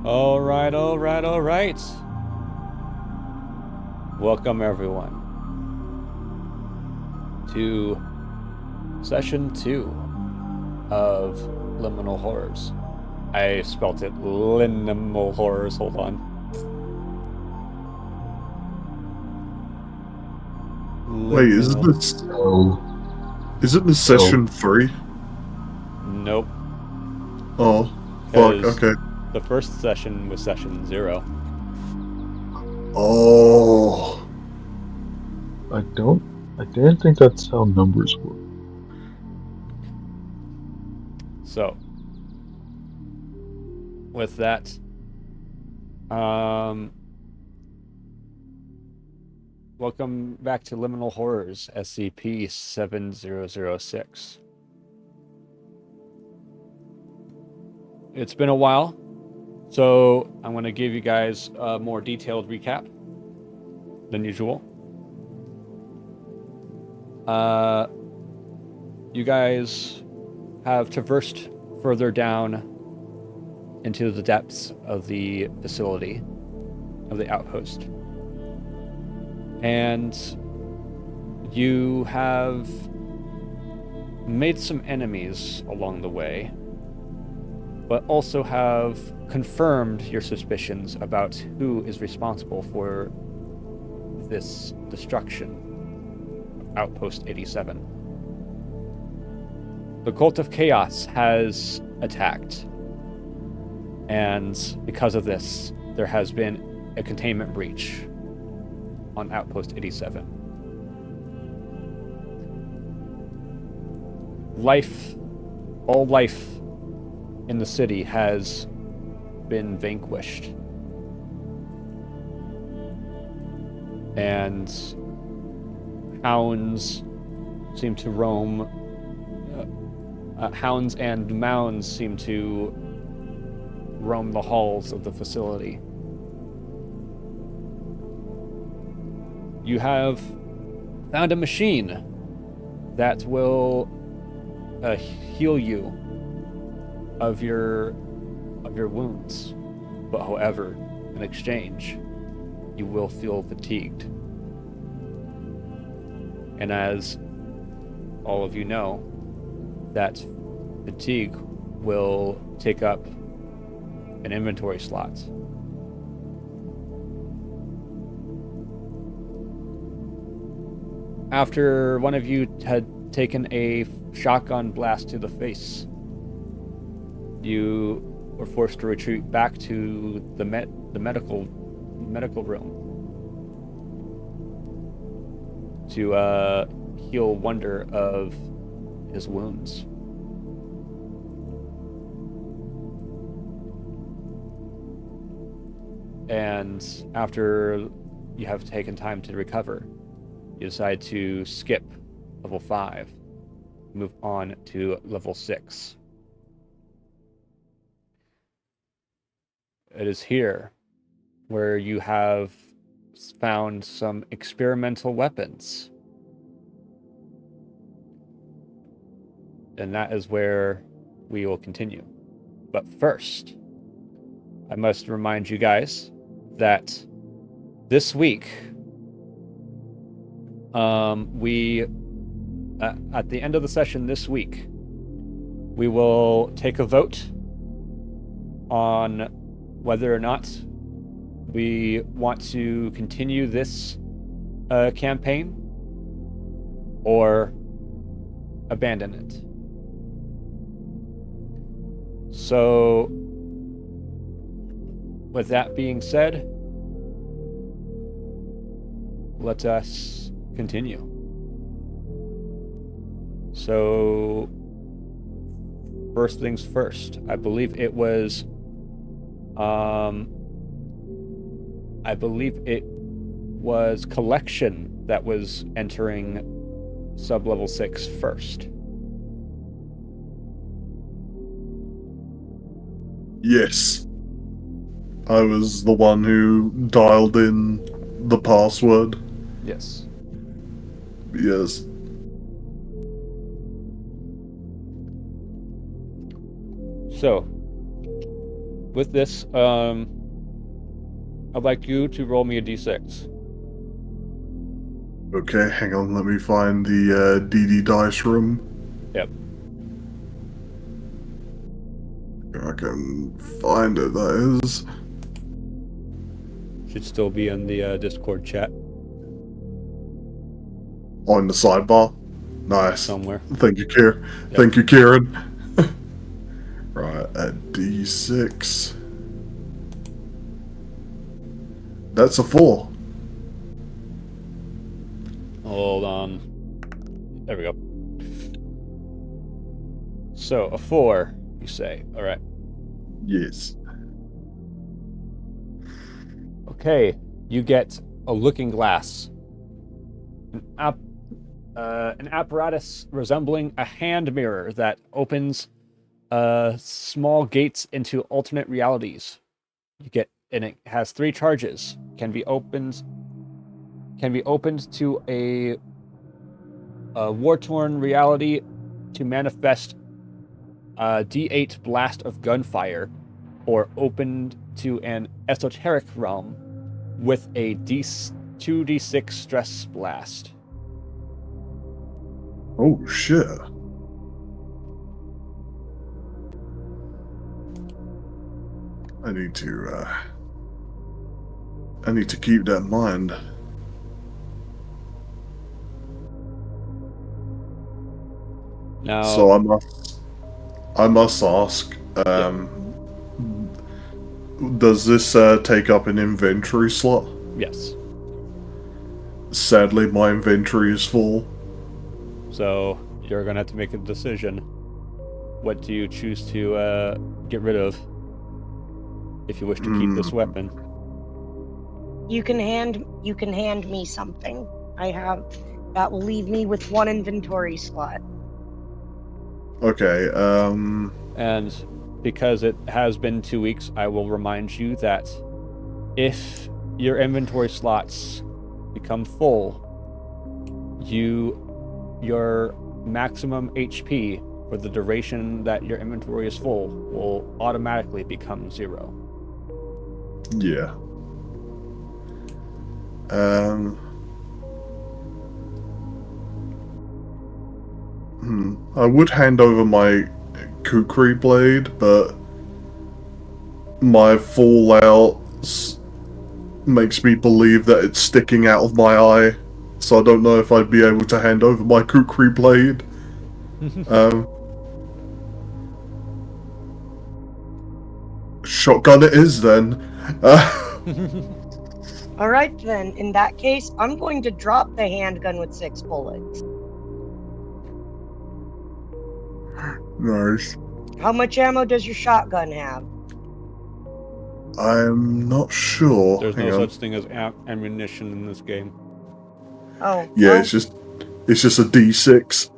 All right, all right, all right. Welcome, everyone, to session 2 of Liminal Horrors. I spelt it Linimal Horrors. Hold on. Wait, is Liminal. this So, isn't this so session 3? Nope, Oh, fuck, because okay. the first session was session 0. Oh, I didn't think that's how numbers work. So, with that, um, welcome back to Liminal Horrors, SCP 7006. It's been a while, so I'm going to give you guys a more detailed recap than usual. You guys have traversed further down into the depths of the facility, of the outpost. And you have made some enemies along the way, but also have confirmed your suspicions about who is responsible for this destruction of Outpost 87. The Cult of Chaos has attacked, and because of this, there has been a containment breach on Outpost 87. All life in the city has been vanquished. And hounds seem to roam. Hounds and mounds seem to roam the halls of the facility. You have found a machine that will heal you of your wounds, but however, in exchange, you will feel fatigued. And as all of you know, that fatigue will take up an inventory slot. After one of you had taken a shotgun blast to the face, you were forced to retreat back to the medical room to heal Wonder of his wounds. And after you have taken time to recover, you decide to skip level 5, move on to level 6. It is here where you have found some experimental weapons. And that is where we will continue. But first, I must remind you guys that this week, we at the end of the session this week, we will take a vote on whether or not we want to continue this campaign or abandon it. So, with that being said, let us continue. So, first things first, I believe it was Collection that was entering sub-level 6 first. yes. I was the one who dialed in the password. Yes. Yes. So, with this, I'd like you to roll me a d6. Okay, hang on, let me find the DD dice room. Yep. I can find it, that is. Should still be in the Discord chat On the sidebar. Nice. somewhere. Thank you, Kieran. Yep. Thank you, Kieran. Right, at D6. That's a 4. Hold on. There we go. So, a 4, you say. All right. Yes. Okay, you get a looking glass. An apparatus resembling a hand mirror that opens small gates into alternate realities. And it has 3 charges. Can be opened to a war-torn reality to manifest a D8 blast of gunfire, or opened to an esoteric realm with a 2d6 stress blast. Oh, shit. I need to keep that in mind. Now, So I must ask, does this take up an inventory slot? yes. Sadly, my inventory is full. So you're gonna have to make a decision. What do you choose to get rid of if you wish to keep this weapon? You can hand me something. That will leave me with 1 inventory slot. Okay, And because it has been 2 weeks, I will remind you that if your inventory slots become full, your maximum HP for the duration that your inventory is full will automatically become 0. yeah. I would hand over my kukri blade, but my fallout makes me believe that it's sticking out of my eye, so I don't know if I'd be able to hand over my kukri blade. Shotgun it is then. Alright then, in that case, I'm going to drop the handgun with 6 bullets. Nice. How much ammo does your shotgun have? I'm not sure. There's Hang no on. such thing as ammunition in this game. Oh, Yeah, well, it's just a D6.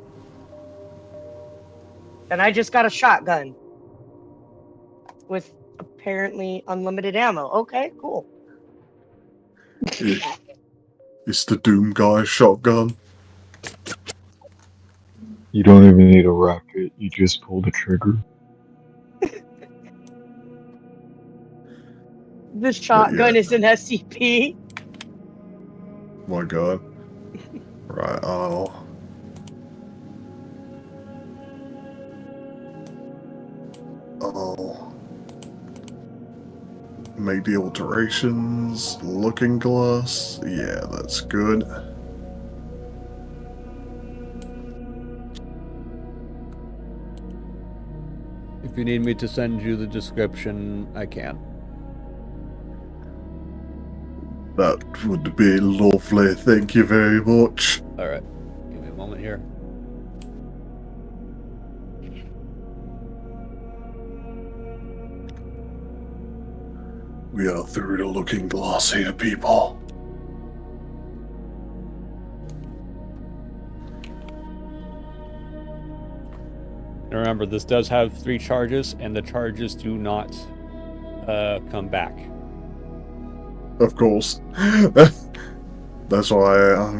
then I just got a shotgun. With apparently unlimited ammo. Okay, cool. It's the Doom Guy shotgun. You don't even need a rocket, you just pull the trigger. The shotgun yeah. is an SCP. My god. Right, I'll make the alterations. Looking glass. Yeah, that's good. If you need me to send you the description, I can. That would be lovely. Thank you very much. Alright. Give me a moment here. We are through the looking glass here, people. And remember, this does have 3 charges, and the charges do not come back. Of course. That's why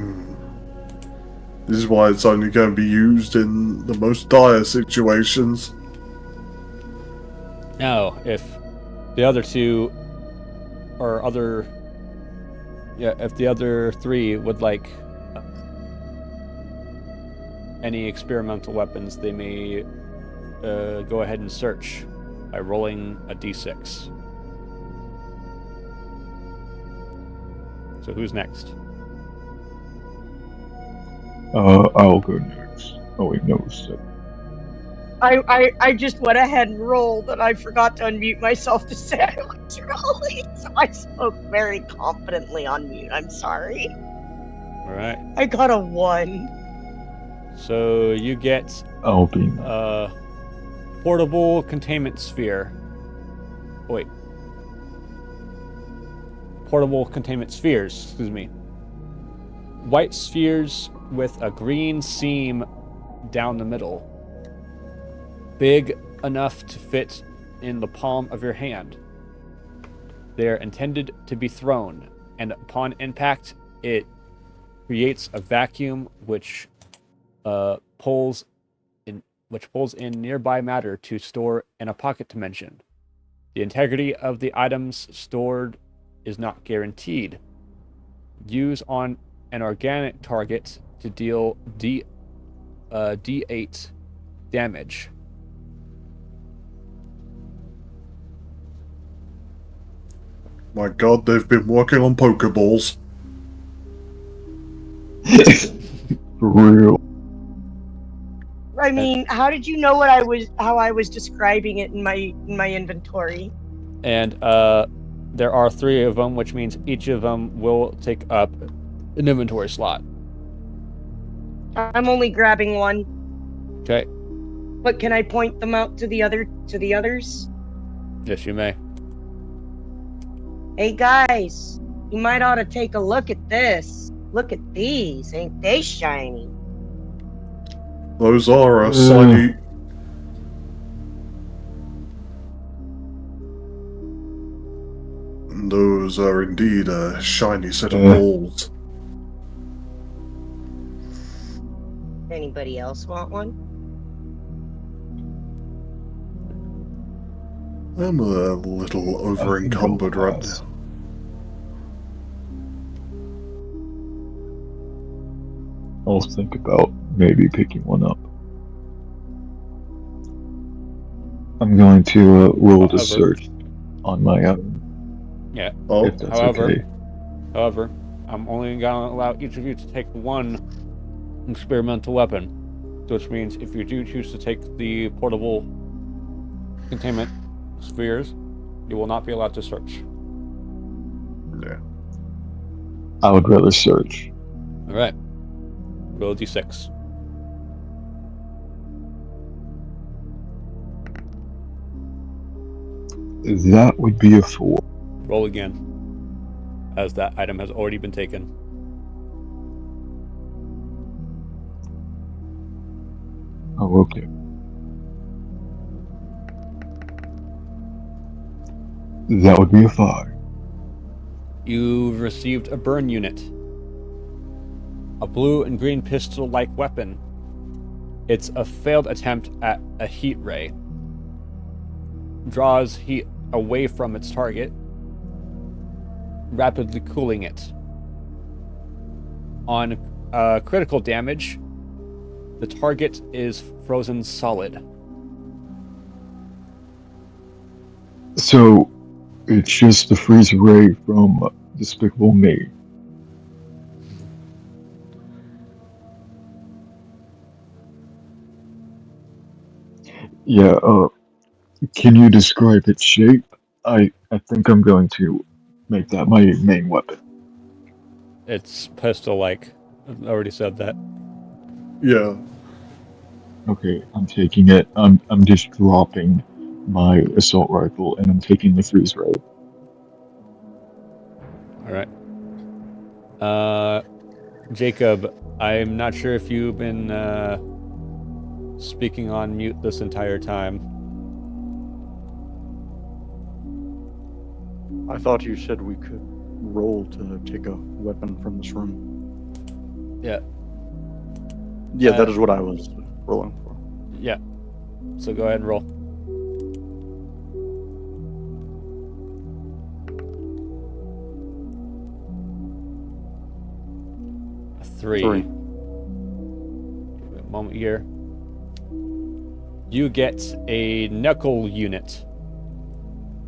this is why it's only going to be used in the most dire situations. Now, if The other two, or other, yeah, if the other three would like any experimental weapons, they may go ahead and search by rolling a d6. So who's next? I'll go next. Oh wait, no, so I just went ahead and rolled, and I forgot to unmute myself to say I was rolling, so I spoke very confidently on mute. I'm sorry. All right. I got a 1. So you get I'll be portable containment sphere. Wait. Portable containment spheres, excuse me. White spheres with a green seam down the middle. Big enough to fit in the palm of your hand. They're intended to be thrown, and upon impact, it creates a vacuum which pulls in nearby matter to store in a pocket dimension. The integrity of the items stored is not guaranteed. Use on an organic target to deal D8 damage. My god, they've been working on Pokeballs. for real. I mean, how did you know how I was describing it in my inventory? And there are 3 of them, which means each of them will take up an inventory slot. I'm only grabbing one. Okay. But can I point them out to the others? Yes, you may. Hey guys, you might ought to take a look at this. Look at these, ain't they shiny? Those are a shiny. Those are indeed a shiny set of balls. Anybody else want one? I'm a little over encumbered right now. I'll think about maybe picking one up. I'm going to roll to search on my own. Yeah. Oh, If that's okay. However, I'm only going to allow each of you to take one experimental weapon, which means if you do choose to take the portable containment spheres, you will not be allowed to search. yeah. I would rather search. All right. Roll d6. That would be a 4. Roll again, as that item has already been taken. Oh, okay. That would be a 5. You've received a burn unit. A blue and green pistol-like weapon. It's a failed attempt at a heat ray. Draws heat away from its target, rapidly cooling it. On critical damage, the target is frozen solid. So, it's just the freeze ray from Despicable Me. Yeah, can you describe its shape? I think I'm going to make that my main weapon. It's pistol-like. I already said that. Yeah. Okay, I'm taking it. I'm just dropping my assault rifle and I'm taking the freeze ray. All right. Jacob, I'm not sure if you've been speaking on mute this entire time. I thought you said we could roll to take a weapon from this room. Yeah. Yeah, that is what I was rolling for. Yeah. So go ahead and roll. 3. Three. Give me a moment here. You get a knuckle unit.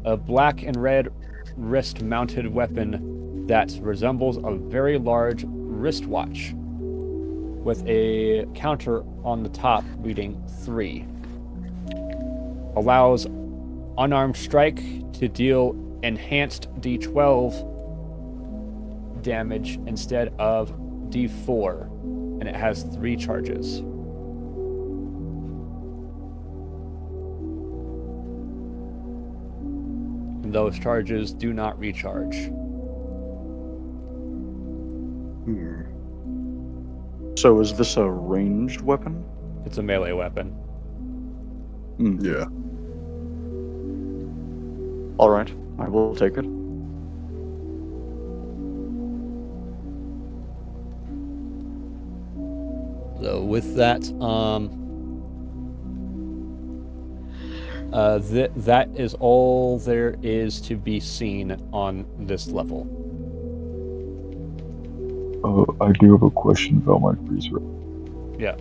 A black and red wrist-mounted weapon that resembles a very large wristwatch with a counter on the top reading 3. Allows unarmed strike to deal enhanced D12 damage instead of D4, and it has 3 charges. And those charges do not recharge. So is this a ranged weapon? It's a melee weapon. Yeah. All right, I will take it. So with that, that is all there is to be seen on this level. I do have a question about my freeze ray. Yeah.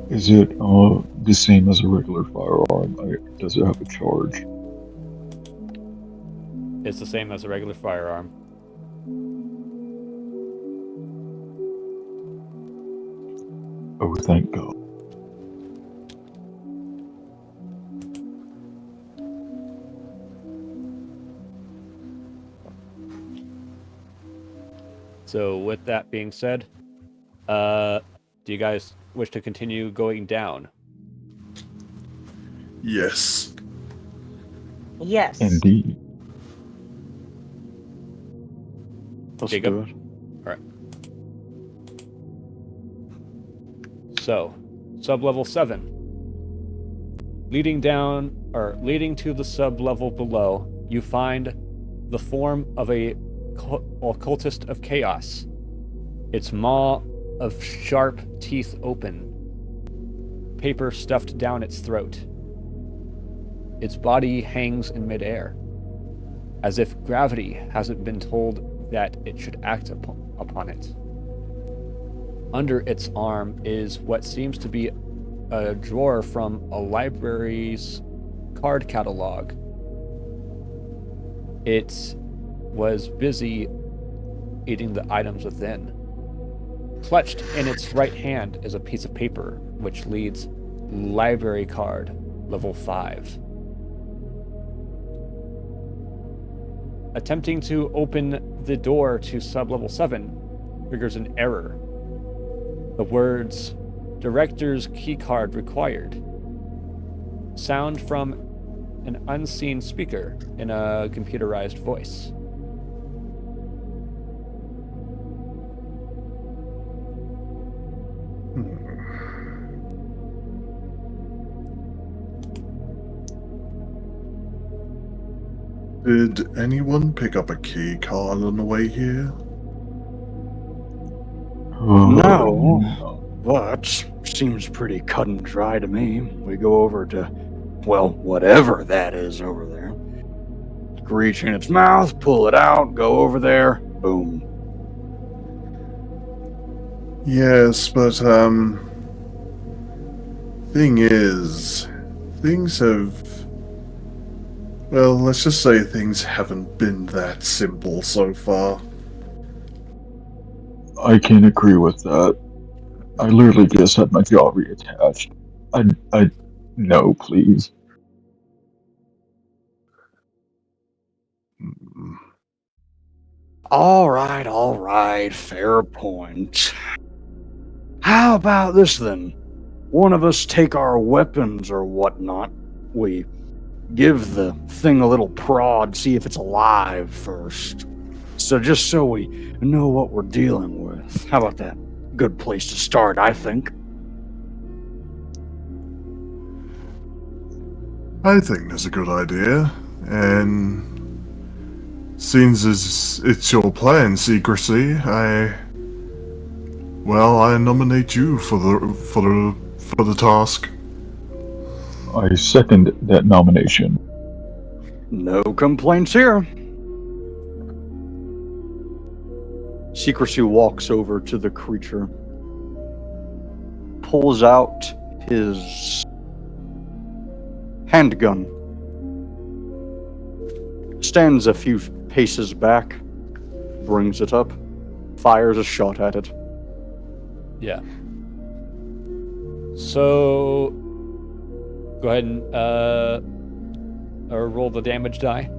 Is it the same as a regular firearm? Does it have a charge? It's the same as a regular firearm. Oh, thank God. So with that being said, do you guys wish to continue going down? Yes. Yes. Indeed. Let's Jacob? do it. So, sub-level 7. Leading to the sub-level below, you find the form of a occultist of chaos. Its maw of sharp teeth open, paper stuffed down its throat. Its body hangs in midair, as if gravity hasn't been told that it should act upon it. Under its arm is what seems to be a drawer from a library's card catalog. It was busy eating the items within. Clutched in its right hand is a piece of paper which reads Library Card, Level 5. Attempting to open the door to sub-level 7 triggers an error. The words, Director's Keycard Required, sound from an unseen speaker in a computerized voice. Did anyone pick up a key card on the way here? No. But seems pretty cut and dry to me. We go over to, well, whatever that is over there. Reach in its mouth, pull it out, go over there, boom. Yes, but, thing is, things have... Well, let's just say things haven't been that simple so far. I can agree with that. I literally just had my jaw reattached. No, please. All right, fair point. How about this then? One of us take our weapons or whatnot. We give the thing a little prod, see if it's alive first. So just so we know what we're dealing with. How about that? Good place to start, I think. I think that's a good idea, and since it's your plan, Secrecy, I nominate you for the task. I second that nomination. No complaints here. Secrecy walks over to the creature, pulls out his handgun, stands a few paces back, brings it up, fires a shot at it. Yeah. So, go ahead and roll the damage die.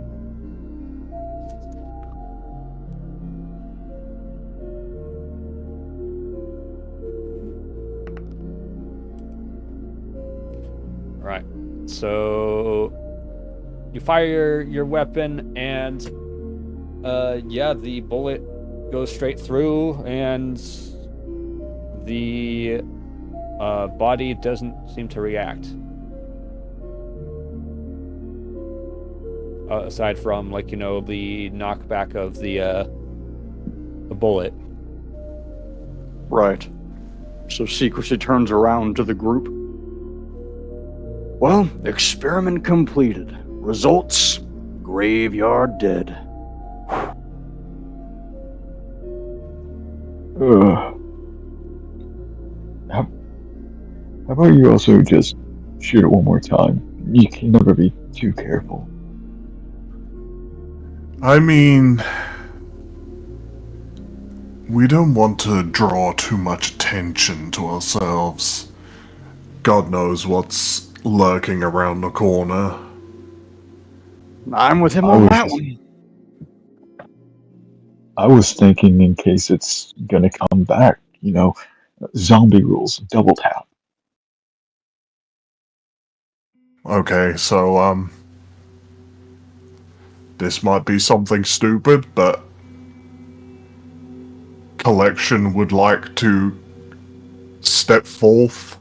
All right. So, you fire your weapon, and the bullet goes straight through, and the body doesn't seem to react. Aside from, the knockback of the bullet. Right. So Secrecy turns around to the group. Well, experiment completed. Results, graveyard dead. How about you also just shoot it one more time? You can never be too careful. I mean, we don't want to draw too much attention to ourselves. God knows what's lurking around the corner. I'm with him on that one. I was thinking in case it's gonna come back, zombie rules, double tap. Okay, so, this might be something stupid, but Collection would like to step forth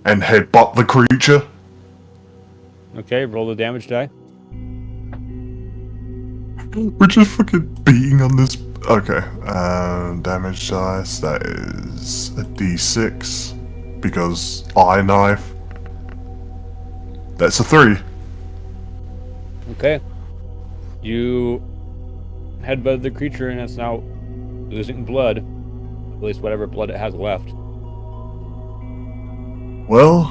and headbutt the creature. Okay, roll the damage die. We're just fucking beating on this. Okay, damage dice, that is a d6, because eye knife. That's a 3. Okay. You headbutt the creature, and it's now losing blood. At least whatever blood it has left. Well,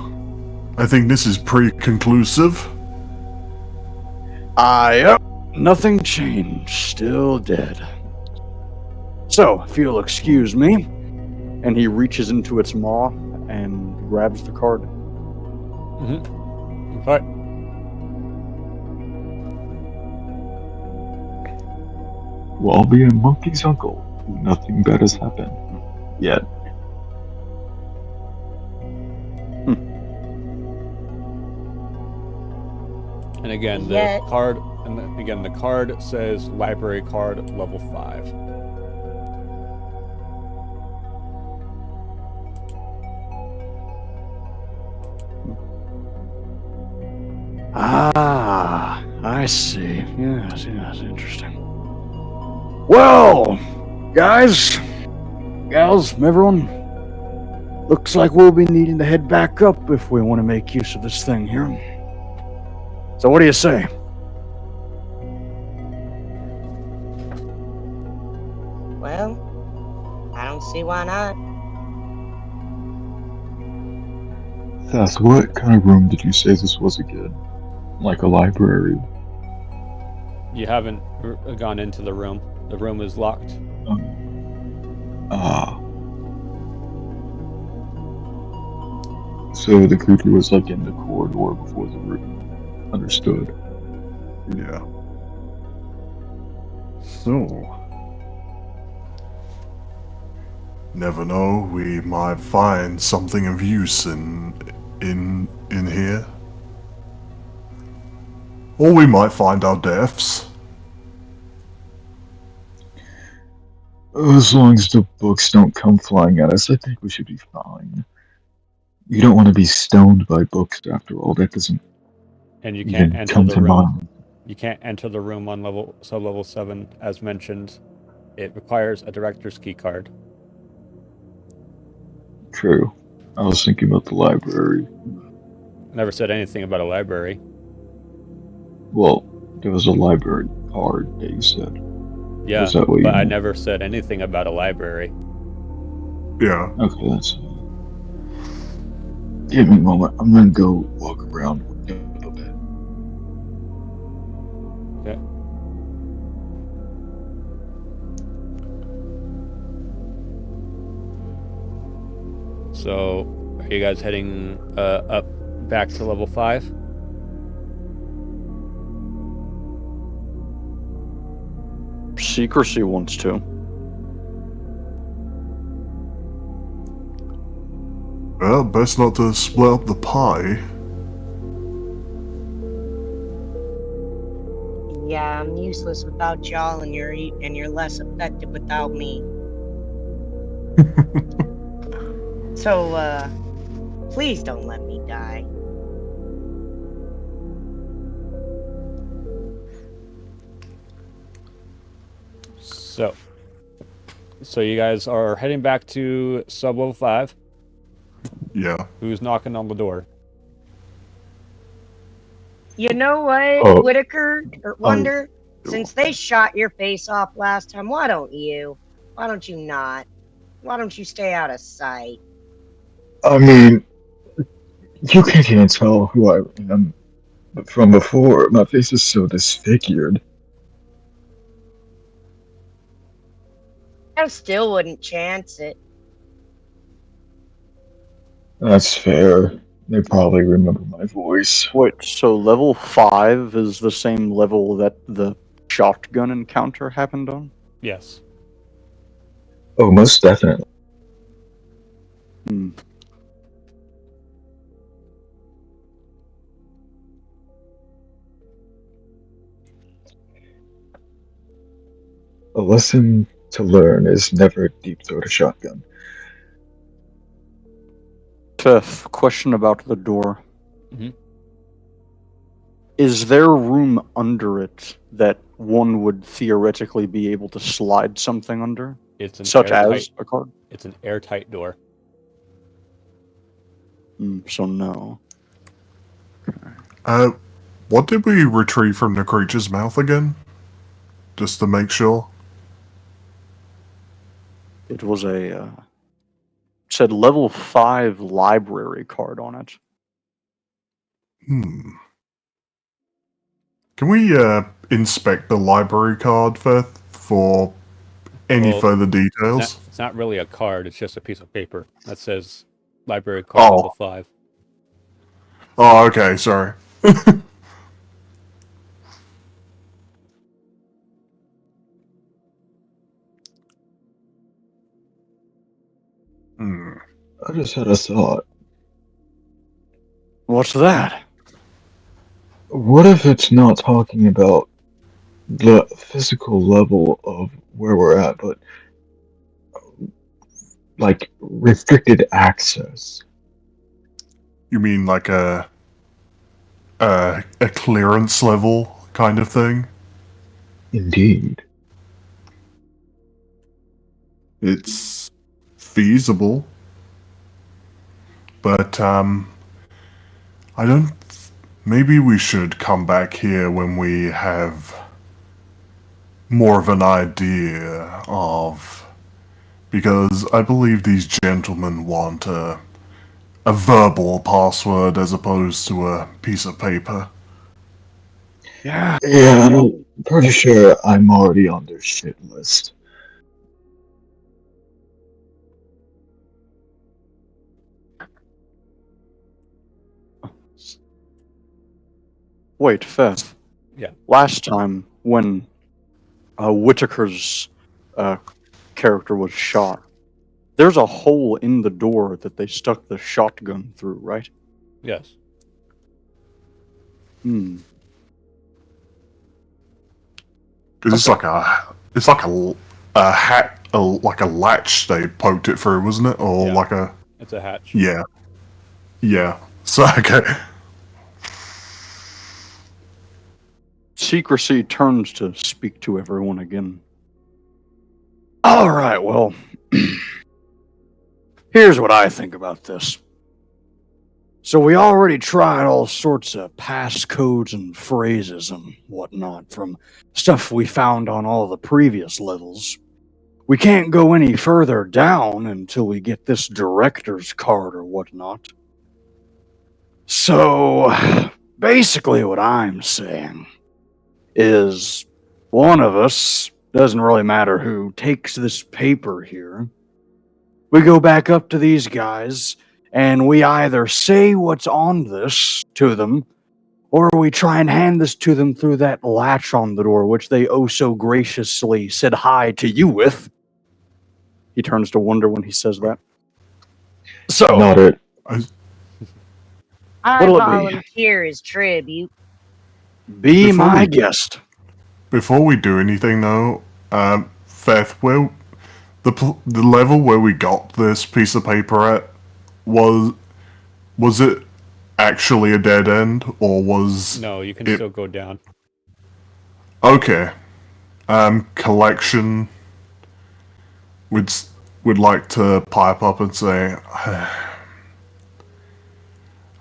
I think this is pretty conclusive. Yep. Nothing changed. Still dead. So, if you'll excuse me. And he reaches into its maw and grabs the card. Mm-hmm. All right. Well, being a monkey's uncle, nothing bad has happened yet. And again, Yet. the card says library card level 5. I see. Yes, interesting. Well, guys, gals, everyone, looks like we'll be needing to head back up if we want to make use of this thing here. So what do you say? Well, I don't see why not. Thus, what kind of room did you say this was again? Like a library? You haven't gone into the room. The room is locked. So the creature was like in the corridor before the room. Understood. Yeah. So, never know, we might find something of use in here. Or we might find our deaths. As long as the books don't come flying at us, I think we should be fine. You don't want to be stoned by books after all. That doesn't And you can't even enter come the to room. mind. You can't enter the room on sub-level 7, as mentioned. It requires a director's key card. True. I was thinking about the library. Never said anything about a library. Well, there was a library card that you said. Yeah, Is that what you but I meant? never said anything about a library. Yeah. Okay, that's fine. Give me a moment. I'm gonna go walk around a bit. Okay. So, are you guys heading up back to level 5? Secrecy wants to. Well, best not to split up the pie. Yeah, I'm useless without y'all, and you're less effective without me. So, please don't let me die. So you guys are heading back to sub level 5. Yeah. Who's knocking on the door? You know what, Oh, Whitaker or oh, Wonder? Since they shot your face off last time, why don't you? Why don't you not? Why don't you stay out of sight? I mean, you can't even tell who I am from before. My face is so disfigured. I still wouldn't chance it. That's fair. They probably remember my voice. Wait, so level 5 is the same level that the shotgun encounter happened on? Yes. Oh, most definitely. Hmm. A lesson to learn is never deep throat a shotgun. Fifth, question about the door. Mhm. Is there room under it that one would theoretically be able to slide something under? It's an Such airtight. as a card? It's an airtight door. So no. What did we retrieve from the creature's mouth again? Just to make sure. It was a said level 5 library card on it. Can we inspect the library card first for any Well, further details? It's not really a card. It's just a piece of paper that says library card Oh. level 5. Oh, okay, sorry. Hmm. I just had a thought. What's that? What if it's not talking about the physical level of where we're at, but like restricted access? You mean like a clearance level kind of thing? Indeed. It's feasible. But I don't maybe we should come back here when we have more of an idea of, because I believe these gentlemen want a verbal password as opposed to a piece of paper. Yeah. Yeah, I'm pretty sure I'm already on their shit list. Wait, Feth. Yeah. Last time when Whitaker's character was shot, there's a hole in the door that they stuck the shotgun through, right? Yes. Hmm. Because it's like a hat, like a latch they poked it through, wasn't it? Or Yeah. like a It's a hatch. yeah, yeah. So okay. Secrecy turns to speak to everyone again. All right, well, here's what I think about this. So we already tried all sorts of passcodes and phrases and whatnot from stuff we found on all the previous levels. We can't go any further down until we get this director's card or whatnot. So, basically what I'm saying is one of us, doesn't really matter who, takes this paper here. We go back up to these guys, and we either say what's on this to them, or we try and hand this to them through that latch on the door, which they oh so graciously said hi to you with. He turns to wonder when he says that. So, Not it. I What'll it be? volunteer as tribute. be Before my we- guest. Before we do anything, though, Feth, where the level where we got this piece of paper at was it actually a dead end, or was No, you can it- still go down. okay? Collection would like to pipe up and say,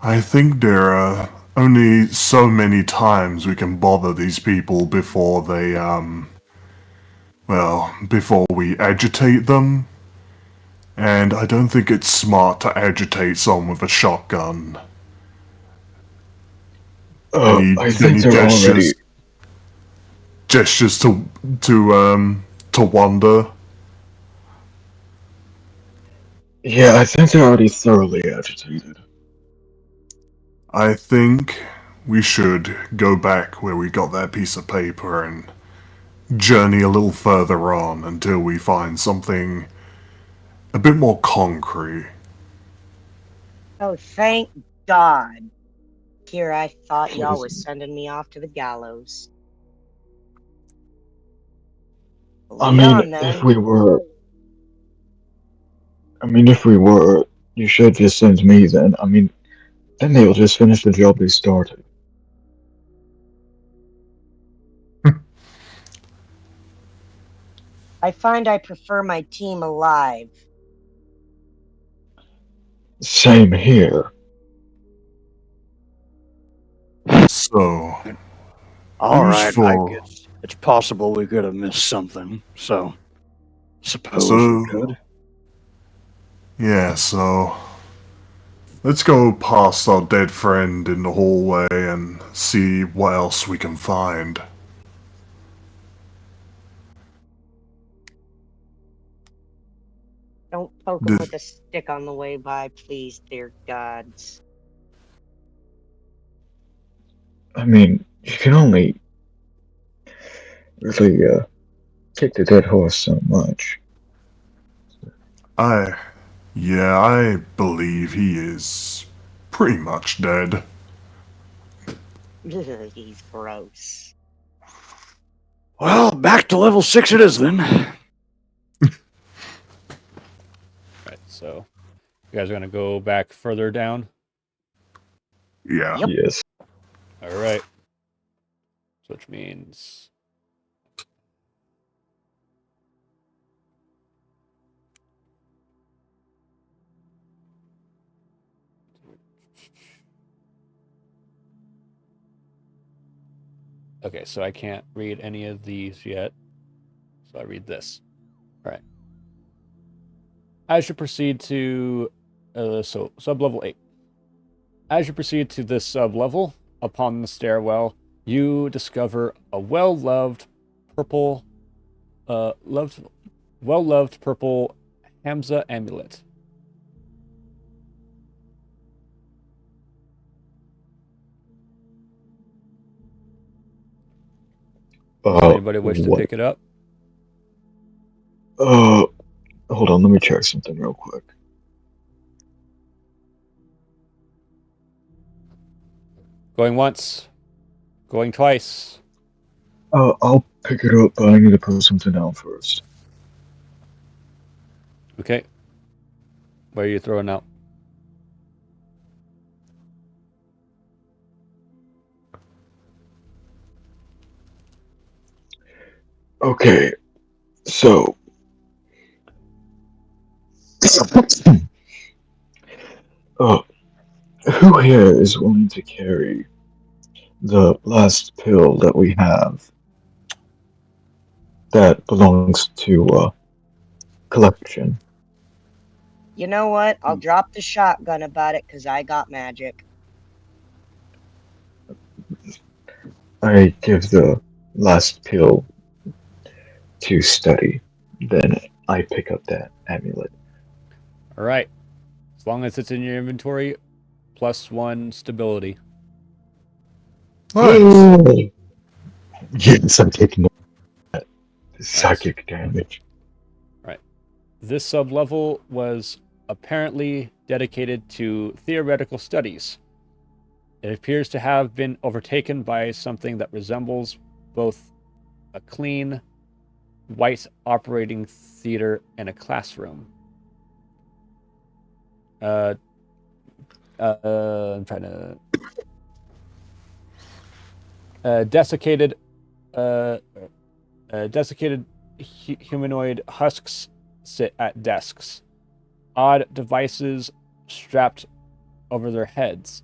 I think there are only so many times we can bother these people before they before we agitate them. And I don't think it's smart to agitate someone with a shotgun. I think they're already. Gestures to wonder. Yeah, I think they're already thoroughly agitated. I think we should go back where we got that piece of paper and journey a little further on until we find something a bit more concrete. Oh, thank God. Here I thought What y'all is was it? sending me off to the gallows. I Lead mean, on, then. if we were, you should just send me then. I mean, then they'll just finish the job they started. I find I prefer my team alive. Same here. So, All right, I useful. guess it's possible we could have missed something. So, suppose So- we could. Yeah, so let's go past our dead friend in the hallway and see what else we can find. Don't poke him This- with a stick on the way by, please, dear gods. I mean, you can only really kick the dead horse so much. I believe he is pretty much dead. He's gross. Well, back to level 6 it is then. Right, so you guys are gonna go back further down. Yeah. Yep. Yes. All right. Which means okay, so I can't read any of these yet. So I read this. All right. As you proceed to sub-level 8. As you proceed to this sub-level, upon the stairwell, you discover a well-loved purple purple Hamza amulet. Does anybody wish to what? pick it up? Hold on, let me check something real quick. Going once. Going twice. I'll pick it up, but I need to put something down first. Okay. Where are you throwing out? Okay, so. Who here is willing to carry the last pill that we have that belongs to collection? You know what? I'll drop the shotgun about it because I got magic. I give the last pill to study. Then I pick up that amulet. All right. As long as it's in your inventory, +1 stability. Nice. Yes, I'm taking that psychic damage. This sublevel was apparently dedicated to theoretical studies. It appears to have been overtaken by something that resembles both a clean, white operating theater and a classroom. I'm trying to... desiccated humanoid husks sit at desks. Odd devices strapped over their heads,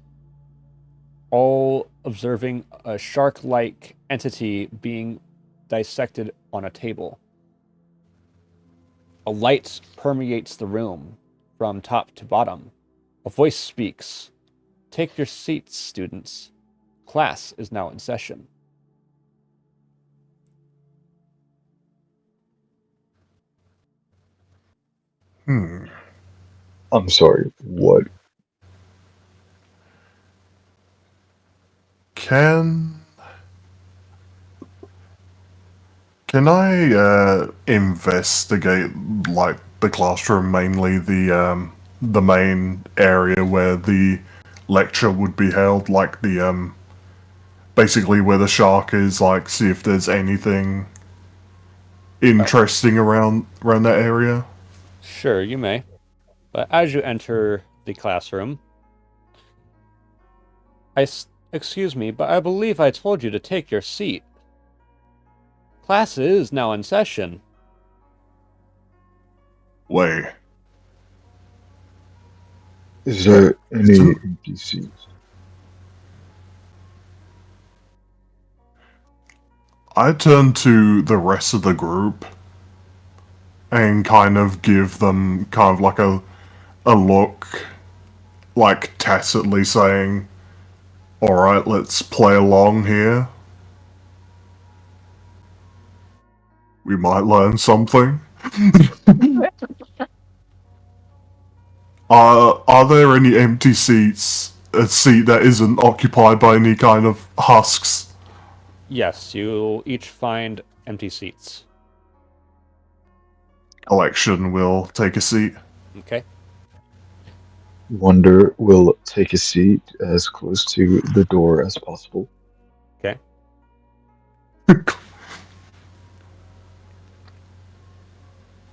all observing a shark-like entity being dissected on a table. A light permeates the room from top to bottom. A voice speaks. "Take your seats, students. Class is now in session." I'm sorry, what? Can I investigate like the classroom, mainly the main area where the lecture would be held, like the basically where the shark is, like see if there's anything interesting around that area? Sure, you may. But as you enter the classroom, excuse me, but I believe I told you to take your seat. Class is now in session. Wait. Is there any empty seats? I turn to the rest of the group and kind of give them kind of like a look, like tacitly saying, "Alright, let's play along here. We might learn something." Are there any empty seats? A seat that isn't occupied by any kind of husks? Yes, you'll each find empty seats. Collection will take a seat. Okay. Wonder will take a seat as close to the door as possible. Okay.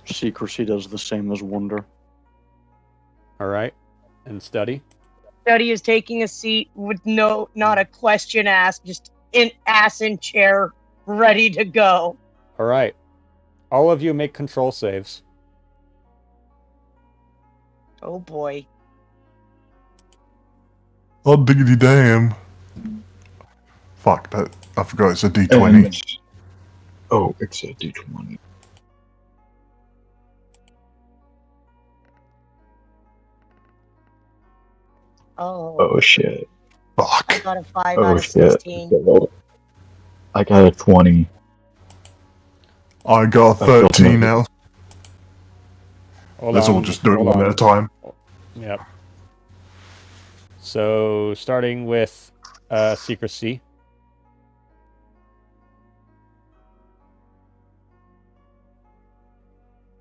Secrecy does the same as Wonder. All right. And study. Study is taking a seat with not a question asked, just in ass in chair, ready to go. All right. All of you make control saves. Oh boy. Oh, diggity damn. Fuck, that. I forgot it's a d20. Oh, it's a d20. Oh shit. I Fuck. got a 5 Oh out of shit. 16. I got a 20. I got I felt 13 nervous. now. Hold Let's on. all just do it hold one on. at a time. Yep. So, starting with secrecy.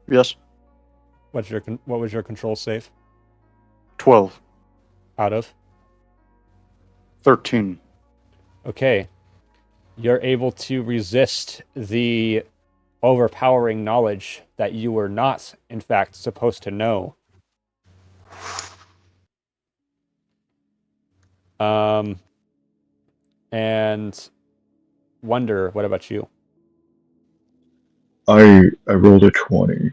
Yes. What was your control save? 12. Out of? 13. Okay. You're able to resist the overpowering knowledge that you were not, in fact, supposed to know. And Wonder, what about you? I rolled a 20.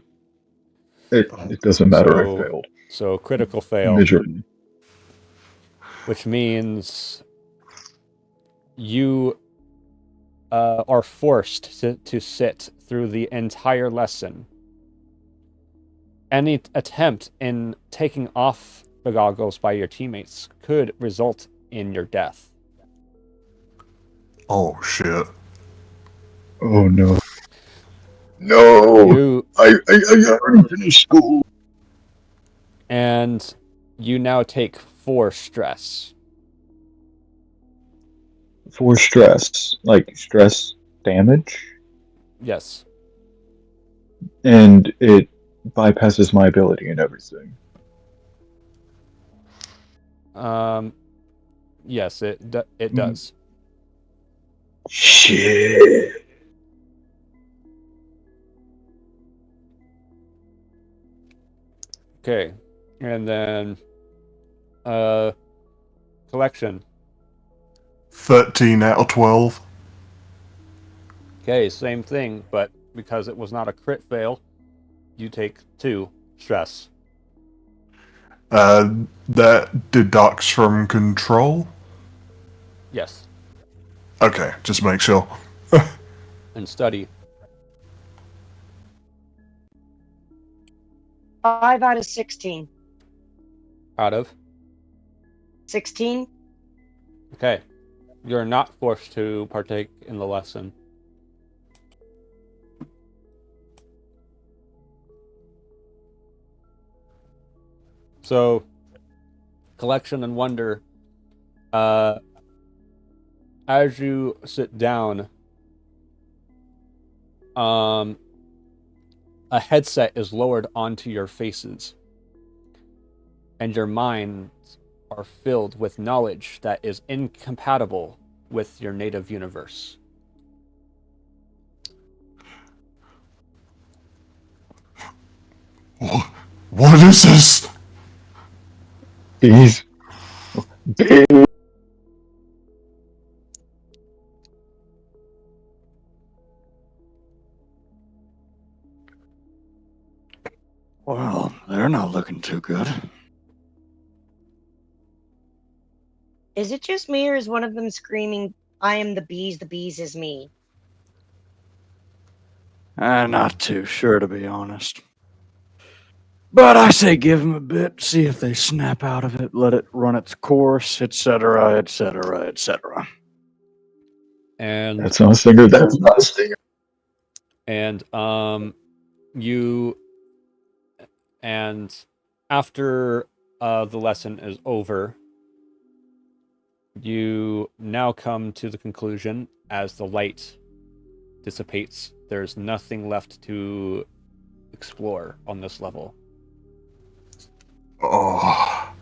It doesn't matter, I failed. So critical fail. Miserably. which means you are forced to sit through the entire lesson. Any attempt in taking off the goggles by your teammates could result in your death. Oh shit. Oh no. No! You I already finished school. and you now take 4 stress. 4 stress. Like, stress damage? Yes. And it bypasses my ability and everything. Yes, it does. Shit. Okay. And then collection. 13 out of 12. Okay, same thing, but because it was not a crit fail, you take 2 stress. That deducts from control? Yes. Okay, just make sure. And study. 5 out of 16. Out of. 16? Okay. You're not forced to partake in the lesson. So, collection and wonder. As you sit down, a headset is lowered onto your faces, and your minds are filled with knowledge that is incompatible with your native universe. What is this? These. Well, they're not looking too good. Is it just me, or is one of them screaming, I am the bees is me? Not too sure, to be honest. But I say give them a bit, see if they snap out of it, let it run its course, etc., etc., etc. And That's not a stinger. That's not a stinger. and you and after the lesson is over, you now come to the conclusion as the light dissipates, there's nothing left to explore on this level. Oh.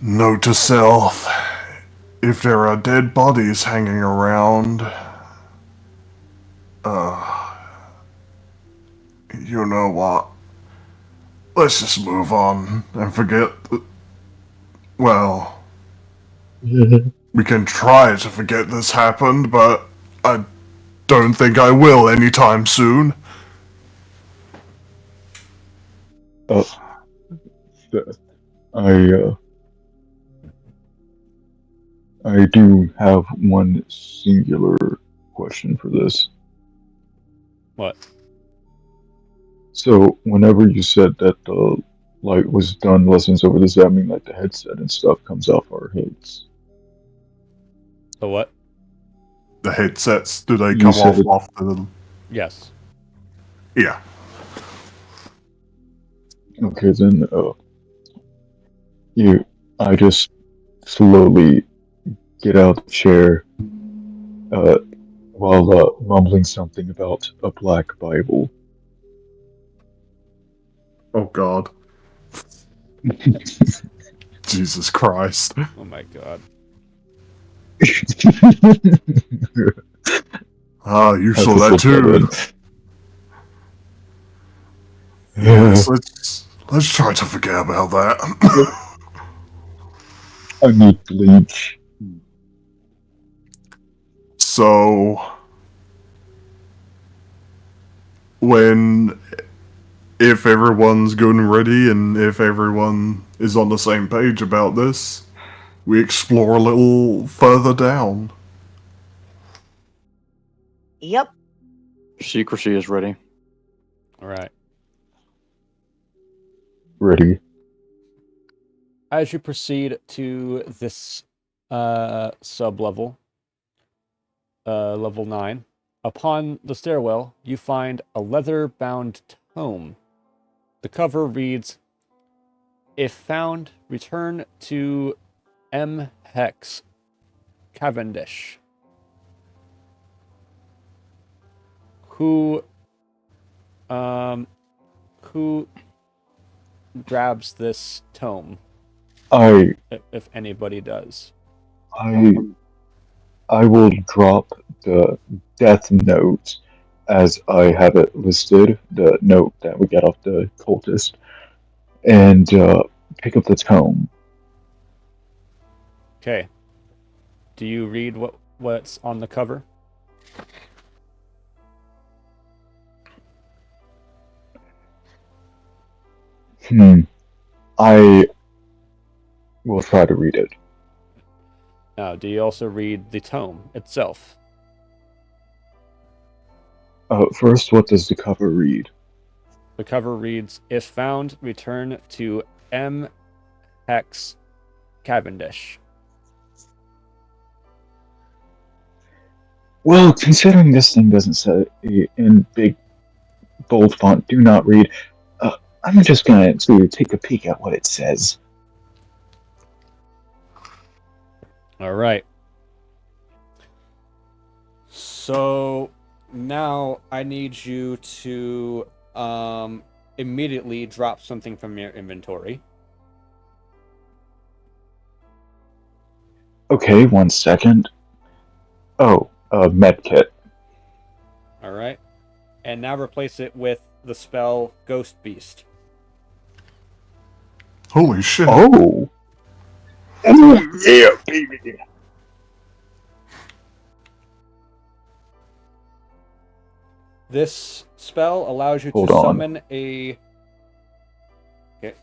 Note to self. If there are dead bodies hanging around, you know what? Let's just move on and forget. Well, we can try to forget this happened, but I don't think I will anytime soon. I do have one singular question for this. What? So, whenever you said that the light was done lessons over, does that mean like the headset and stuff comes off our heads? So what? The headsets, do they You come said off after the... Yes. Yeah. Okay, then, I just slowly get out of the chair, while mumbling something about a black Bible. Oh god. Jesus Christ. Oh my god. Ah, you Have saw to that slip too. that in. Yes, let's try to forget about that. I need bleach. So, if everyone's good and ready, and if everyone is on the same page about this, we explore a little further down. Yep. Secrecy is ready. All right. Ready. As you proceed to this sub-level, level 9, upon the stairwell, you find a leather-bound tome. The cover reads, "If found, return to M. Hex, Cavendish." Who grabs this tome, I if anybody does? I will drop the death note as I have it listed, the note that we got off the cultist, and pick up the tome. Okay. Do you read what's on the cover? I will try to read it. Now, do you also read the tome itself? First, what does the cover read? The cover reads, "If found, return to M. Hex, Cavendish." Well, considering this thing doesn't say in big, bold font, do not read, I'm just going to take a peek at what it says. All right. So now I need you to immediately drop something from your inventory. Okay, 1 second. Oh, medkit. All right. And now replace it with the spell Ghost Beast. Holy shit. Oh! Oh, yeah, baby! This spell allows you Hold to on. summon a... Okay.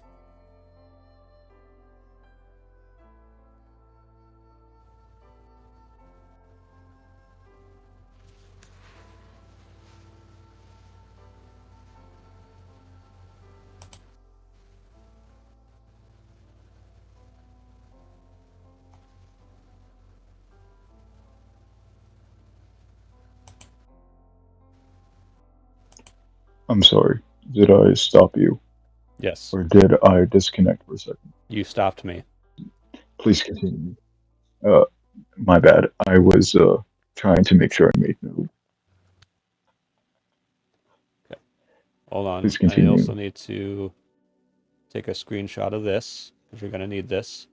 I'm sorry. Did I stop you? Yes. Or did I disconnect for a second? You stopped me. Please continue. My bad. I was trying to make sure I made no. Hold on. Please I continue. also need to take a screenshot of this, because you're going to need this.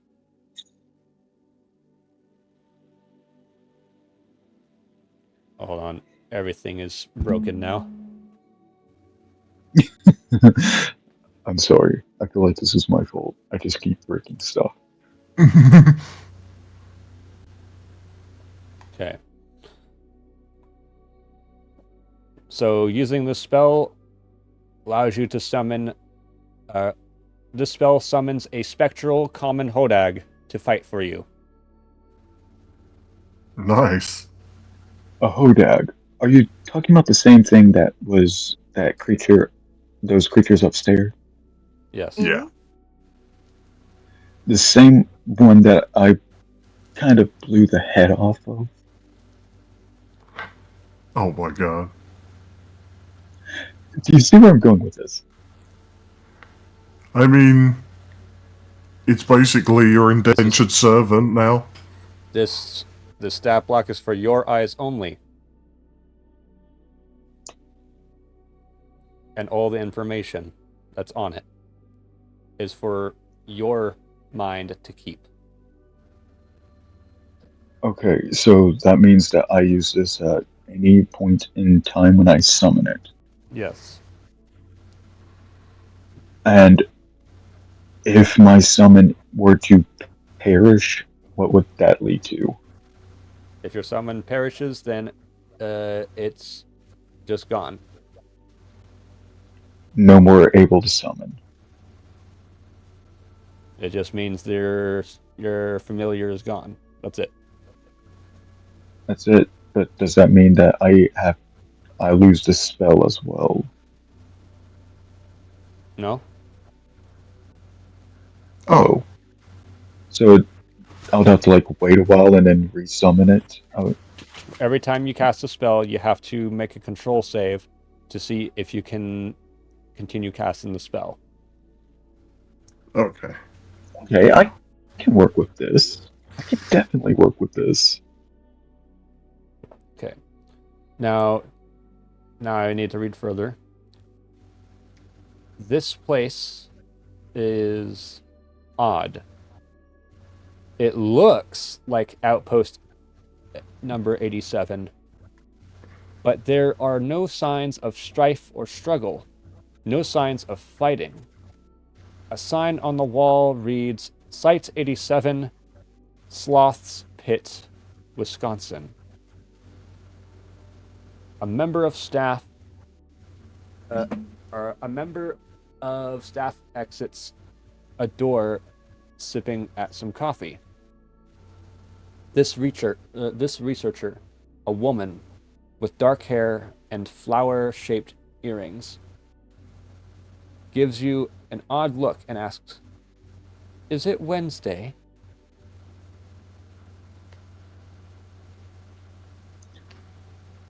Oh, hold on. Everything is broken now. I'm sorry. I feel like this is my fault. I just keep breaking stuff. Okay. So using this spell allows you to summon... this spell summons a spectral common hodag to fight for you. Nice. A hodag. Are you talking about the same thing that was that creature, those creatures upstairs? Yes. Yeah. The same one that I kind of blew the head off of? Oh my god. Do you see where I'm going with this? I mean, it's basically your indentured servant now. The stat block is for your eyes only. And all the information that's on it is for your mind to keep. Okay, so that means that I use this at any point in time when I summon it. Yes. And if my summon were to perish, what would that lead to? If your summon perishes, then it's just gone. No more able to summon. It just means your familiar is gone. That's it. That's it. But does that mean that I lose the spell as well? No? Oh. So I would have to like wait a while and then resummon it. Oh, Every time you cast a spell, you have to make a control save to see if you can continue casting the spell. Okay. okay, I can work with this. I can definitely work with this. Okay. Now I need to read further. This place is odd. It looks like outpost number 87, but there are no signs of strife or struggle, no signs of fighting. A sign on the wall reads, Site 87, Sloth's Pit, Wisconsin. A member of staff exits a door sipping at some coffee. This researcher, a woman with dark hair and flower-shaped earrings, gives you an odd look and asks, "Is it Wednesday?"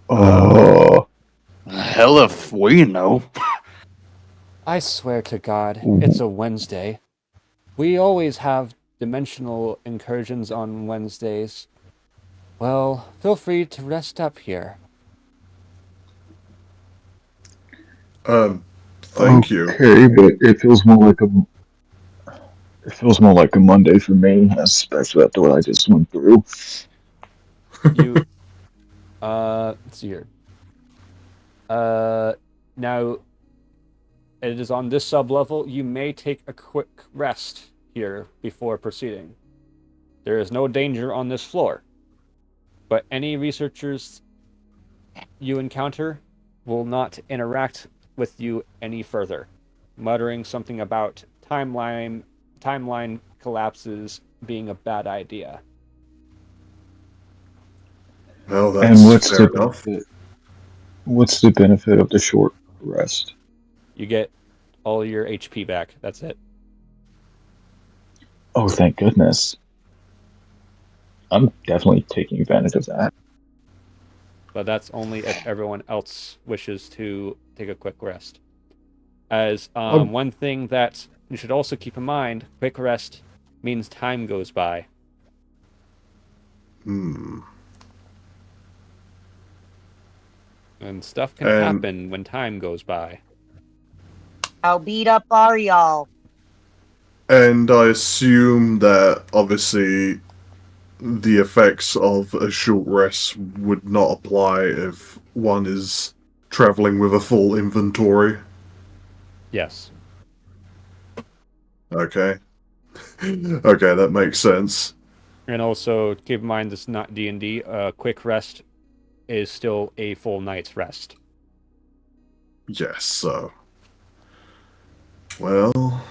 Oh, Hell if we know. I swear to God, it's a Wednesday. We always have dimensional incursions on Wednesdays. Well, feel free to rest up here. Thank you. okay, but it feels more like a Monday for me, especially after what I just went through. You, let's see here. Now, it is on this sub-level. You may take a quick rest here before proceeding. There is no danger on this floor, but any researchers you encounter will not interact with you any further, muttering something about timeline collapses being a bad idea. Well, And that's fair enough. what's the benefit of the short rest? You get all your HP back. That's it. Oh, thank goodness. I'm definitely taking advantage of that. But that's only if everyone else wishes to take a quick rest. As one thing that you should also keep in mind, quick rest means time goes by. And stuff can happen when time goes by. How beat up are y'all? And I assume that obviously the effects of a short rest would not apply if one is traveling with a full inventory. Yes. Okay. Okay, that makes sense. And also keep in mind this is not D&D. Quick rest is still a full night's rest. Yes, so. Well.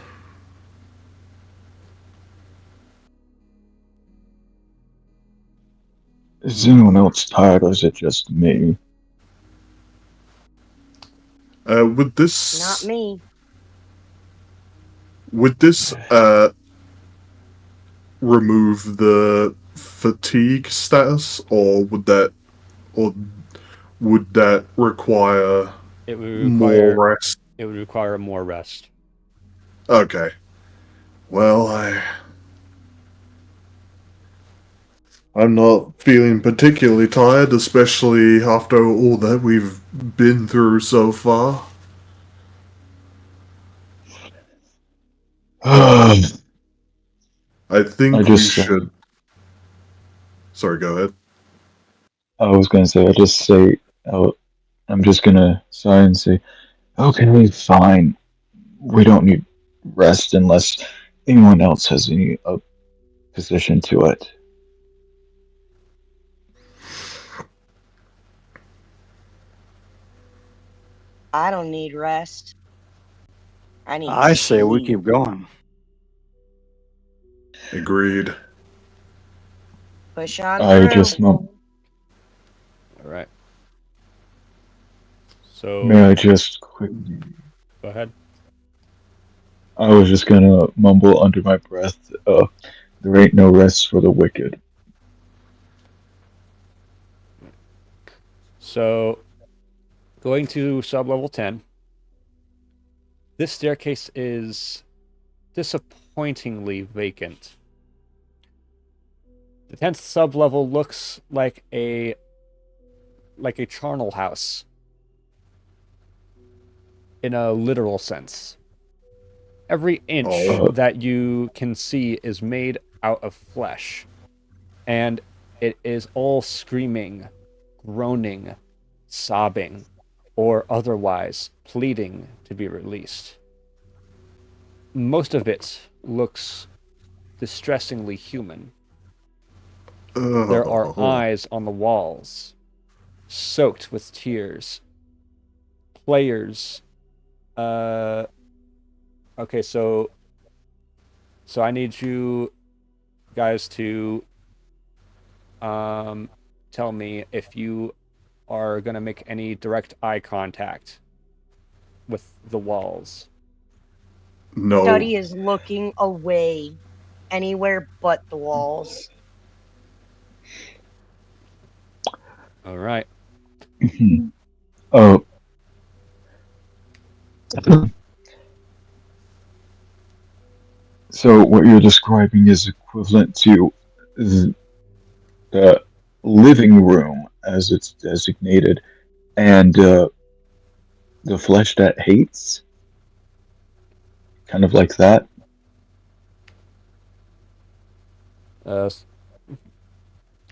Is anyone else tired, or is it just me? Would this... Not me. Would this, remove the fatigue status, or would that require It would more require rest? It would require more rest. Okay. Well, I'm not feeling particularly tired, especially after all that we've been through so far. I think we should... Sorry, go ahead. I was gonna say, I'm just gonna sigh and say, okay, fine. We don't need rest unless anyone else has any opposition to it. I don't need rest. I need I say we sleep. keep going. Agreed. Push on I through. just All right. may So I just quickly. go ahead. I was just gonna mumble under my breath. There ain't no rest for the wicked. So going to sub-level 10. This staircase is disappointingly vacant. The 10th sub-level looks like a charnel house in a literal sense. Every inch Oh. that you can see is made out of flesh, and it is all screaming, groaning, sobbing, or otherwise pleading to be released. Most of it looks distressingly human. There are eyes on the walls, soaked with tears. Players. Okay, so I need you guys to tell me if you are gonna make any direct eye contact with the walls. No. Duddy is looking away, anywhere but the walls. All right. Oh. So what you're describing is equivalent to the living room, as it's designated, and the flesh that hates, kind of like that.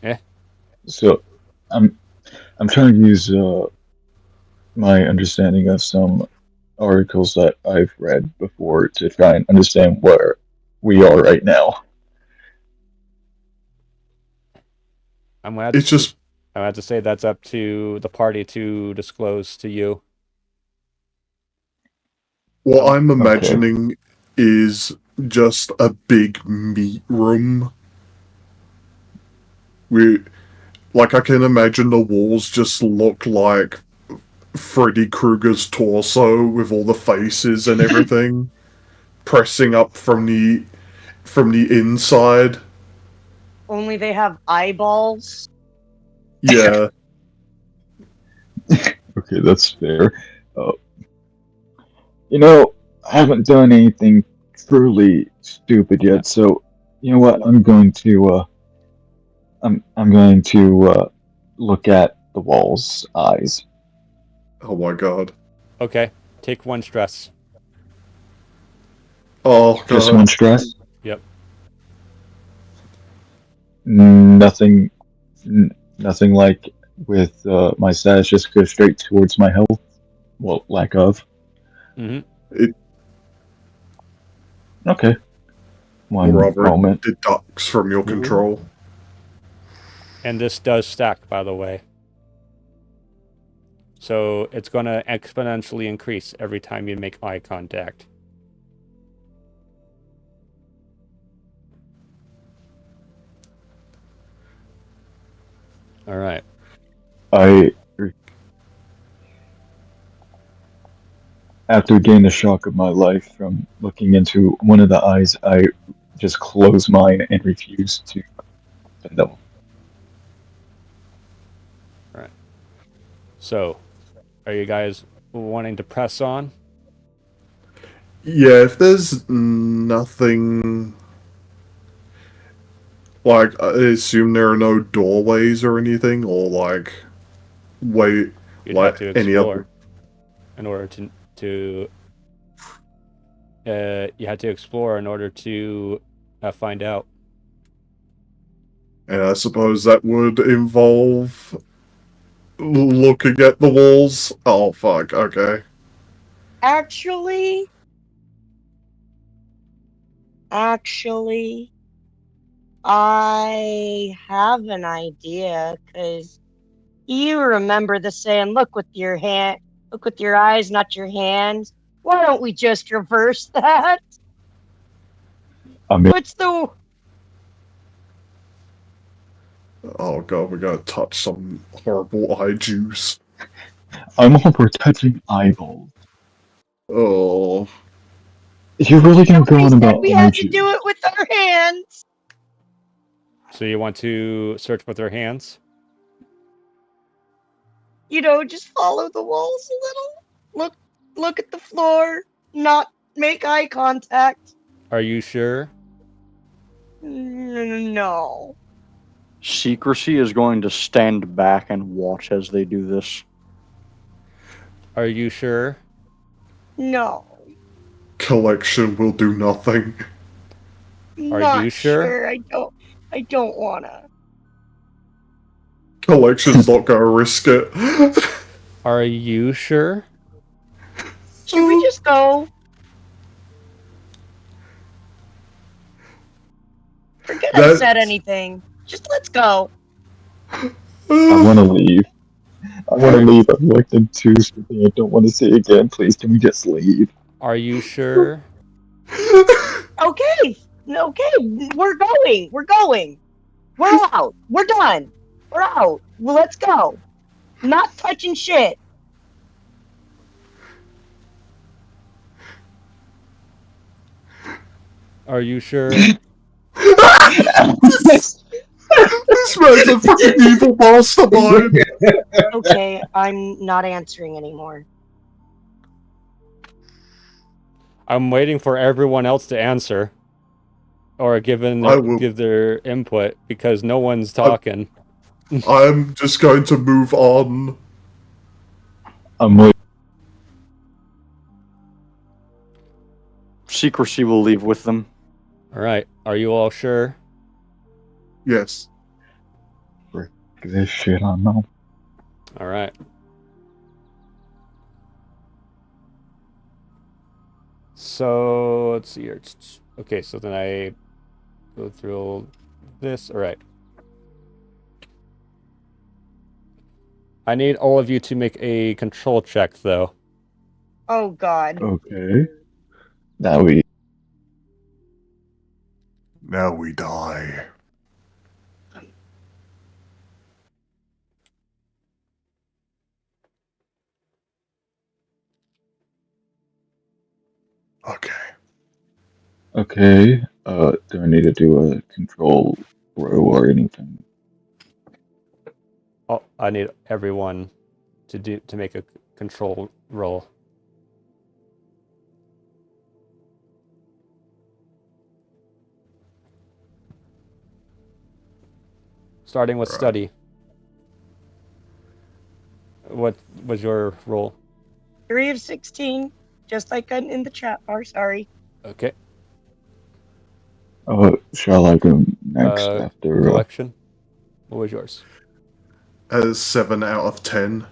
Eh. So, I'm trying to use my understanding of some articles that I've read before to try and understand where we are right now. I'm gonna It's just I have to say that's up to the party to disclose to you. what I'm Okay. imagining is just a big meat room. I can imagine the walls just look like Freddy Krueger's torso with all the faces and everything pressing up from the inside. Only they have eyeballs. Yeah. Okay, that's fair. Uh, I haven't done anything truly stupid yet, so you know what? I'm going to look at the wall's eyes. Oh my god. Okay. Take 1 stress. Oh god. Just one stress. Yep. Nothing, nothing like with my status. Just go straight towards my health. Well, lack of. Mm-hmm. Okay. One Or rather, moment. it deducts from your control. And this does stack, by the way. So it's going to exponentially increase every time you make eye contact. All right. After getting the shock of my life from looking into one of the eyes, I just close mine and refuse to open them. All right. So, are you guys wanting to press on? Yeah, if there's nothing. I assume there are no doorways or anything, or wait, You'd have to any explore other. in order to you had to explore in order to find out. And I suppose that would involve looking at the walls. Oh fuck, okay. Actually, I have an idea, because you remember the saying, look with your eyes, not your hands. Why don't we just reverse that? I mean, What's the Oh god, we're gonna touch some horrible eye juice. I'm all for touching eyeballs. Oh, You're really gonna go Nobody on said about we eye had to juice? do it with our hands. So you want to search with their hands? Just follow the walls a little. Look at the floor. Not make eye contact. Are you sure? No. Secrecy is going to stand back and watch as they do this. Are you sure? No. collection will do nothing. Are Not you sure? sure. I don't wanna. Collection's not gonna risk it. Are you sure? Should we just go? Forget I said anything. Just let's go. I want to leave. I want to leave. I've looked into something I don't want to see again. Please, can we just leave? Are you sure? Okay. Okay. We're going. We're going. We're out. We're done. We're out. Well, let's go. Not touching shit. Are you sure? This man's a fucking evil mastermind. Okay, I'm not answering anymore. I'm waiting for everyone else to answer. Or give their input because no one's talking. I'm just going to move on. I'm waiting. Secrecy will leave with them. Alright, are you all sure? Yes. This shit, I know. Alright. So, let's see here. Okay, so then I go through this. Alright. I need all of you to make a control check, though. Oh, God. Okay. Now we. Now we die. Okay. Okay. Do I need to do a control row or anything? Oh, I need everyone to make a control roll. Starting with study. What was your roll? 3 of 16, just like in the chat bar. Sorry. Okay. Shall I go next after? Collection. What was yours? 7 out of 10.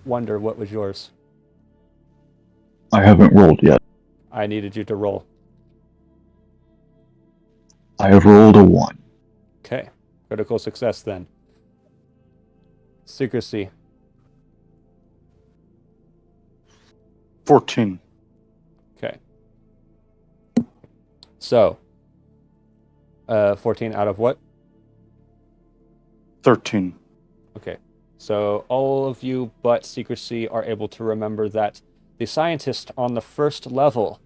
Wonder, what was yours? I haven't rolled yet. I needed you to roll. I have rolled a 1. Okay. Critical success then. Secrecy. 14. Okay. So, 14 out of what? 13. Okay. So all of you but Secrecy are able to remember that the scientist on the first level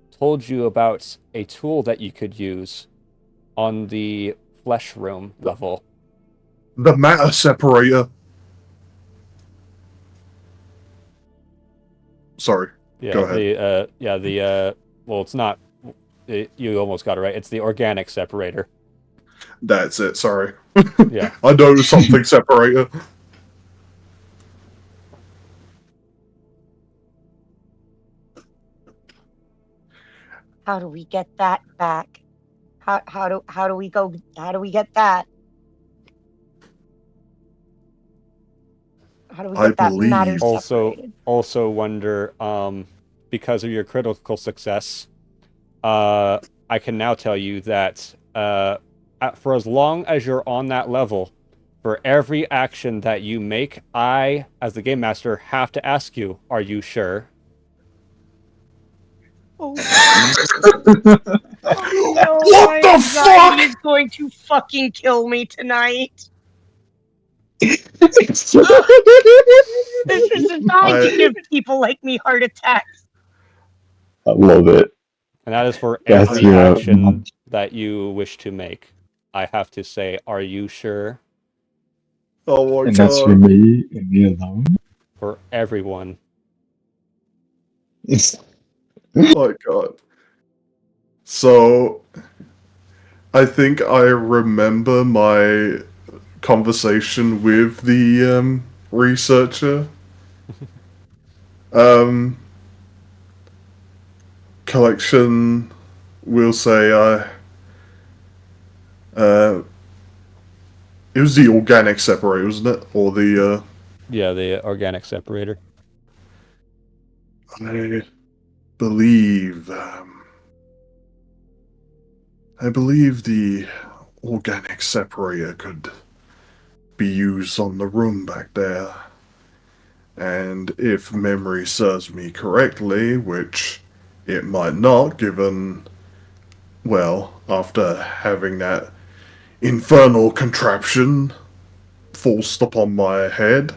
told you about a tool that you could use on the flesh room level. The matter separator. Sorry. Yeah, Go ahead. well, it's not, you almost got it right. It's the organic separator. That's it, sorry. Yeah. I know something separator. How do we get that back? How do we go? How do we get that? How do we I get that matter believe- separated? Also wonder, because of your critical success, I can now tell you that for as long as you're on that level, for every action that you make, I, as the game master, have to ask you, are you sure? Oh, Oh no, What my the anxiety fuck? is going to fucking kill me tonight. This is designed to give people like me heart attacks. I love it. And that is for That's every your action that you wish to make. I have to say, are you sure? Oh my and that's for god. me and me alone. For everyone. It's Oh my god. So, I think I remember my conversation with the researcher. Um, collection will say it was the organic separator, wasn't it? Or the Yeah, the organic separator. I believe I believe the organic separator could be used on the room back there. And if memory serves me correctly, which it might not, given, well, after having that infernal contraption forced upon my head,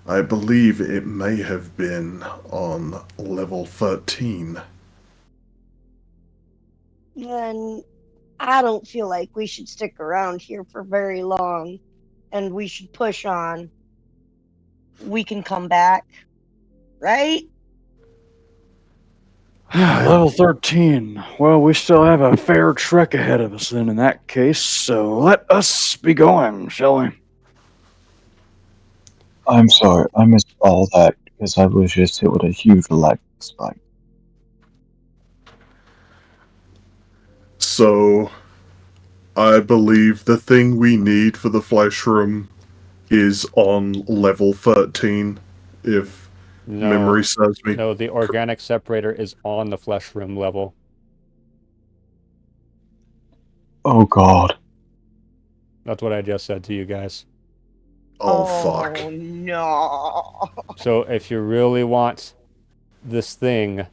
I believe it may have been on level 13. Then I don't feel like we should stick around here for very long, and we should push on. We can come back, right? Yeah, level 13. Well, we still have a fair trek ahead of us then in that case, so let us be going, shall we? I'm sorry, I missed all that because I was just hit with a huge lag spike. So, I believe the thing we need for the flesh room is on level 13, if No. memory serves me. No, the organic separator is on the flesh room level. Oh god. That's what I just said to you guys. Oh, fuck. No. So if you really want this thing,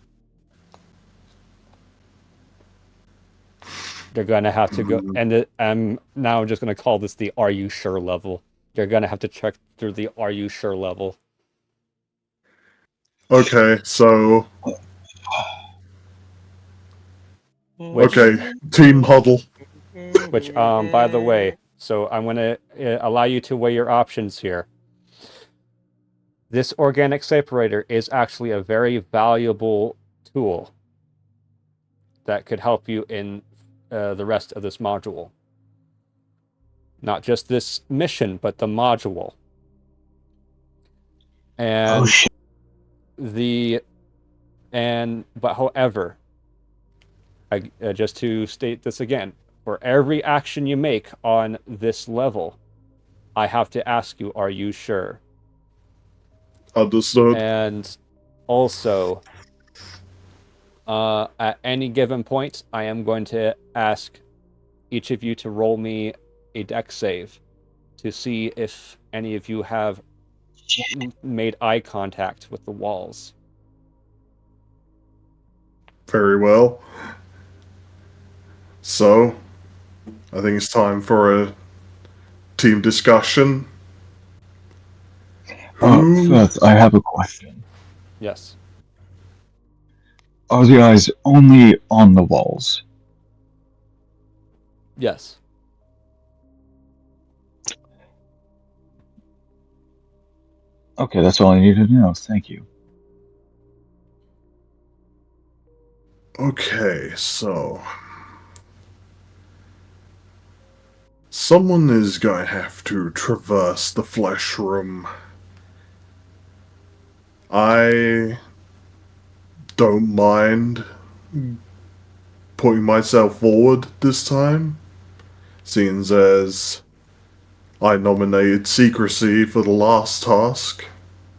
they're gonna have to go. And I'm now just gonna call this the "Are you sure" level. You're gonna have to check through the "Are you sure" level. Okay, so. Which- Okay, team huddle. Which, by the way, so I'm gonna allow you to weigh your options here. This organic separator is actually a very valuable tool that could help you in the rest of this module. Not just this mission, but the module. Oh And shit. but however, just to state this again, for every action you make on this level, I have to ask you, are you sure? Understood. And also, at any given point, I am going to ask each of you to roll me a dex save to see if any of you have made eye contact with the walls. Very well. So, I think it's time for a team discussion. Who? Firth, I have a question. Yes. Are the eyes only on the walls? Yes. Okay, that's all I needed to know. Thank you. Okay, so. Someone is going to have to traverse the flesh room. I don't mind putting myself forward this time, seeing as I nominated secrecy for the last task.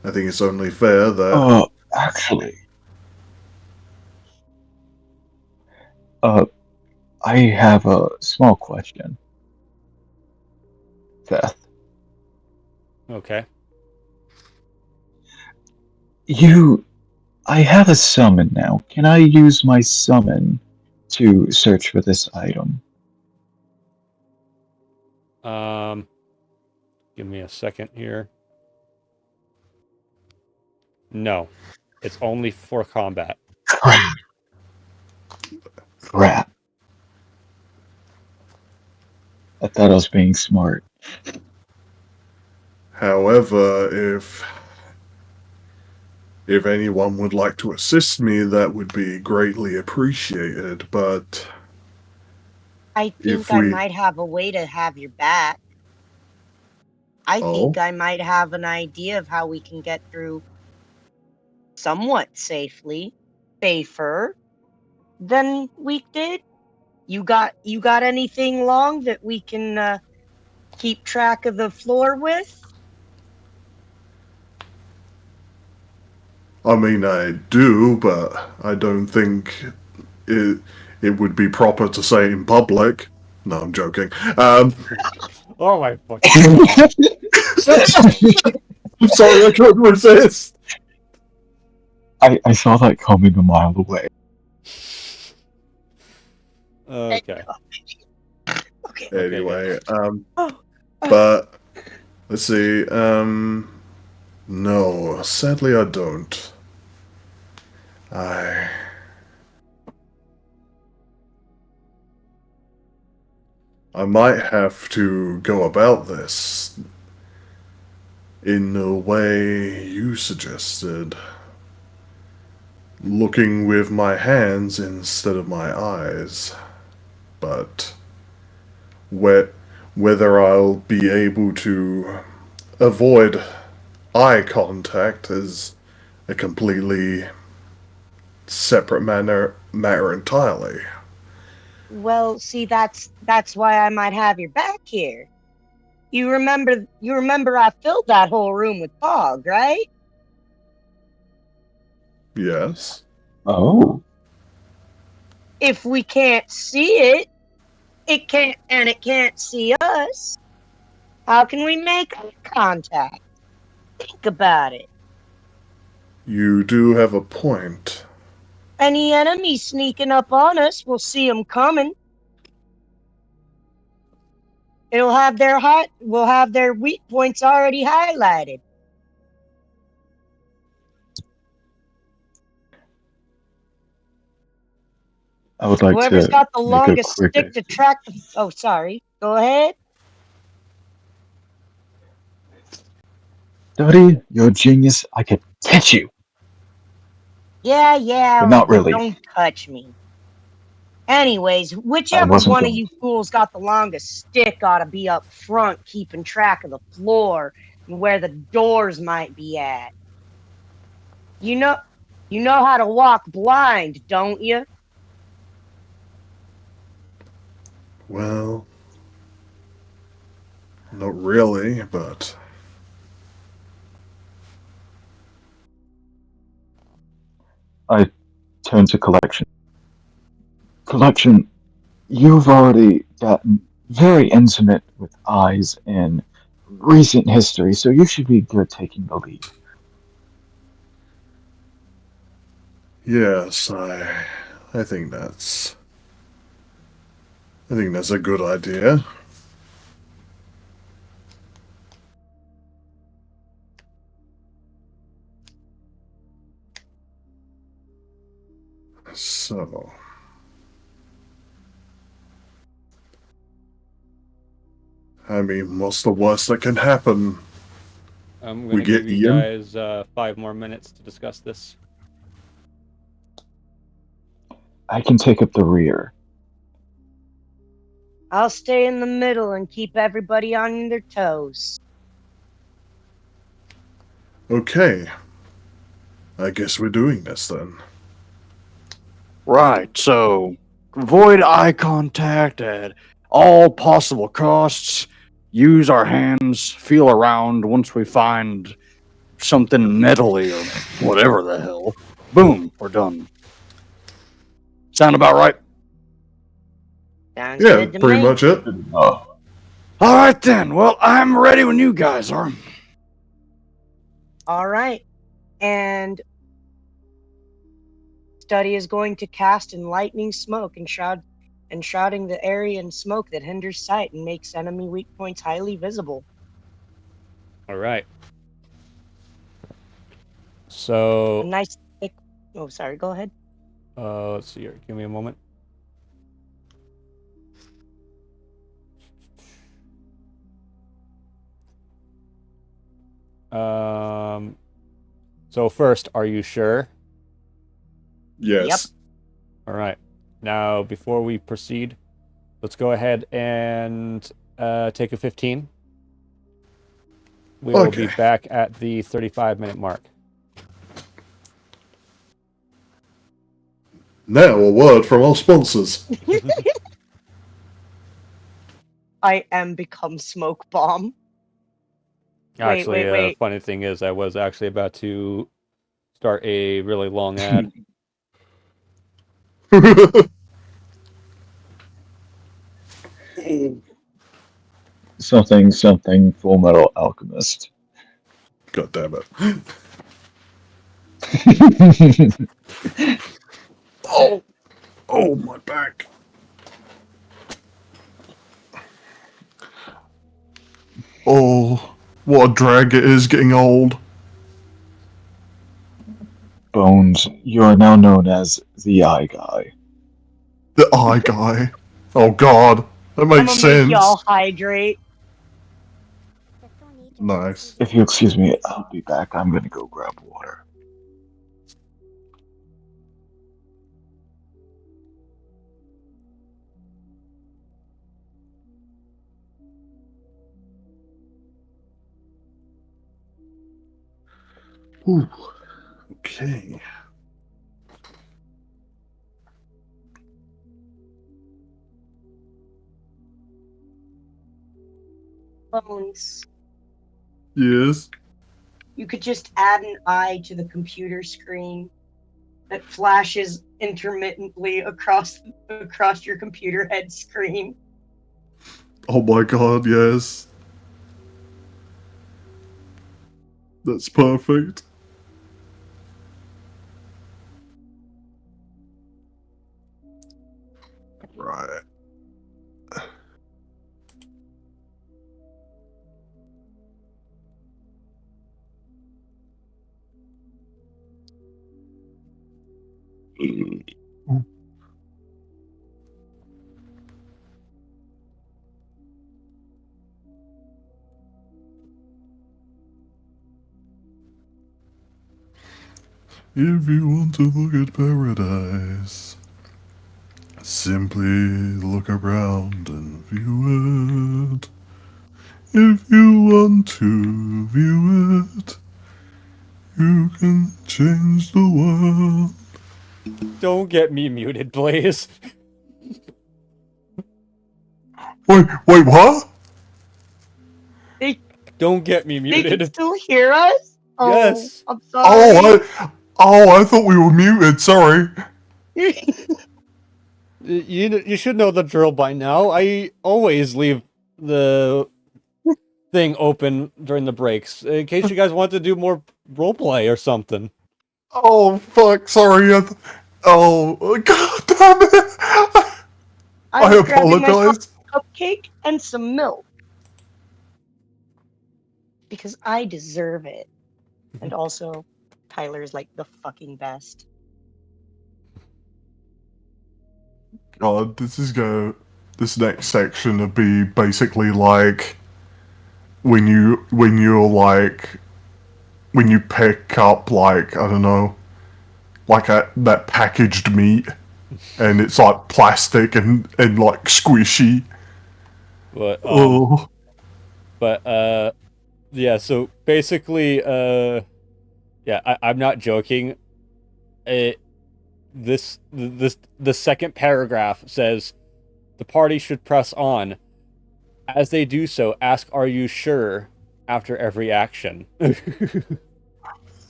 I think it's only fair that. Actually, I have a small question. Beth, Okay. I have a summon now. Can I use my summon to search for this item? Give me a second here. No, it's only for combat. Crap. Crap. I thought I was being smart. However, if anyone would like to assist me, that would be greatly appreciated, but I think if I we... might have a way to have your back. I Oh? think I might have an idea of how we can get through somewhat safely, safer than we did. You got anything long that we can keep track of the floor with? I mean, I do, but I don't think it would be proper to say in public. No, I'm joking. Oh my fucking god. I'm sorry, I couldn't resist. I saw that coming a mile away. Okay. Okay. Anyway, Oh, but let's see. No, sadly, I don't. I might have to go about this in the way you suggested. Looking with my hands instead of my eyes. But whether I'll be able to avoid eye contact is a completely separate matter entirely. well, see, that's why I might have your back here. You remember I filled that whole room with fog, right? Yes. Oh. If we can't see it, it can't see us. How can we make eye contact? Think about it. You do have a point. Any enemy sneaking up on us, we'll see them coming. We'll have their weak points already highlighted. I would like Whoever's to got the make a longest quick stick to track the... Oh, sorry. Go ahead. Daddy, you're a genius. I could catch you. Yeah, But not but really. don't touch me. Anyways, I whichever wasn't one of going. you fools got the longest stick ought to be up front keeping track of the floor and where the doors might be at. You know how to walk blind, don't you? Well, not really, but I turned to Collection. Collection, you've already gotten very intimate with eyes in recent history, so you should be good taking the lead. yes, I think that's a good idea. So, I mean, what's the worst that can happen? I'm We gonna get give you Ian? guys 5 more minutes to discuss this. I can take up the rear. I'll stay in the middle and keep everybody on their toes. Okay. I guess we're doing this then. Right, so avoid eye contact at all possible costs. Use our hands, feel around. Once we find something metally or whatever the hell, boom, we're done. Sound about right? Sounds Yeah, good to pretty me. much it. Oh, All right then. Well, I'm ready when you guys are. All right. And study is going to cast in lightning smoke and shrouding the area in smoke that hinders sight and makes enemy weak points highly visible. All right. A So, nice thick. Oh, sorry. Go ahead. let's see here. Give me a moment. So first, are you sure? Yes. All right. Now, before we proceed, let's go ahead and take a 15. We will be Okay. back at the 35-minute mark. Now a word from our sponsors. I am become smoke bomb. Actually, Wait. funny thing is, I was actually about to start a really long ad. Something, something, Full Metal Alchemist. God damn it. Oh, oh, my back. Oh, what a drag it is getting old. Bones, you are now known as the Eye Guy. The eye guy. Oh god, that I'm makes gonna make y'all sense. hydrate. Nice. If you excuse me, I'll be back. I'm gonna go grab water. Ooh, okay. Bones. Yes. You could just add an eye to the computer screen that flashes intermittently across your computer head screen. Oh my god, yes. That's perfect. Right. If you want to look at paradise, simply look around and view it. If you want to view it, you can change the world. Don't get me muted, Blaze. Wait, what? Don't get me They can muted. still hear us? Oh, Yes. I'm sorry. I thought we were muted, sorry. You should know the drill by now. I always leave the thing open during the breaks in case you guys want to do more roleplay or something. Oh, fuck, sorry. Oh, god damn it. I I was grabbing myself apologize. a cupcake and some milk. Because I deserve it. And also, Tyler's like the fucking best. God, this next section would be basically like when you pick up like, I don't know, like that packaged meat and it's like plastic and like squishy. But Oh, yeah. So basically, yeah, I'm not joking. The second paragraph says the party should press on. As they do so, ask, "Are you sure?" after every action.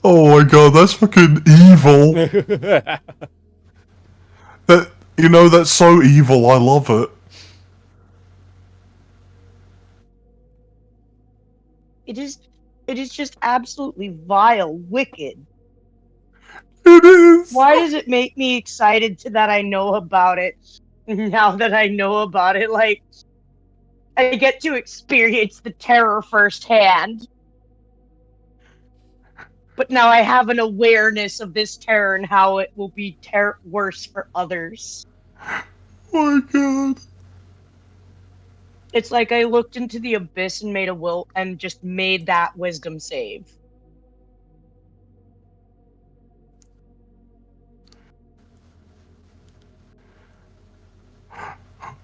oh my god, that's fucking evil. That that's so evil. I love it. It is just absolutely vile, wicked. It is. Why does it make me excited to that I know about it? Now that I know about it, like, I get to experience the terror firsthand. But now I have an awareness of this terror and how it will be worse for others. Oh my god. It's like I looked into the abyss and made a will and just made that wisdom save.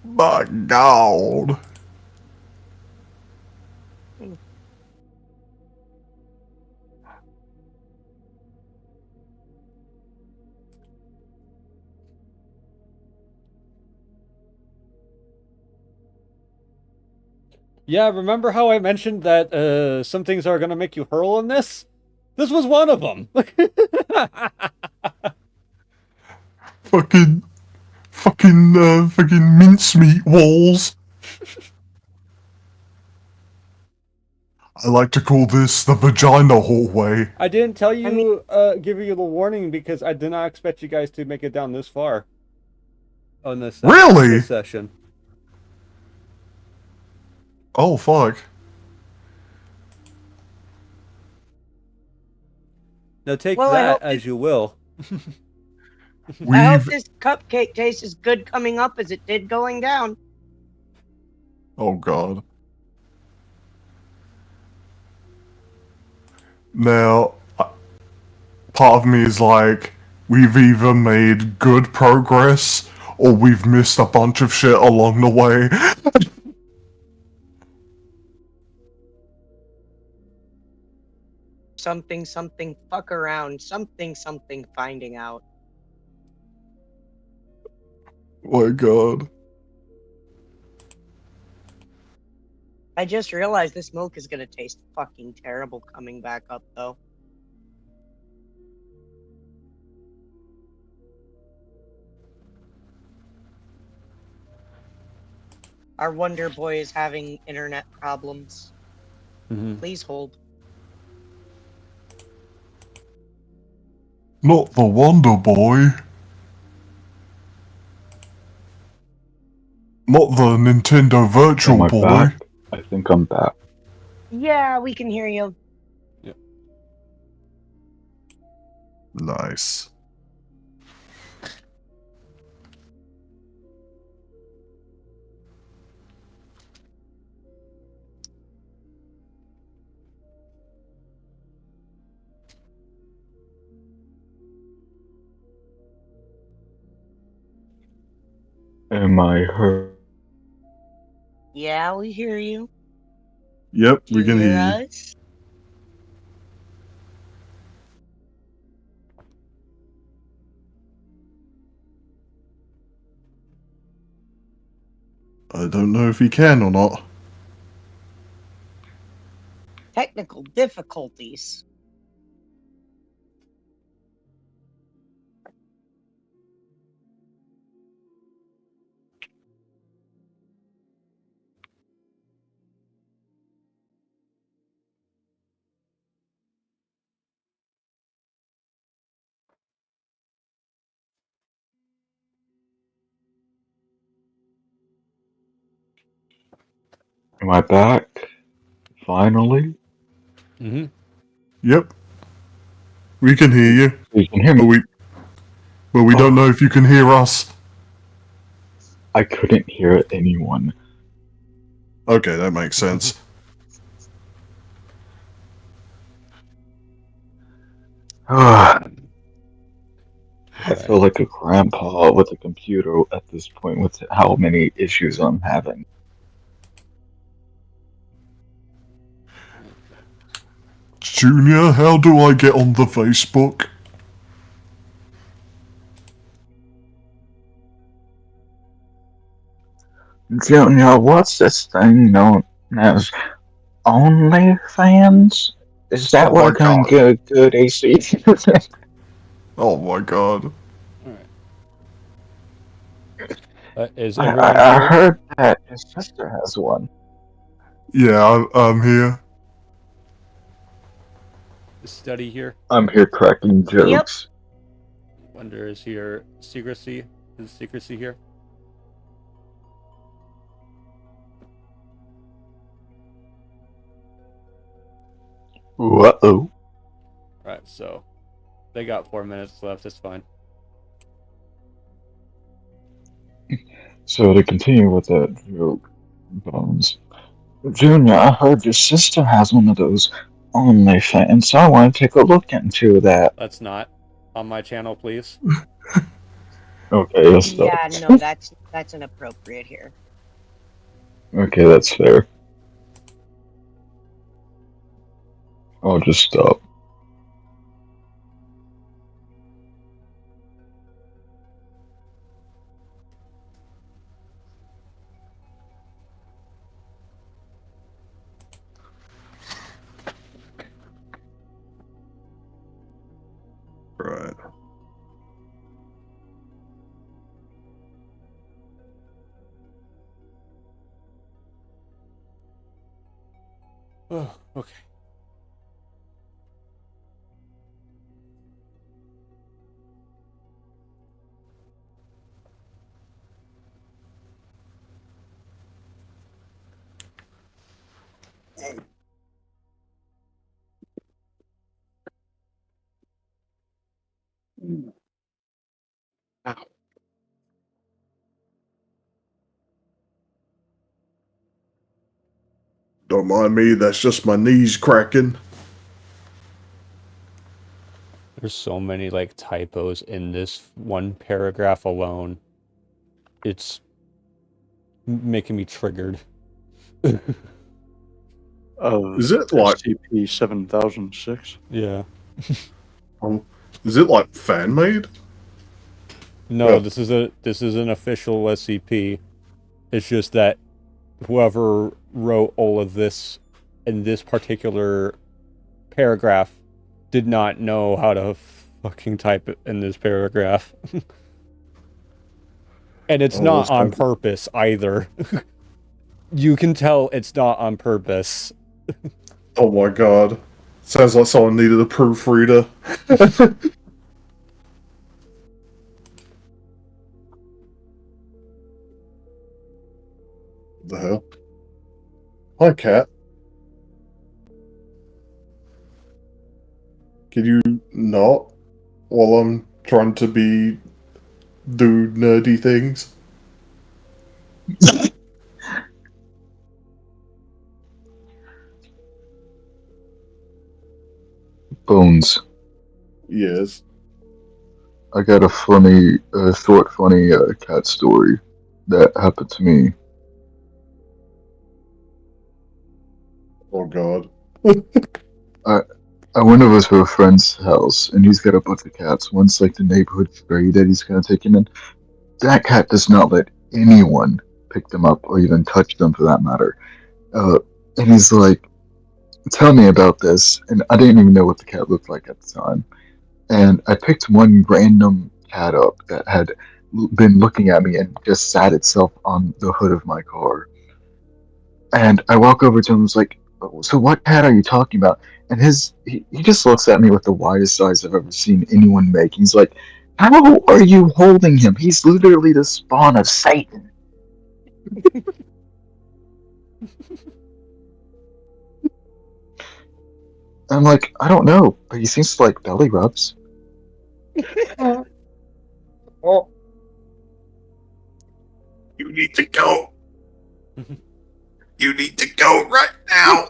My god. Yeah, remember how I mentioned that some things are gonna make you hurl in this? This was one of them. Fucking mincemeat walls. I like to call this the vagina hallway. I didn't tell you, I mean- give you the warning because I did not expect you guys to make it down this far. On this, Really? this session. Oh fuck. Now take Well, I that hope as you will. I hope We've this cupcake tastes as good coming up as it did going down. Oh god. Now, part of me is like, we've either made good progress or we've missed a bunch of shit along the way. Something, fuck around. Something, finding out. My god. I just realized this milk is gonna taste fucking terrible coming back up, though. Our Wonder Boy is having internet problems. Mm-hmm. Please hold. Not the Wonder Boy. Not the Nintendo Virtual Am I Boy. back? I think I'm back. Yeah, we can hear you. Nice. Am I heard? Yeah, we hear you. Yep, Do we can hear you. us? I don't know if he can or not. Technical difficulties. Am I back? Finally? Mm-hmm. Yep. We can hear you. You can hear But me. we don't know if you can hear us. I couldn't hear anyone. Okay, that makes sense. I feel like a grandpa with a computer at this point with how many issues I'm having. Junior, how do I get on the Facebook? Junior, what's this thing known as OnlyFans? Is that Oh where my I can god. get a good AC? Oh my god. Is I, everyone I, I here? heard that his sister has one. Yeah, I'm here. Study here. I'm here cracking jokes. Wonder, is here secrecy? Is secrecy here? Uh-oh. Right, so they got 4 minutes left. It's fine. So to continue with that joke, Bones. Junior, I heard your sister has one of those OnlyFans, so I want to take a look into that. That's not on my channel, please. Okay, that's Yeah, that. no, that's inappropriate here. Okay, that's fair. I'll just stop. Right. Oh, okay. Don't mind me, that's just my knees cracking. There's so many like typos in this one paragraph alone. It's making me triggered. Is it like SCP 7006? Yeah. is it like fan made? No, Yeah. this is an official SCP. It's just that whoever wrote all of this in this particular paragraph did not know how to fucking type it in this paragraph. And it's Oh, not that's on kind of- purpose either. You can tell it's not on purpose. Oh my god. Sounds like someone needed a proofreader. The hell? Hi, cat. Can you not while I'm trying to do nerdy things? Bones, Yes. I got a funny, funny cat story that happened to me. Oh god. I went over to a friend's house, and he's got a bunch of cats. One's like the neighborhood fairy that he's kind of taking in. That cat does not let anyone pick them up or even touch them for that matter. Uh, and he's like, tell me about this. And I didn't even know what the cat looked like at the time. And I picked one random cat up that had been looking at me and just sat itself on the hood of my car. And I walk over to him and was like, "Oh, so what cat are you talking about?" And he just looks at me with the widest eyes I've ever seen anyone make. He's like, how are you holding him? He's literally the spawn of Satan. I'm like, I don't know, but he seems to like belly rubs. Oh. You need to go. You need to go right now.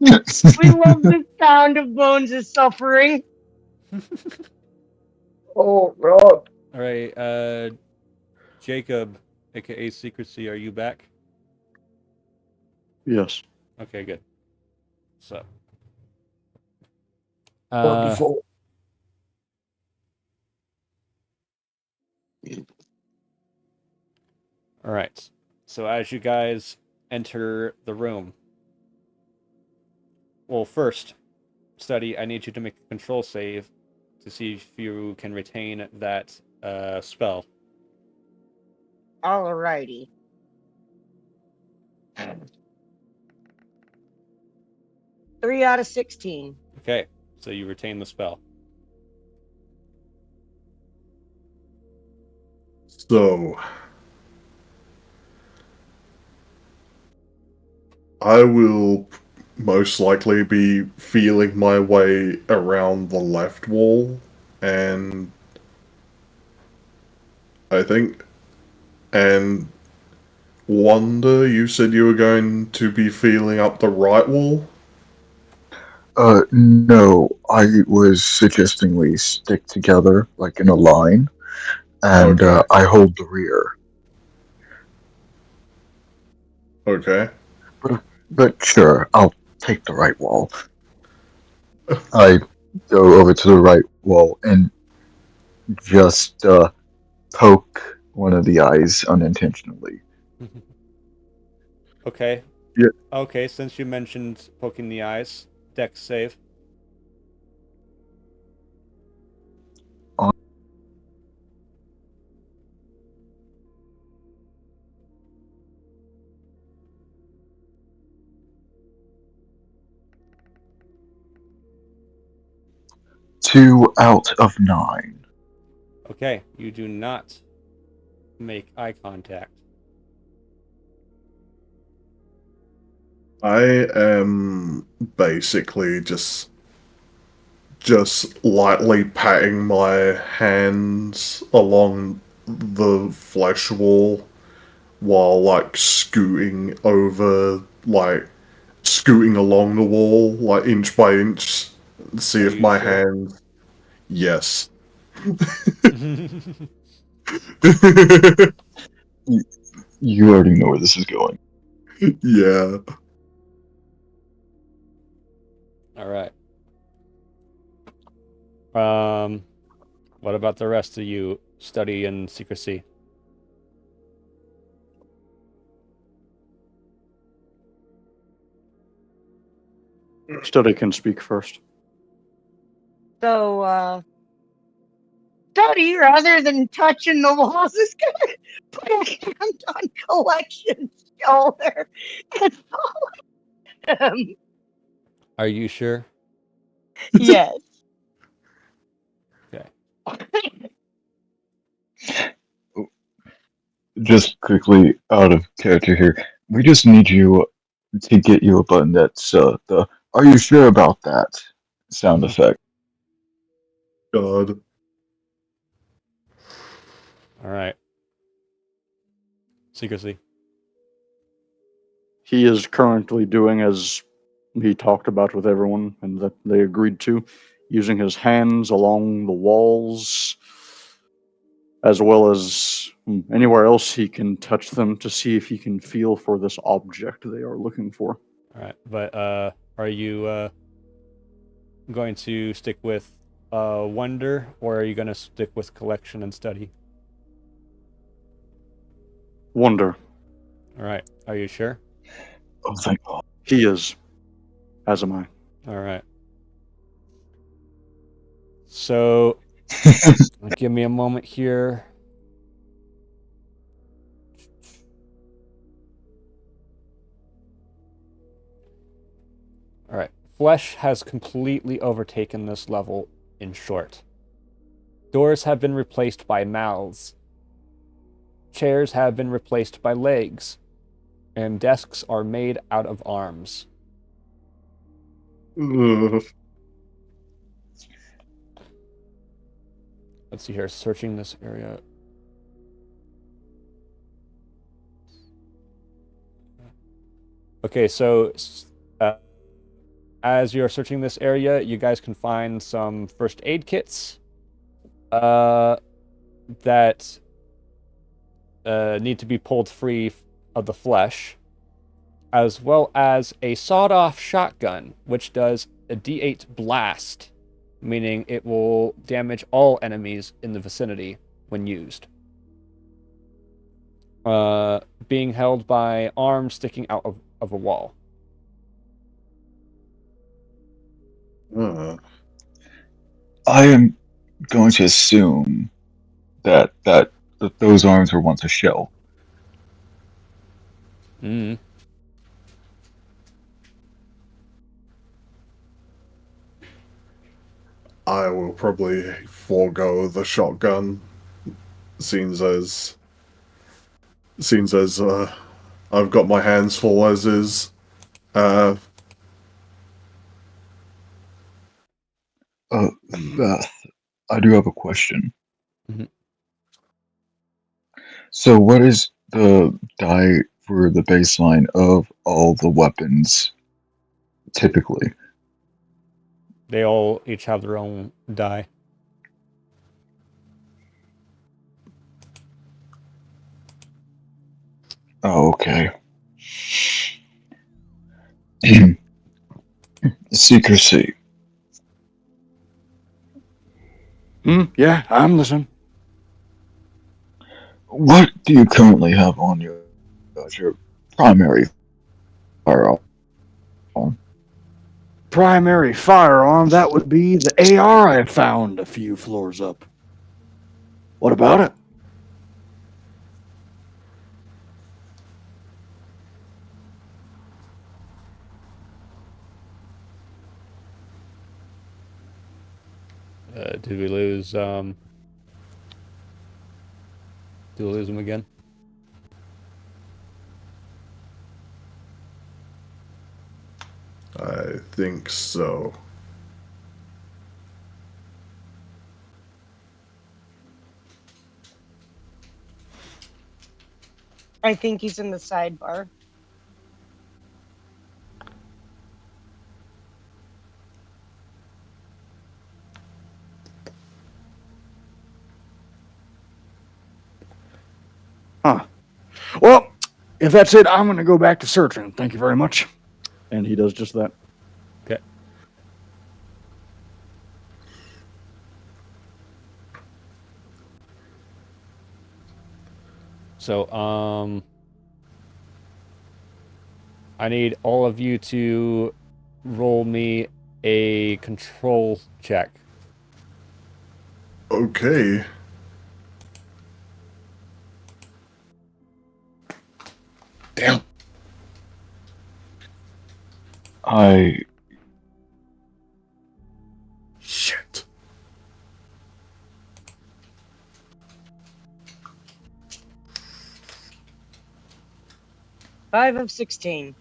We love the sound of Bones' suffering. Oh god. All right, Jacob, aka Secrecy, are you back? Yes. Okay, good. So, Wonderful. all right. So as you guys enter the room, well, first, study, I need you to make a control save to see if you can retain that spell. Alrighty. Three out of 16. Okay, so you retain the spell. So, I will most likely be feeling my way around the left wall, and I think, and Wonder, you said you were going to be feeling up the right wall? No, I was suggesting we stick together, like in a line, and Okay, I hold the rear. okay. But sure, I'll take the right wall. I go over to the right wall and just poke one of the eyes unintentionally. Okay. Yeah. Okay, since you mentioned poking the eyes, Dex save. On 2 out of 9. Okay, you do not make eye contact. I am basically just lightly patting my hands along the flesh wall while like scooting along the wall like inch by inch, see Are if you my sure? hand. Yes. You already know where this is going. Yeah. All right. What about the rest of you? Study in secrecy. Study can speak first. So, study rather than touching the walls is gonna put a hand on Collection's shoulder and follow him. Are you sure? Yes. Okay. Just quickly out of character here, we just need you to get you a button that's the "Are you sure about that?" sound effect. God. All right. Secrecy. He is currently doing as he talked about with everyone and that they agreed to, using his hands along the walls, as well as anywhere else he can touch them to see if he can feel for this object they are looking for. All right. But are you going to stick with wonder, or are you going to stick with collection and study? Wonder. All right. Are you sure? Oh, thank God. He is, as am I. All right. So, give me a moment here. All right. Flesh has completely overtaken this level, in short. Doors have been replaced by mouths. Chairs have been replaced by legs. And desks are made out of arms. Ugh. Let's see here. Searching this area. Okay, so as you're searching this area, you guys can find some first aid kits that need to be pulled free of the flesh, as well as a sawed-off shotgun, which does a D8 blast, meaning it will damage all enemies in the vicinity when used. Being held by arms sticking out of a wall. Uh, I am going to assume that those arms were once a shell. Mm. I will probably forego the shotgun Seems as I've got my hands full as is. Beth, I do have a question. Mhm. So, what is the die for the baseline of all the weapons typically? They all each have their own die. Oh, okay. Secrecy. Yeah, I'm listening. What do you currently have on you as your primary firearm? Primary firearm, that would be the AR I found a few floors up. What about it? Did we lose? Did we lose him again? I think so. I think he's in the sidebar. Huh. Well, if that's it, I'm going to go back to searching. Thank you very much. And he does just that. Okay. So, I need all of you to roll me a control check. Okay. Damn. Shit. Five of 16.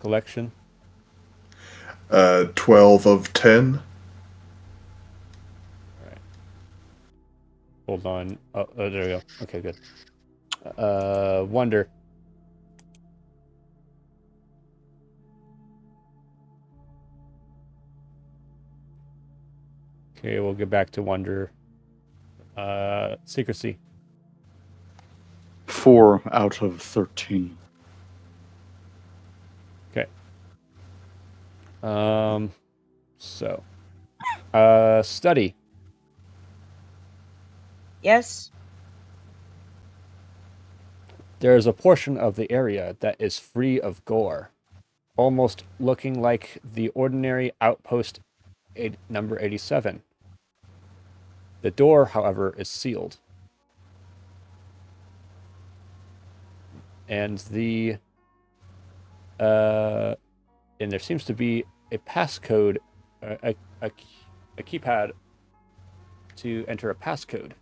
Collection. 12 of 10. Hold on. Oh, there we go. Okay, good. Wonder. Okay, we'll get back to Wonder. Secrecy. 4 out of 13. Okay. So. Study. Yes? There is a portion of the area that is free of gore, almost looking like the ordinary outpost number 87. The door, however, is sealed. And and there seems to be a passcode, a keypad to enter a passcode.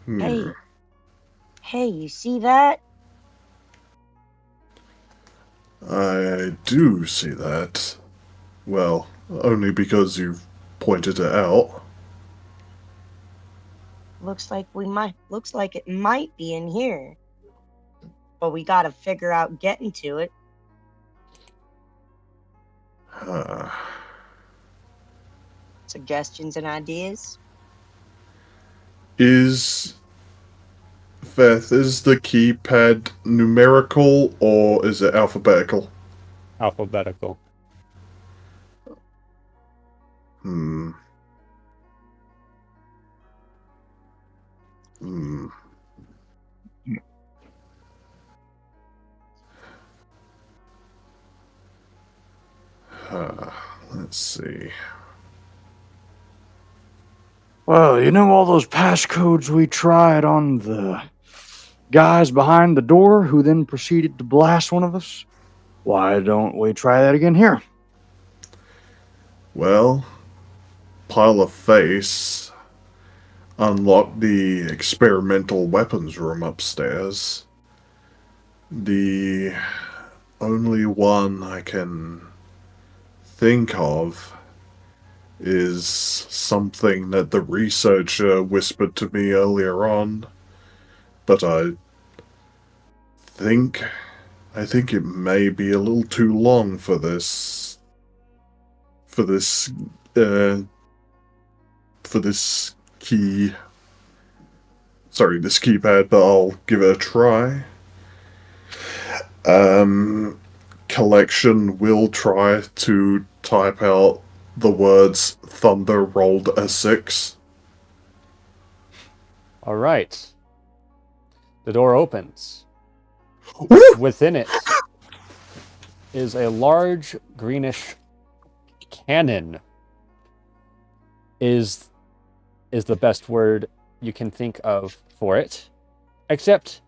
Hey. Hey, you see that? I do see that. Well, only because you've pointed it out. Looks like it might be in here. But we gotta figure out getting to it. Suggestions and ideas? Is the keypad numerical or is it alphabetical? Alphabetical. Hmm. Let's see. Well, you know all those passcodes we tried on the guys behind the door who then proceeded to blast one of us? Why don't we try that again here? Well, pile of face. Unlock the experimental weapons room upstairs. The only one I can think of is something that the researcher whispered to me earlier on, but think I think it may be a little too long for this uh for this key this keypad, but I'll give it a try. Collection will try to type out the words thunder rolled a 6. All right. The door opens. Within it is a large greenish cannon. Is the best word you can think of for it. Except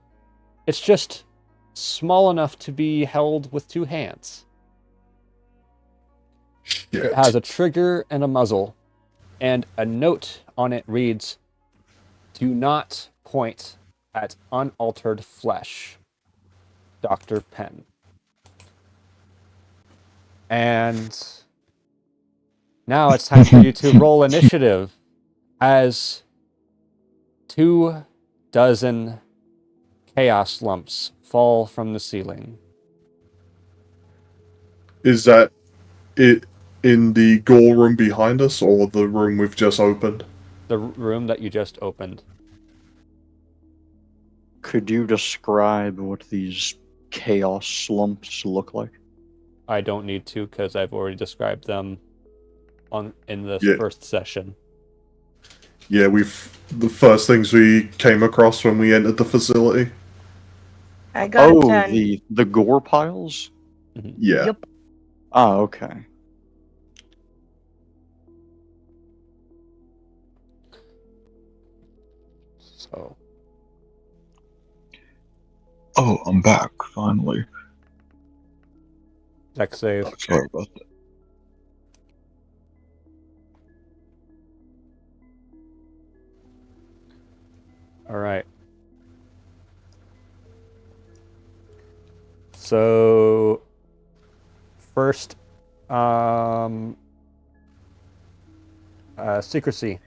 it's just small enough to be held with 2 hands. Shit. It has a trigger and a muzzle, and a note on it reads, "Do not point at unaltered flesh. Dr. Penn." And now it's time for you to roll initiative as 24 chaos lumps fall from the ceiling. Is that it in the gore room behind us, or the room we've just opened? The room that you just opened. Could you describe what these chaos slumps look like? I don't need to because I've already described them in the Yeah. first session. Yeah, the first things we came across when we entered the facility. I got a Oh, 10. the gore piles? Yeah. Yep. Ah, okay. So Oh, I'm back, finally. dex save. Oh, sorry about that. All right. So first, secrecy.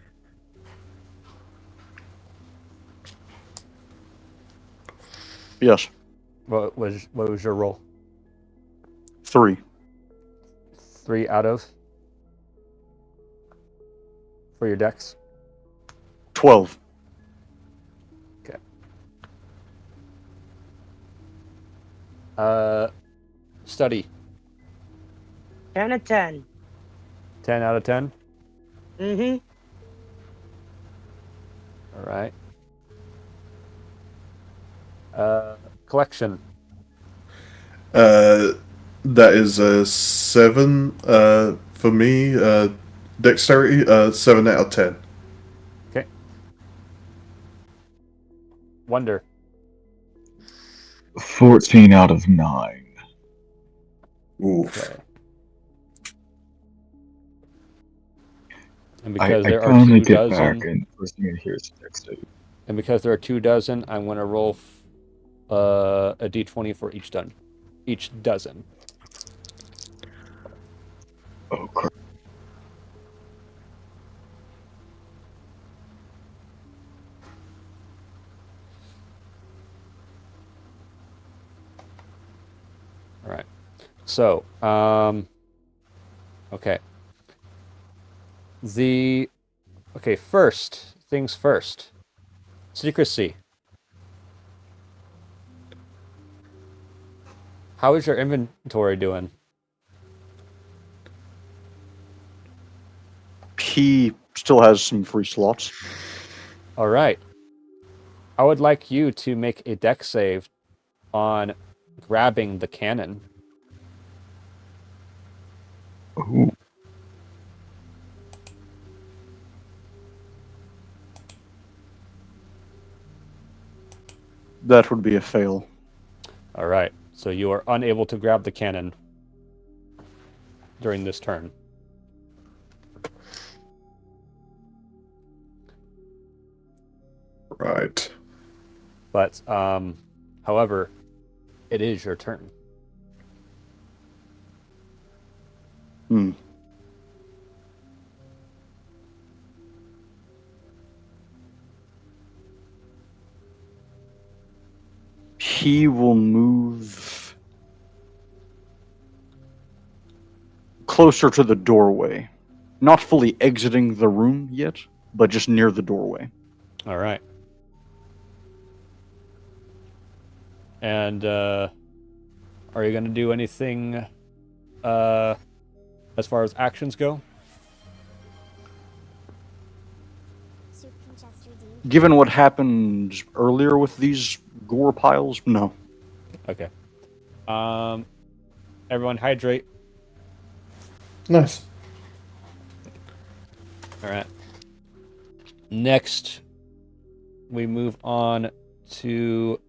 Yes. What was your roll? 3. 3 out of for your dex. 12. Study. 10 of 10. 10 out of 10. Mm-hmm. All right. Collection. That is a 7 for me. Dexterity, 7 out of 10. Okay. Wonder. 14 out of 9. Oof. Okay. And I because there are kindly 2 get dozen, back, and first thing I hear is text save. and because there are 2 dozen, I'm going to roll a d20 for each dozen. Oh, crap. All right. So, okay. First things first. Secrecy. How is your inventory doing? He still has some free slots. All right. I would like you to make a dex save on grabbing the cannon. Ooh. That would be a fail. All right. So you are unable to grab the cannon during this turn. Right. But, however, it is your turn. Hmm. He will move closer to the doorway. Not fully exiting the room yet, but just near the doorway. All right. And are you going to do anything as far as actions go? Given what happened earlier with these gore piles, no. Okay. Everyone hydrate. Nice. All right. Next, we move on to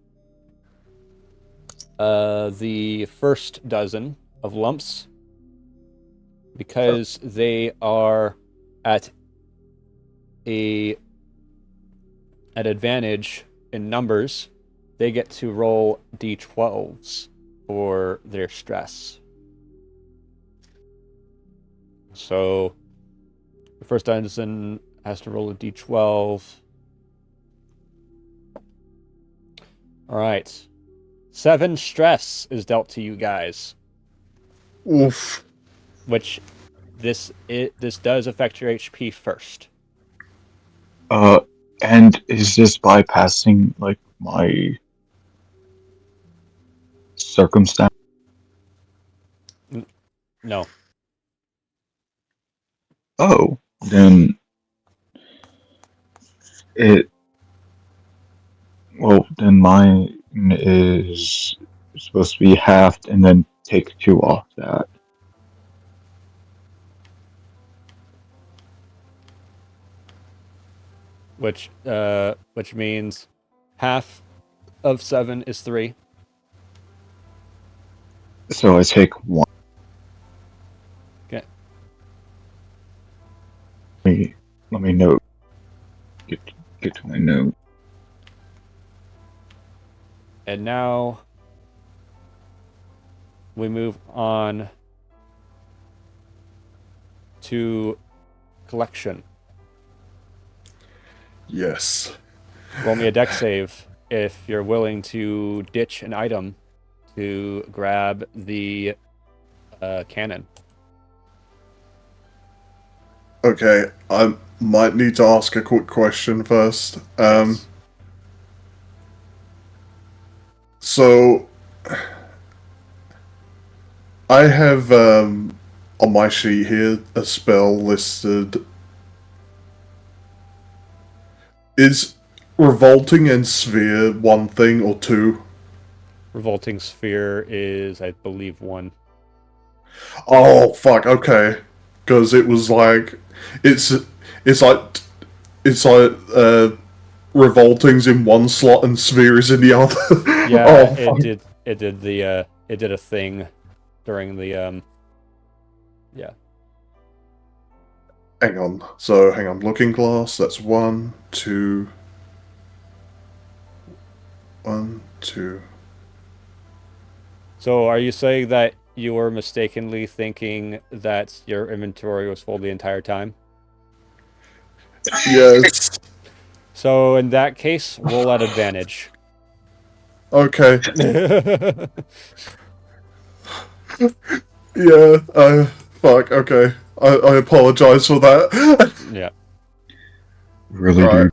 the first dozen of lumps. Because they are at an advantage in numbers, they get to roll d12s for their stress. So the first dozen has to roll a d12. All right. 7 stress is dealt to you guys, Oof. which this does affect your HP first. And is this bypassing like my circumstance? No. Oh, then it. Well, then mine is supposed to be halved and then take 2 off that. Which means half of 7 is 3. So I take 1. Okay. Let me note. Get to my note. And now we move on to collection. Yes. Roll me a dex save if you're willing to ditch an item to grab the cannon. Okay, I might need to ask a quick question first. Yes. So, I have on my sheet here a spell listed. Is revolting and sphere one thing or two? Revolting Sphere is, I believe, 1. Oh fuck. Okay, because it was like it's it's like it's like revolting's in one slot and sphere is in the other. Yeah, Oh it fuck. did. It did a thing during the yeah. Hang on. So hang on. Looking glass. That's 1, 2. 1, 2. So are you saying that you were mistakenly thinking that your inventory was full the entire time? Yes. So in that case, roll at advantage. Okay. Yeah. Yeah. Fuck. Okay. I apologize for that. Really, Right. dude.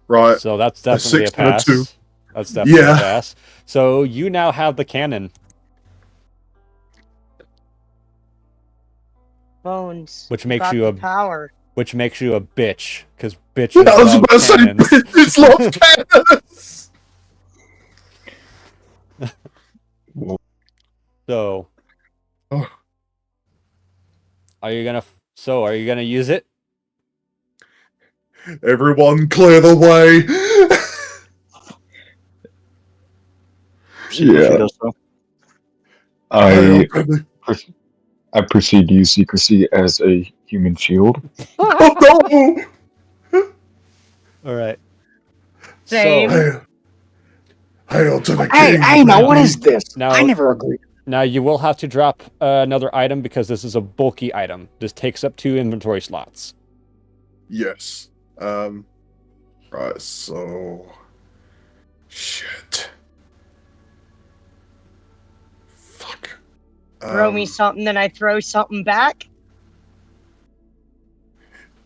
Right. So that's A definitely a 6 and a 2. pass. That's definitely a Yeah. pass. So you now have the cannon. Bones. Which you makes got you the a- power. Which makes you a bitch, because bitches I was love about to say, cannons. bitches love cannons. So, Oh. are you gonna use it? Everyone, clear the way. She Yeah. does so. I I proceed to use secrecy as a human shield. Oh no! All right. Same. So Hail to the Hey, king, now what baby. is this? Now- I never agreed. now you will have to drop another item because this is a bulky item. This takes up 2 inventory slots. Yes. Right, so... Shit. Fuck. Throw me something, then I throw something back.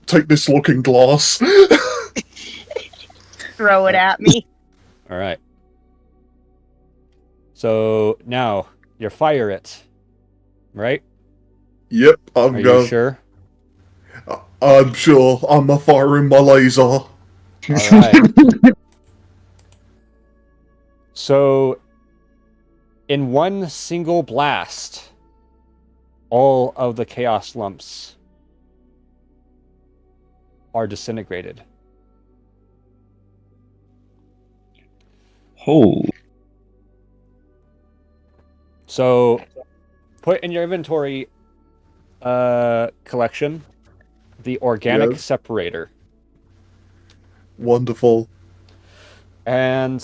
Take this looking glass. Throw it at me. All right. So now you fire it, right? Yep, I'm Are going. you sure? I'm sure. I'm a firing my laser. All right. So, in one single blast, all of the chaos lumps are disintegrated. Holy. So, put in your inventory collection the organic Yes. separator. Wonderful. And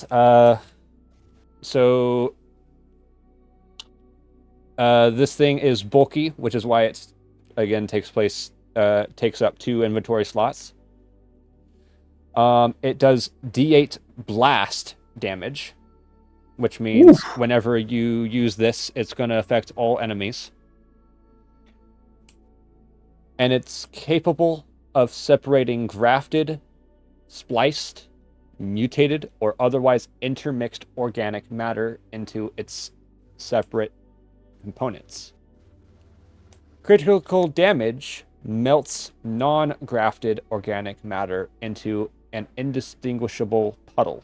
so this thing is bulky, which is why it's again takes up 2 inventory slots. It does D8 blast damage, which means whenever you use this, it's going to affect all enemies. And it's capable of separating grafted, spliced, mutated, or otherwise intermixed organic matter into its separate components. Critical damage melts non-grafted organic matter into an indistinguishable puddle.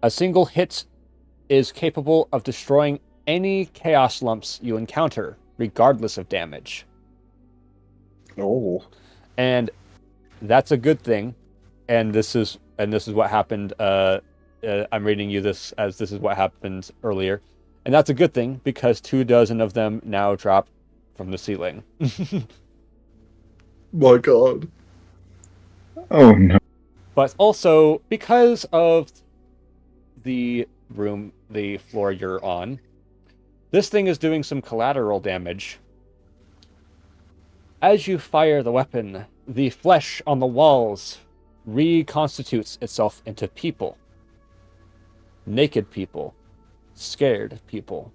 A single hit is capable of destroying any chaos lumps you encounter, regardless of damage. Oh. And that's a good thing. And this is what happened. I'm reading you this as this is what happened earlier, and that's a good thing because 24 of them now drop from the ceiling. My god. Oh no. But also because of the floor you're on, this thing is doing some collateral damage. As you fire the weapon, the flesh on the walls reconstitutes itself into people. Naked people, scared people,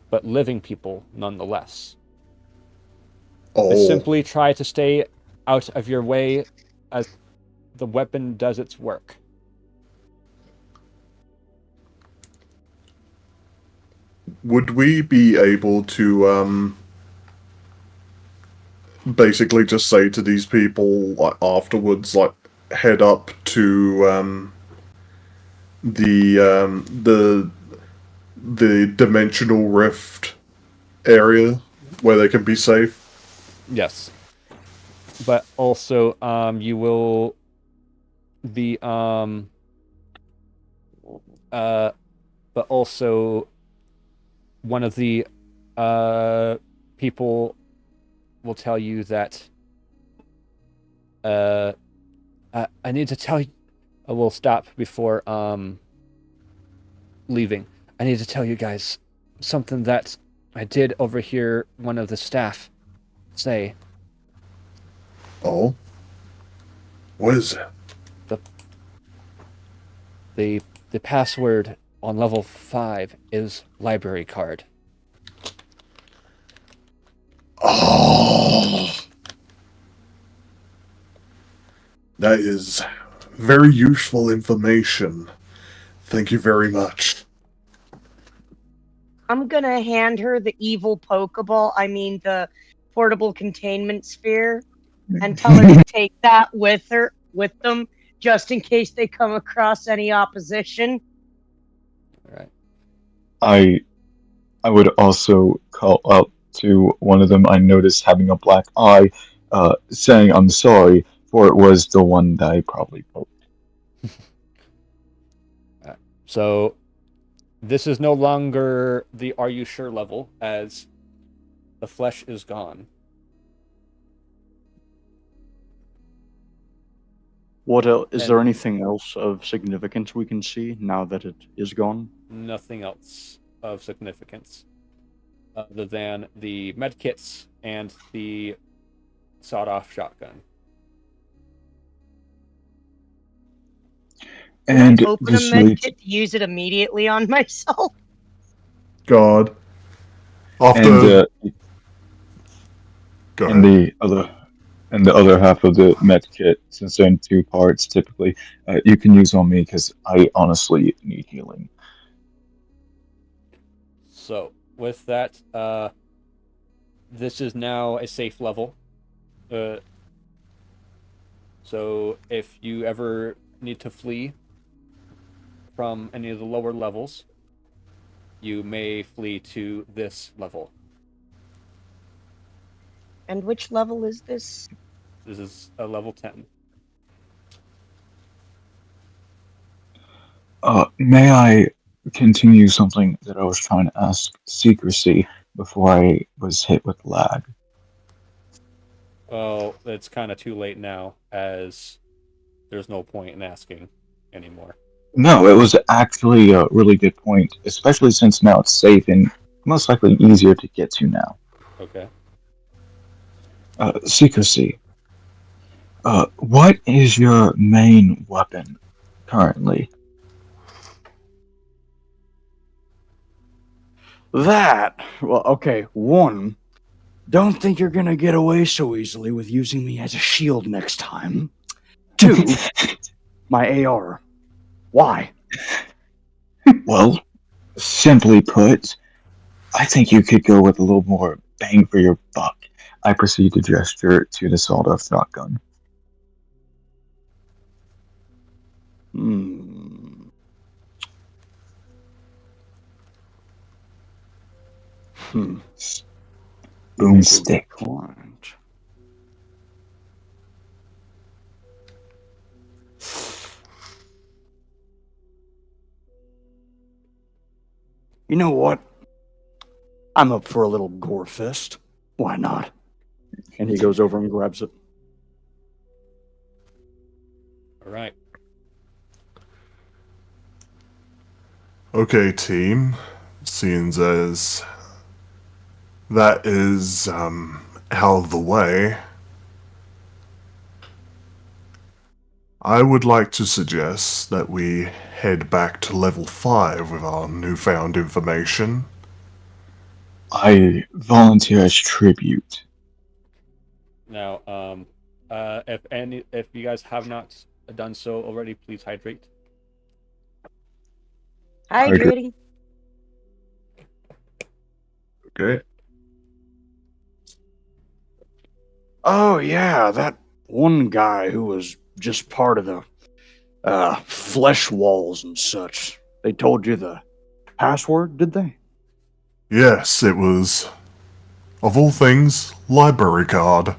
but living people nonetheless. Oh. Simply try to stay out of your way as the weapon does its work. Would we be able to, basically just say to these people, like, afterwards, like, head up to, the dimensional rift area where they can be safe? Yes. But also, you will be, but also one of the, people will tell you that, I need to tell you, I will stop before, leaving. I need to tell you guys something that I did overhear one of the staff say. Oh? What is it? The password on level 5 is library card. Oh! That is very useful information. Thank you very much. I'm gonna hand her the evil Pokeball, the portable containment sphere, and tell her to take that with them, just in case they come across any opposition. All right. I would also call out to one of them I noticed having a black eye, saying I'm sorry, for it was the one that I probably poked. So This is no longer the "Are you sure" level, as the flesh is gone. What else? Is there And- anything else of significance we can see now that it is gone? Nothing else of significance, other than the medkits and the sawed-off shotgun. Can And I open a this med leads, kit to use it immediately on myself? God. and After. Go and ahead. the other half of the med kit, since they're in two parts typically, you can use on me because I honestly need healing. So, with that, this is now a safe level. So, if you ever need to flee from any of the lower levels, you may flee to this level. And which level is this? This is a level 10. May I continue something that I was trying to ask secrecy before I was hit with lag? Well, it's kind of too late now, as there's no point in asking anymore. No, it was actually a really good point, especially since now it's safe and most likely easier to get to now. Okay. Secrecy. What is your main weapon currently? Well, okay. One, don't think you're gonna get away so easily with using me as a shield next time. Two, my AR. Why? Well, simply put, I think you could go with a little more bang for your buck. I proceed to gesture to the sawed-off shotgun. Hmm. Hmm. Boomstick. Point. You know what? I'm up for a little gore fest. Why not? And he goes over and grabs it. All right. Okay, team. Seeing as that is out of the way, I would like to suggest that we head back to level 5 with our newfound information. I volunteer as tribute. Now, if you guys have not done so already, please hydrate. Hydrating. Okay. Oh, yeah, that one guy who was just part of the flesh walls and such. They told you the password, did they? Yes, it was, of all things, library card.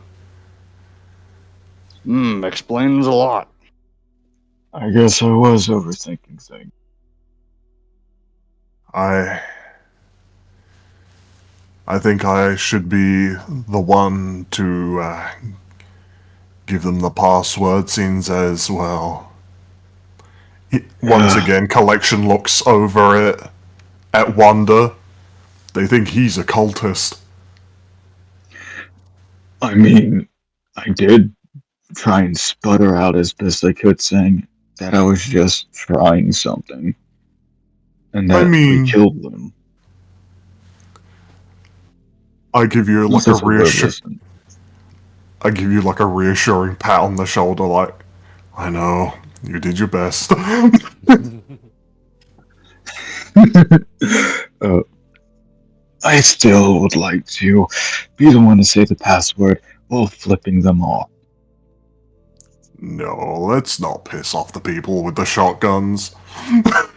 Explains a lot. I guess I was overthinking things. I think I should be the one to give them the password, since as well. Once again, Collection looks over it at Wonder. They think he's a cultist. I mean, I did try and sputter out as best I could, saying that I was just trying something, and I that we mean, killed them. I give you like Unless it's a word listen. I give you like a reassuring pat on the shoulder, like, I know, you did your best. I still would like to be the one to say the password while flipping them off. No, let's not piss off the people with the shotguns. I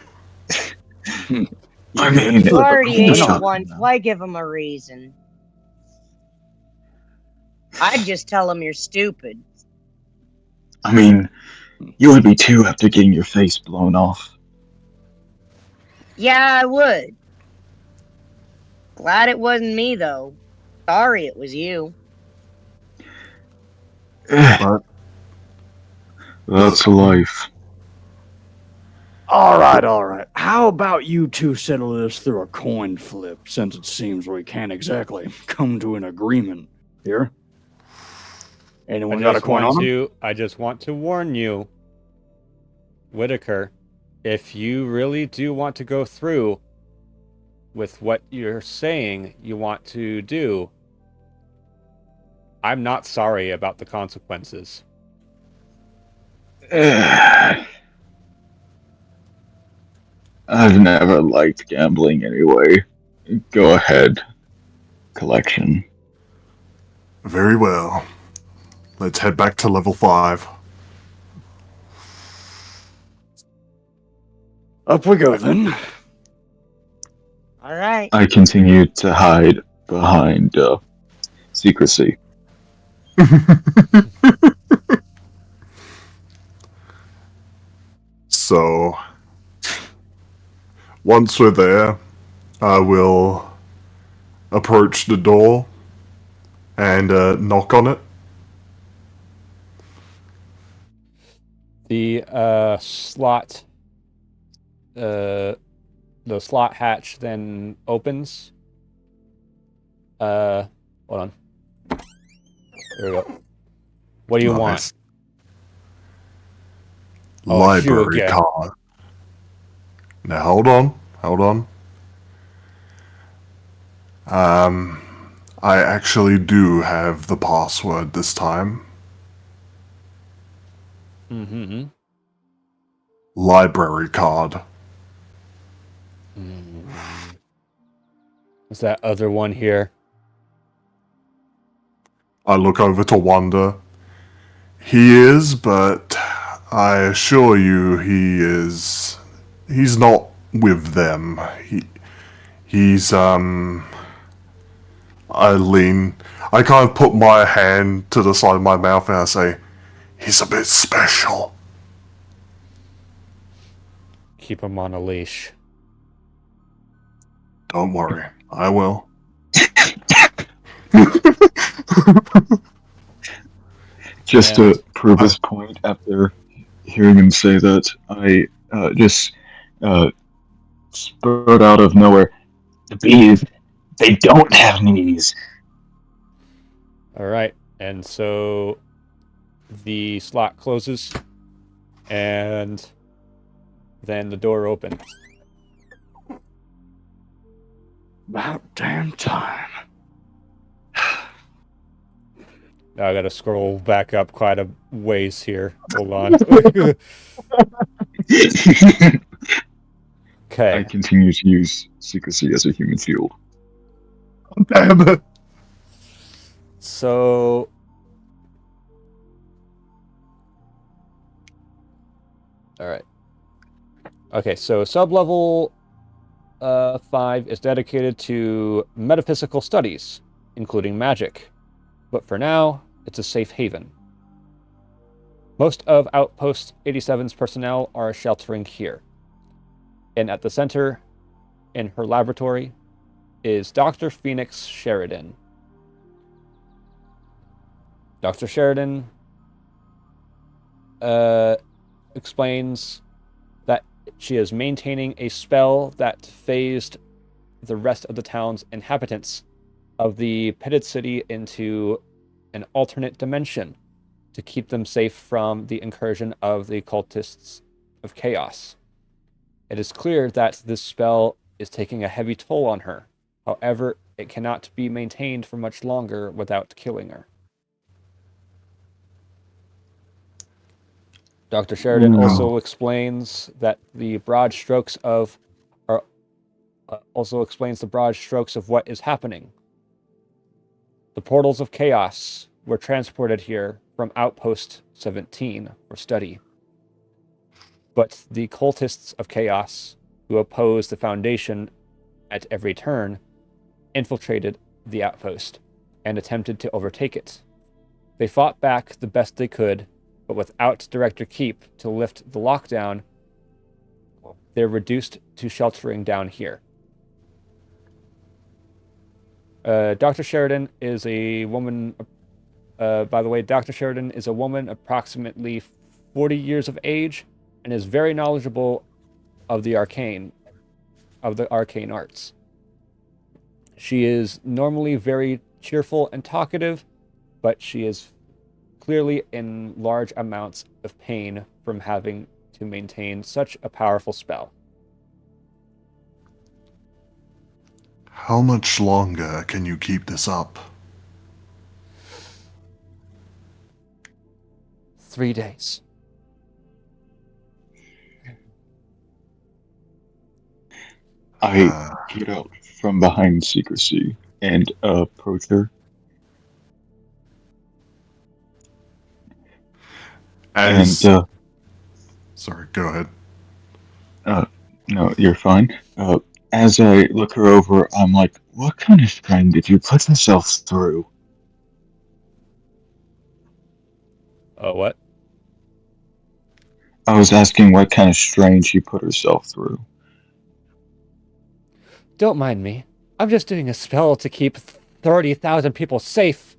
mean, You already the ate it shotgun once. now. Why give him a reason? I'd just tell him you're stupid. I mean, you would be too after getting your face blown off. Yeah, I would. Glad it wasn't me, though. Sorry it was you. But That's life. All right. How about you two settle this through a coin flip, since it seems we can't exactly come to an agreement here? Anyone got a coin on them? I just want to warn you, Whitaker, if you really do want to go through with what you're saying you want to do, I'm not sorry about the consequences. I've never liked gambling anyway. Go ahead, collection. very well. Let's head back to level 5. Up we go then. All right. I continue to hide behind secrecy. So, once we're there, I will approach the door and knock on it. The slot hatch then opens. Hold on. There we go. What do you want? Oh, it's you Library again. card. Now hold on. I actually do have the password this time. Mm-hmm. Library card. Is that other one here? I look over to Wanda. He is, but I assure you he's not with them. He's I lean. I kind of put my hand to the side of my mouth and I say, he's a bit special. Keep him on a leash. Don't worry, I will. Just to prove his point, after hearing him say that, I just spurred out of nowhere. The bees, they don't have knees. All right, and so the slot closes, and then the door opens. About damn time. Now I gotta scroll back up quite a ways here. Hold on. Okay. I continue to use secrecy as a human shield. Damn it. So all right. Okay, so sublevel 5 is dedicated to metaphysical studies, including magic. But for now, it's a safe haven. Most of Outpost 87's personnel are sheltering here. And at the center, in her laboratory, is Dr. Phoenix Sheridan. Dr. Sheridan explains that she is maintaining a spell that phased the rest of the town's inhabitants of the pitted city into an alternate dimension to keep them safe from the incursion of the cultists of chaos. It is clear that this spell is taking a heavy toll on her. However, it cannot be maintained for much longer without killing her. Dr. Sheridan also explains that the broad strokes of what is happening. The portals of chaos were transported here from Outpost 17 for study. But the cultists of chaos, who oppose the Foundation at every turn, infiltrated the outpost and attempted to overtake it. They fought back the best they could, but without Director Keep to lift the lockdown, they're reduced to sheltering down here. Dr. Sheridan is a woman. By the way, Dr. Sheridan is a woman approximately 40 years of age and is very knowledgeable of the arcane arts. She is normally very cheerful and talkative, but she is clearly in large amounts of pain from having to maintain such a powerful spell. How much longer can you keep this up? 3 days. I get out from behind secrecy and approach her. As And sorry, go ahead. no, you're fine. As I look her over, I'm like, "What kind of strain did you put yourself through?" What? I was asking what kind of strain she put herself through. Don't mind me. I'm just doing a spell to keep 30,000 people safe.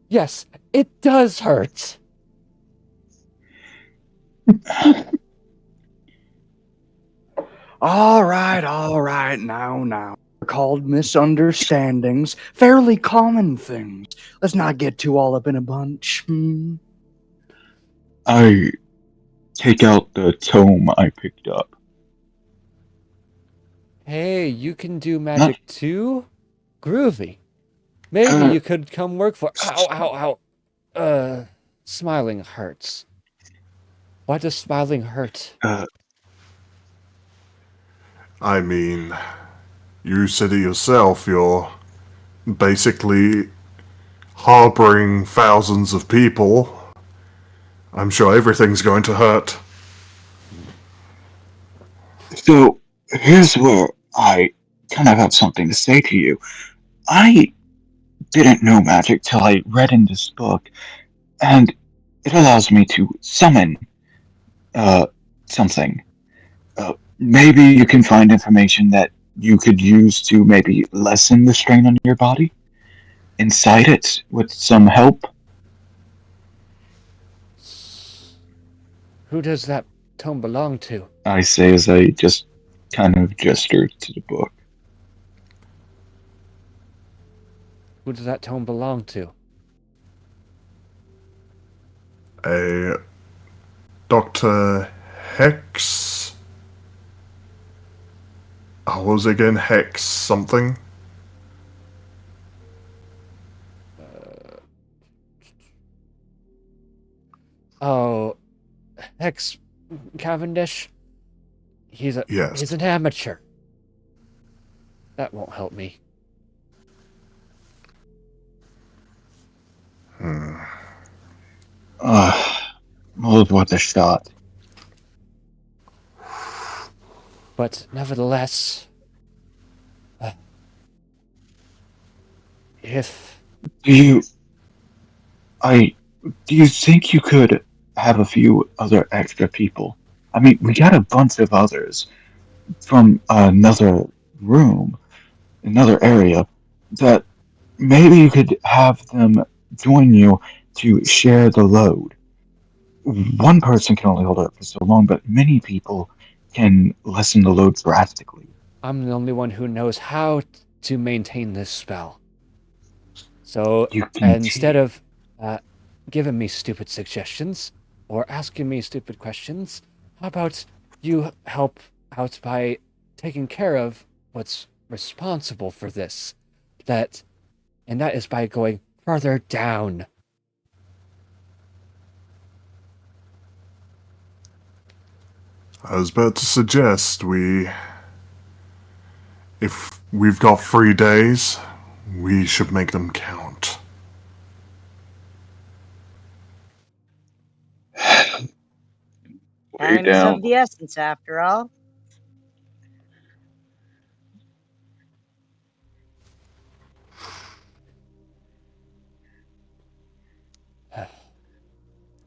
Yes, it does hurt. All right, now. They're called misunderstandings, fairly common things. Let's not get too all up in a bunch. I take out the tome I picked up. Hey, you can do magic too? Groovy. Maybe you could come work for... Ow. Smiling hurts. Why does smiling hurt? I mean, you said it yourself, you're basically harboring thousands of people. I'm sure everything's going to hurt. So, here's where I kind of have something to say to you. I didn't know magic till I read in this book, and it allows me to summon something. Maybe you can find information that you could use to maybe lessen the strain on your body inside it with some help. Who does that tome belong to? I say as I just kind of gesture to the book. Who does that tome belong to? A Dr. Hex. Oh, what was it again? Hex something? Oh, Hex Cavendish? He's Yes. an amateur. That won't help me. Well, worth a shot. But nevertheless, if Do you think you could have a few other extra people? I mean, we got a bunch of others from another room, another area, that maybe you could have them join you to share the load. One person can only hold it up for so long, but many people can lessen the load drastically. I'm the only one who knows how to maintain this spell. So You can instead of giving me stupid suggestions or asking me stupid questions, how about you help out by taking care of what's responsible for this? And that is by going further down. I was about to suggest if we've got 3 days, we should make them count. Way Time is down. of the essence, after all.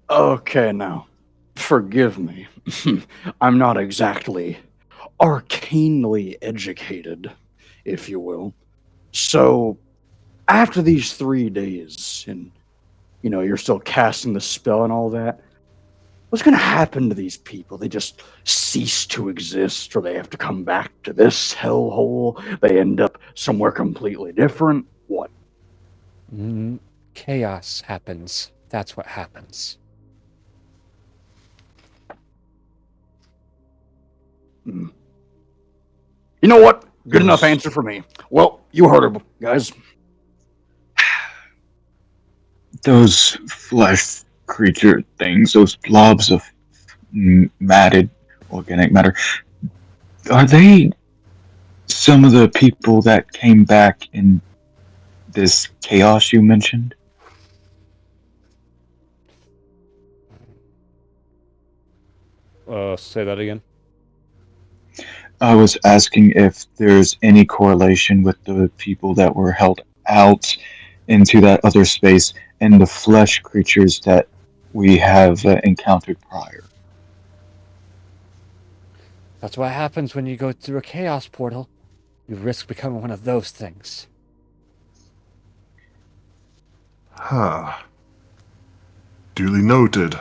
Okay, now, forgive me. I'm not exactly arcanely educated, if you will. So after these 3 days, and you're still casting the spell and all that, what's going to happen to these people? They just cease to exist, or they have to come back to this hellhole? They end up somewhere completely different? What? Chaos happens. That's what happens. You know what? Good enough Yes. answer for me. Well, you heard her, guys. Those flesh creature things, those blobs of matted organic matter, are they some of the people that came back in this chaos you mentioned? Say that again. I was asking if there's any correlation with the people that were held out into that other space and the flesh creatures that we have encountered prior. That's what happens when you go through a chaos portal. You risk becoming one of those things. Huh. Duly noted.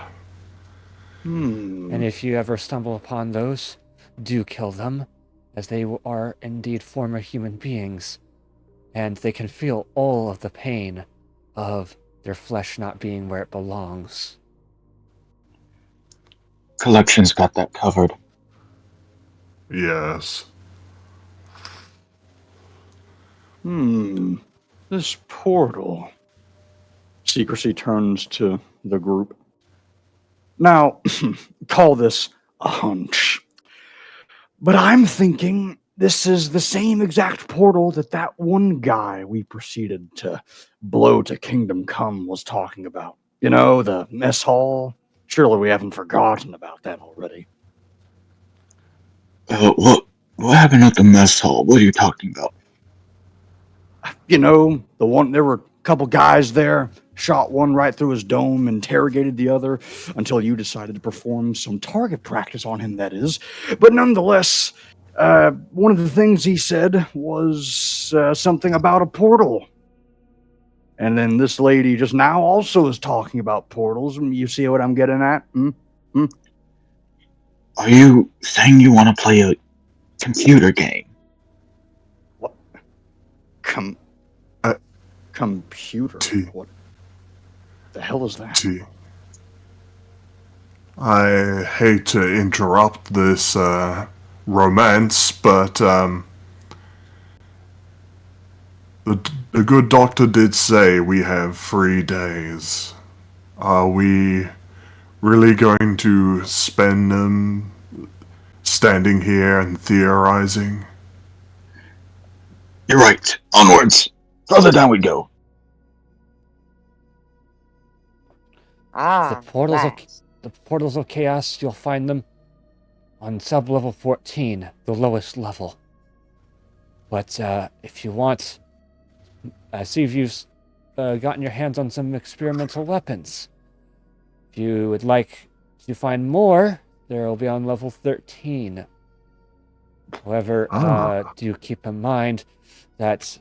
And if you ever stumble upon those, do kill them, as they are indeed former human beings, and they can feel all of the pain of their flesh not being where it belongs. Collection's got that covered. Yes. This portal. Secrecy turns to the group. Now, call this a hunch. But I'm thinking this is the same exact portal that one guy we proceeded to blow to Kingdom Come was talking about. You know, the mess hall? Surely we haven't forgotten about that already. What happened at the mess hall? What are you talking about? You know, the one, there were a couple guys there, shot one right through his dome, interrogated the other until you decided to perform some target practice on him, that is. But nonetheless, one of the things he said was something about a portal. And then this lady just now also is talking about portals. You see what I'm getting at? Are you saying you want to play a computer game? What? Computer? What the hell is that? I hate to interrupt this romance, but the good doctor did say we have 3 days. Are we really going to spend them standing here and theorizing? You're right. Onwards. Further down we go. The portals of chaos, you'll find them on sub-level 14, the lowest level. But if you want, see if you've gotten your hands on some experimental weapons. If you would like to find more, they'll be on level 13. However, do keep in mind that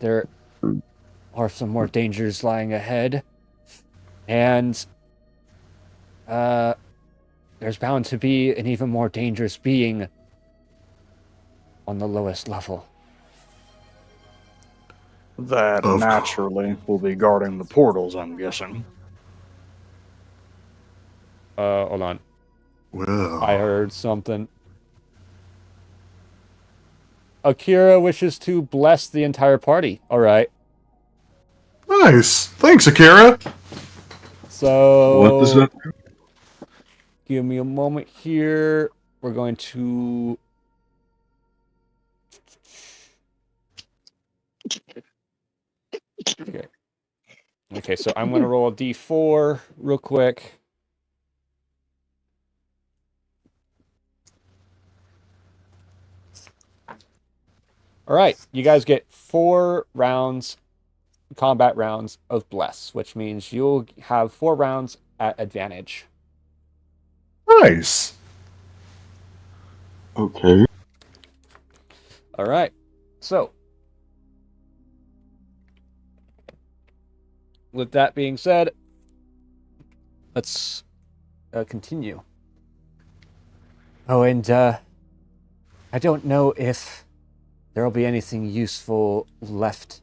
there are some more dangers lying ahead, and there's bound to be an even more dangerous being on the lowest level. That naturally will be guarding the portals, I'm guessing. Hold on. Well, I heard something. Akira wishes to bless the entire party. All right. nice. Thanks, Akira. So, What does that do? give me a moment here. We're going to... Okay, so I'm going to roll a d4 real quick. All right, you guys get 4 rounds, combat rounds of Bless, which means you'll have 4 rounds at advantage. Nice. Okay. All right. So, with that being said, let's continue. Oh, and I don't know if there will be anything useful left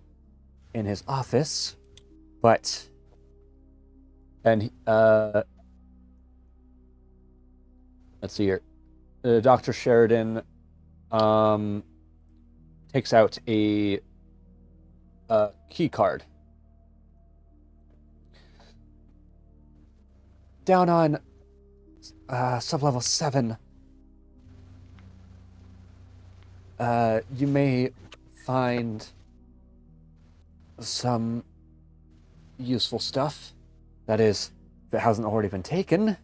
in his office, but let's see here. Dr. Sheridan takes out a key card. Down on sublevel 7, you may find some useful stuff. That is, if it hasn't already been taken.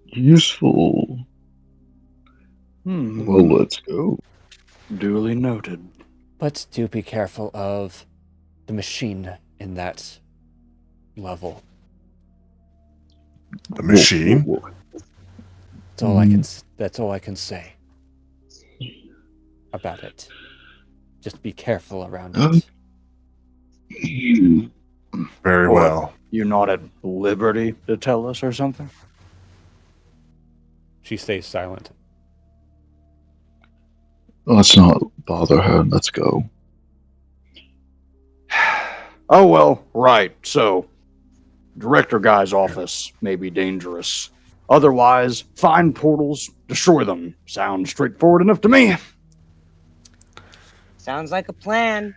Useful. Well, let's go. Duly noted. But do be careful of the machine in that level. The machine? Whoa. That's all I can say about it. Just be careful around it. Very What? well. You're not at liberty to tell us or something? She stays silent. Let's not bother her. Let's go. Oh, well, right. So, director guy's office may be dangerous. Otherwise, find portals, destroy them. Sounds straightforward enough to me. Sounds like a plan.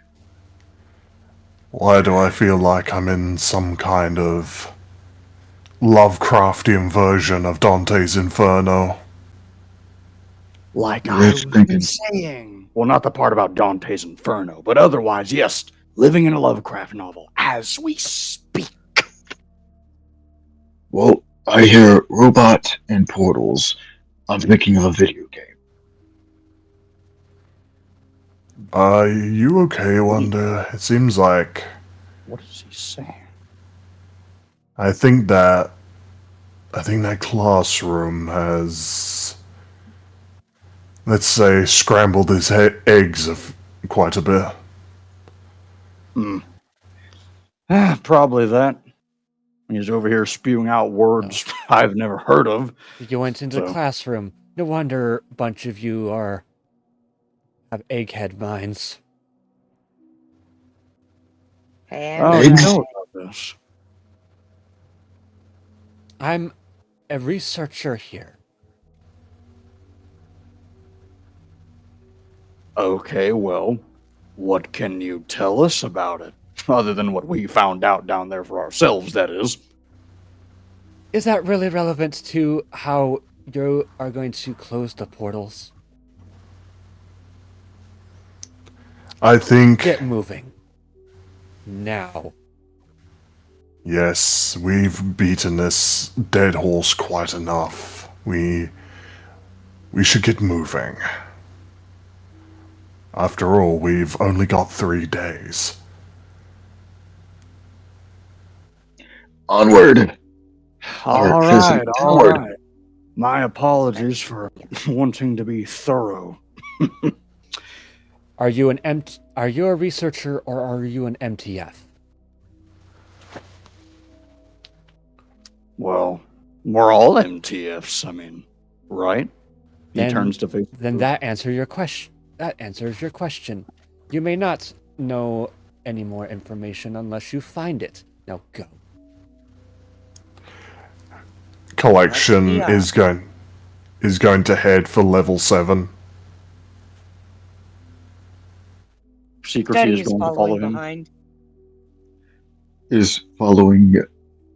Why do I feel like I'm in some kind of Lovecraftian version of Dante's Inferno? Like I Rich was thinking. saying. Well, not the part about Dante's Inferno, but otherwise, yes, living in a Lovecraft novel as we speak. Well, I hear robot and portals. I'm thinking of a video game. Are you okay, Wonder? It seems like What is he saying? I think that classroom has, let's say, scrambled his eggs quite a bit. Probably that. He's over here spewing out words I've never heard of. You went into the So- classroom. No wonder a bunch of you have egghead minds. And Oh, you know about this. I'm a researcher here. Okay, well, what can you tell us about it? Other than what we found out down there for ourselves, that is. Is that really relevant to how you are going to close the portals? I think, Get moving. Now. yes, we've beaten this dead horse quite enough. We should get moving. After all, we've only got 3 days. Onward! All Prison right, onward. all right. My apologies for wanting to be thorough. Are you a researcher or are you an MTF? Well, we're all MTFs, I mean, right? He Then- turns to face. Then that answers your question. You may not know any more information unless you find it. Now go. Collection That's the, is going to head for level 7. Secrecy Steady is is going to follow following him. behind. Is following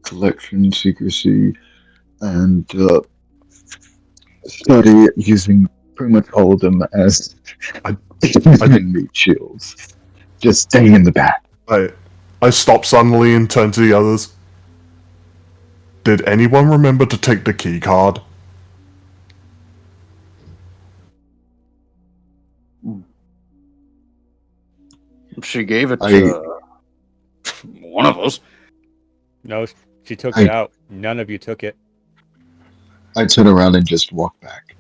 collection secrecy and study using pretty much all of them as meat shields. Just stay in the back. I stop suddenly and turn to the others. Did anyone remember to take the key card? She gave it to one of us. No, She took it out. None of you took it. I turn around and just walk back.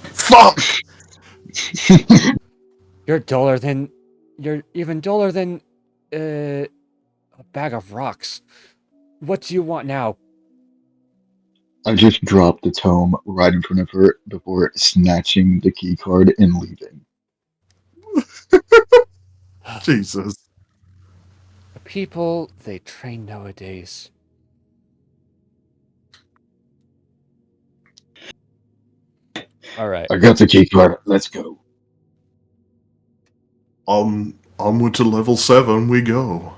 Fuck! You're duller than. You're even duller than. A bag of rocks. What do you want now? I just dropped the tome right in front of her before snatching the key card and leaving. Jesus. The people they train nowadays. All right. I got the key card. Let's go. Onward to level 7 we go.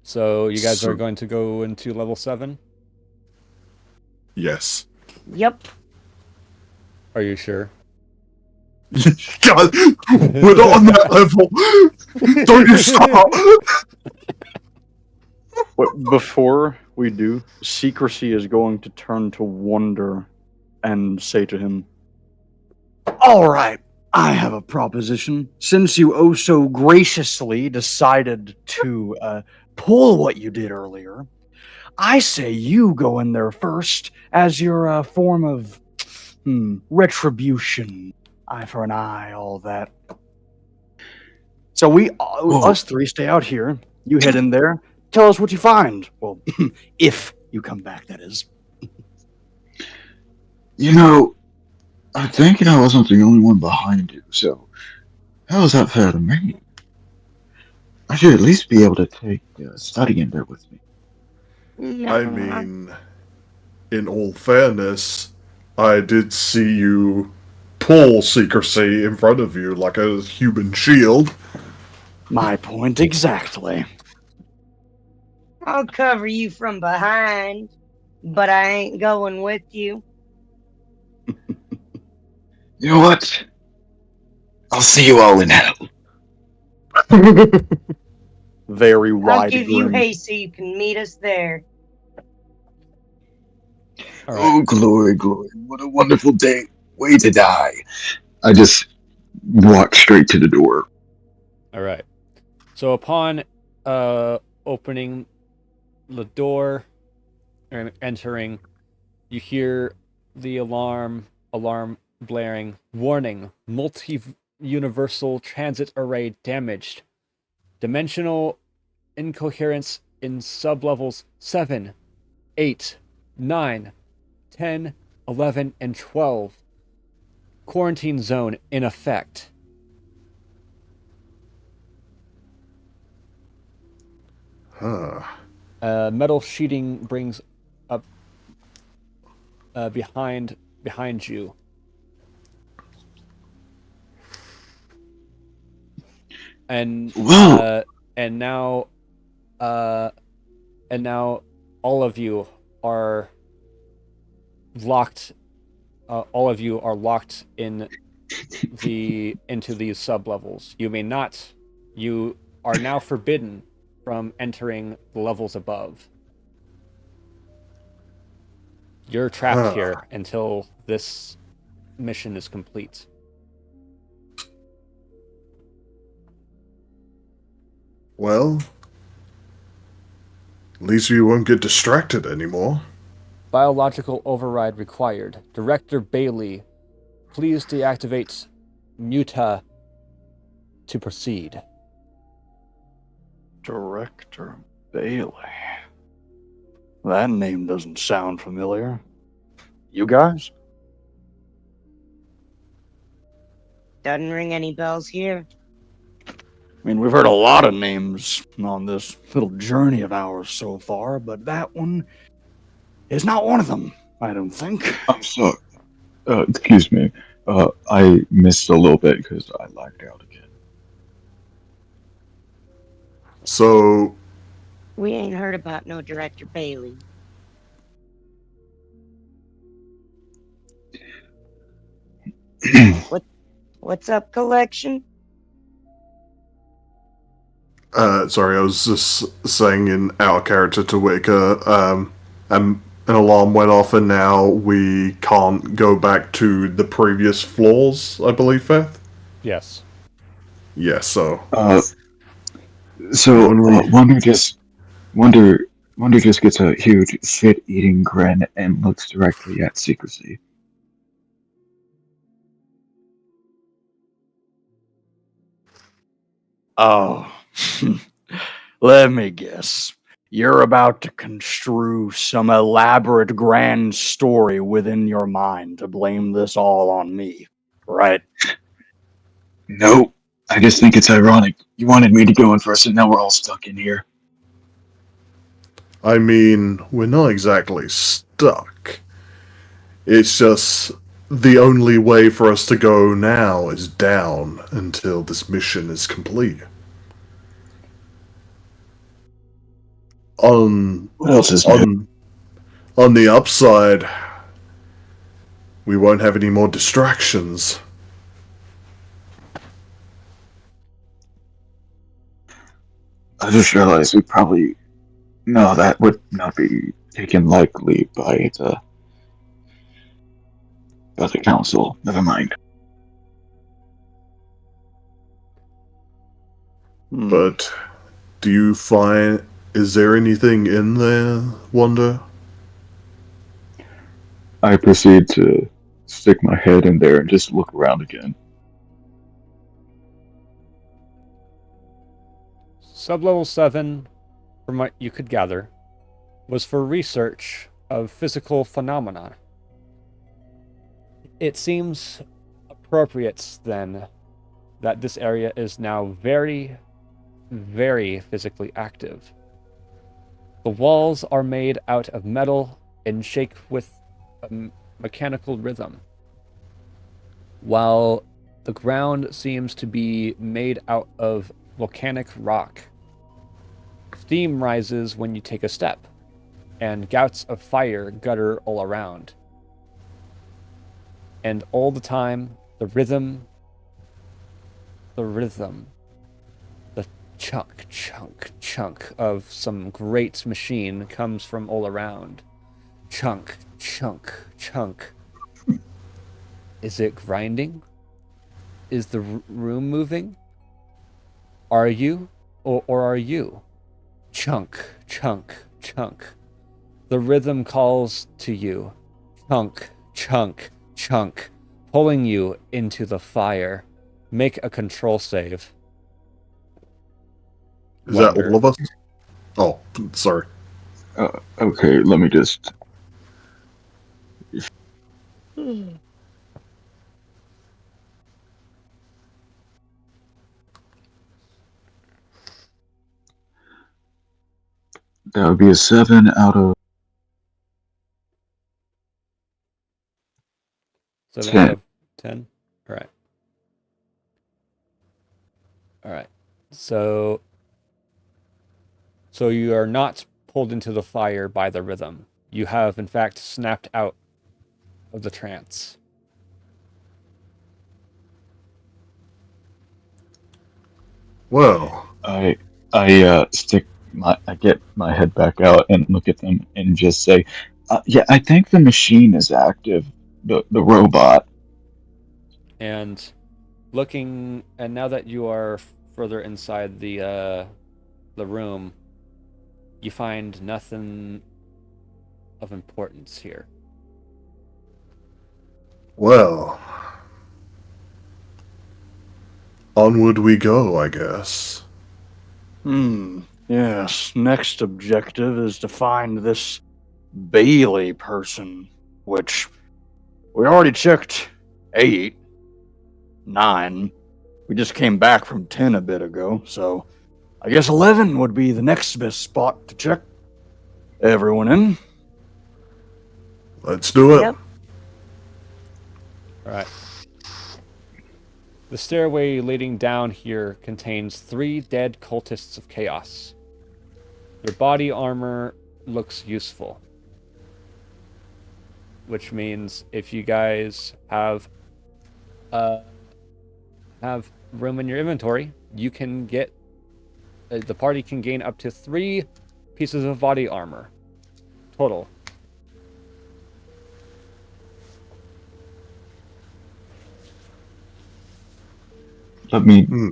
So you guys are So- going to go into level 7? Yes. Yep. Are you sure? God, we're not on that level. Don't you stop. Before we do, Secrecy is going to turn to Wonder and say to him, "All right, I have a proposition. Since you oh so graciously decided to pull what you did earlier, I say you go in there first as your form of retribution. Eye for an eye, all that. So us three stay out here. You head in there. Tell us what you find. Well, if you come back, that is." You know, I think I wasn't the only one behind you, so how is that fair to me? I should at least be able to take study in there with me. No, I mean, in all fairness, I did see you pull Secrecy in front of you like a human shield. My point exactly. I'll cover you from behind, but I ain't going with you. You know what? I'll see you all in hell. Very I'll wide give you grin. haste so you can meet us there. All right. Oh, glory, glory. What a wonderful day. Way to die. I just walk straight to the door. All right. So upon opening the door and entering, you hear the alarm blaring. Warning: multi-universal transit array damaged. Dimensional incoherence in sublevels 7, 8, 9, 10, 11, and 12. Quarantine zone in effect. Huh. Metal sheeting brings up behind you. And Whoa. and now all of you are locked. All of you are locked into these sublevels. You may not. You are now forbidden from entering the levels above. You're trapped here until this mission is complete. Well, at least we won't get distracted anymore. Biological override required. Director Bailey, please deactivate Muta to proceed. Director Bailey. That name doesn't sound familiar. You guys? Doesn't ring any bells here. I mean, we've heard a lot of names on this little journey of ours so far, but that one is not one of them, I don't think. I'm sorry. Excuse me. I missed a little bit because I lagged out again. So, We ain't heard about no Director Bailey. What's up, collection? sorry, I was just saying in our character to Whitaker, and an alarm went off, and now we can't go back to the previous floors, I believe, Faith? Yes. Yeah, so So only Wonder just gets a huge shit-eating grin and looks directly at Secrecy. Oh, let me guess. You're about to construe some elaborate grand story within your mind to blame this all on me, right? Nope. I just think it's ironic. You wanted me to go in first, and now we're all stuck in here. I mean, we're not exactly stuck. It's just the only way for us to go now is down until this mission is complete. On What else is new? on the upside, we won't have any more distractions. I just realized we probably no, that would not be taken lightly by the council. Never mind. But do you find, is there anything in there, Wonder? I proceed to stick my head in there and just look around again. Sublevel 7, from what you could gather, was for research of physical phenomena. It seems appropriate, then, that this area is now very, very physically active. The walls are made out of metal and shake with a mechanical rhythm, while the ground seems to be made out of volcanic rock. Steam rises when you take a step, and gouts of fire gutter all around. And all the time, the rhythm, the chunk, chunk, chunk of some great machine comes from all around. Chunk, chunk, chunk. Is it grinding? Is the room moving? Are you? Or are you? Chunk, chunk, chunk. The rhythm calls to you. Chunk, chunk, chunk. Pulling you into the fire. Make a control save. Is that all of us? Oh, sorry. Okay, let me just. That would be a 7 out of 7 10. out of 10? Alright. Alright. So you are not pulled into the fire by the rhythm. You have, in fact, snapped out of the trance. Well, I get my head back out and look at them and just say, yeah, I think the machine is active. The robot. And looking, and now that you are further inside the room, you find nothing of importance here. well. Onward we go, I guess. Yes. Next objective is to find this Bailey person, which we already checked 8, 9. We just came back from 10 a bit ago, so I guess 11 would be the next best spot to check. Everyone in? Let's do it. Yep. Alright. The stairway leading down here contains 3 dead cultists of chaos. Their body armor looks useful. Which means if you guys have room in your inventory, you can get the party can gain up to 3 pieces of body armor total. let me. Hmm.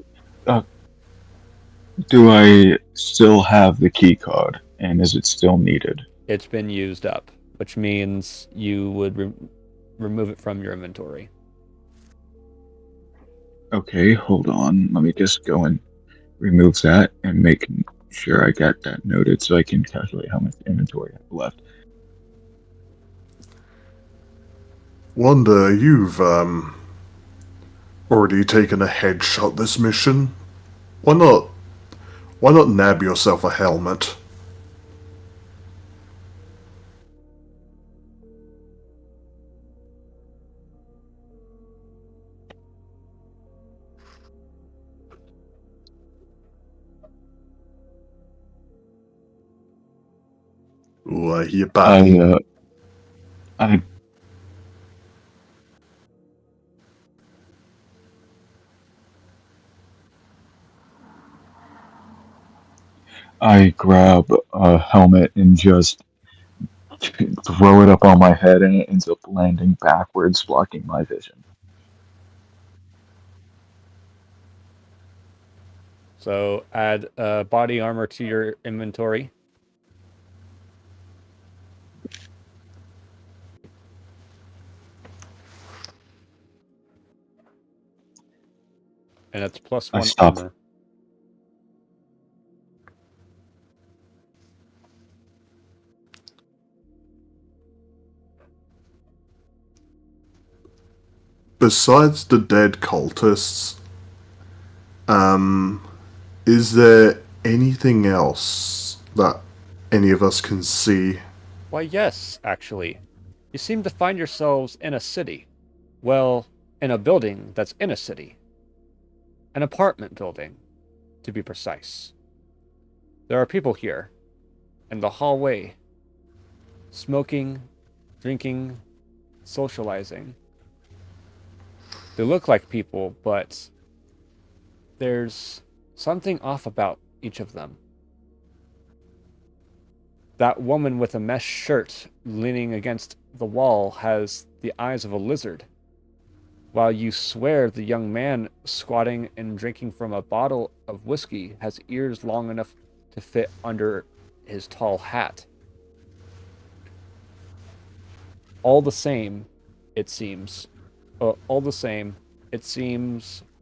Do I still have the key card, and is it still needed? It's been used up, which means you would remove it from your inventory. Okay, hold on. Let me just go and remove that and make sure I got that noted so I can calculate how much inventory I have left. Wonder, you've already taken a headshot this mission. Why not? Why not nab yourself a helmet? Ooh, I hear batty. I I grab a helmet and just throw it up on my head, and it ends up landing backwards, blocking my vision. So add body armor to your inventory. And it's plus I 1 stop. armor. Besides the dead cultists, is there anything else that any of us can see? Why, yes, actually. You seem to find yourselves in a city. Well, in a building that's in a city. An apartment building, to be precise. There are people here, in the hallway, smoking, drinking, socializing. They look like people, but there's something off about each of them. That woman with a mesh shirt leaning against the wall has the eyes of a lizard, while you swear the young man squatting and drinking from a bottle of whiskey has ears long enough to fit under his tall hat. All the same, it seems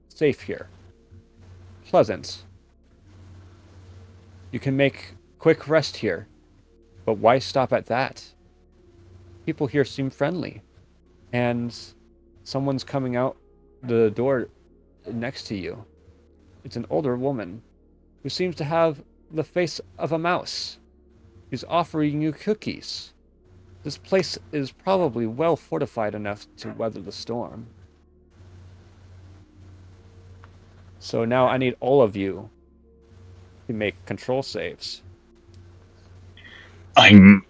safe here. Pleasant. You can make quick rest here, but why stop at that? People here seem friendly, and someone's coming out the door next to you. It's an older woman who seems to have the face of a mouse. She's offering you cookies. This place is probably well fortified enough to weather the storm. So now I need all of you to make control saves. I'm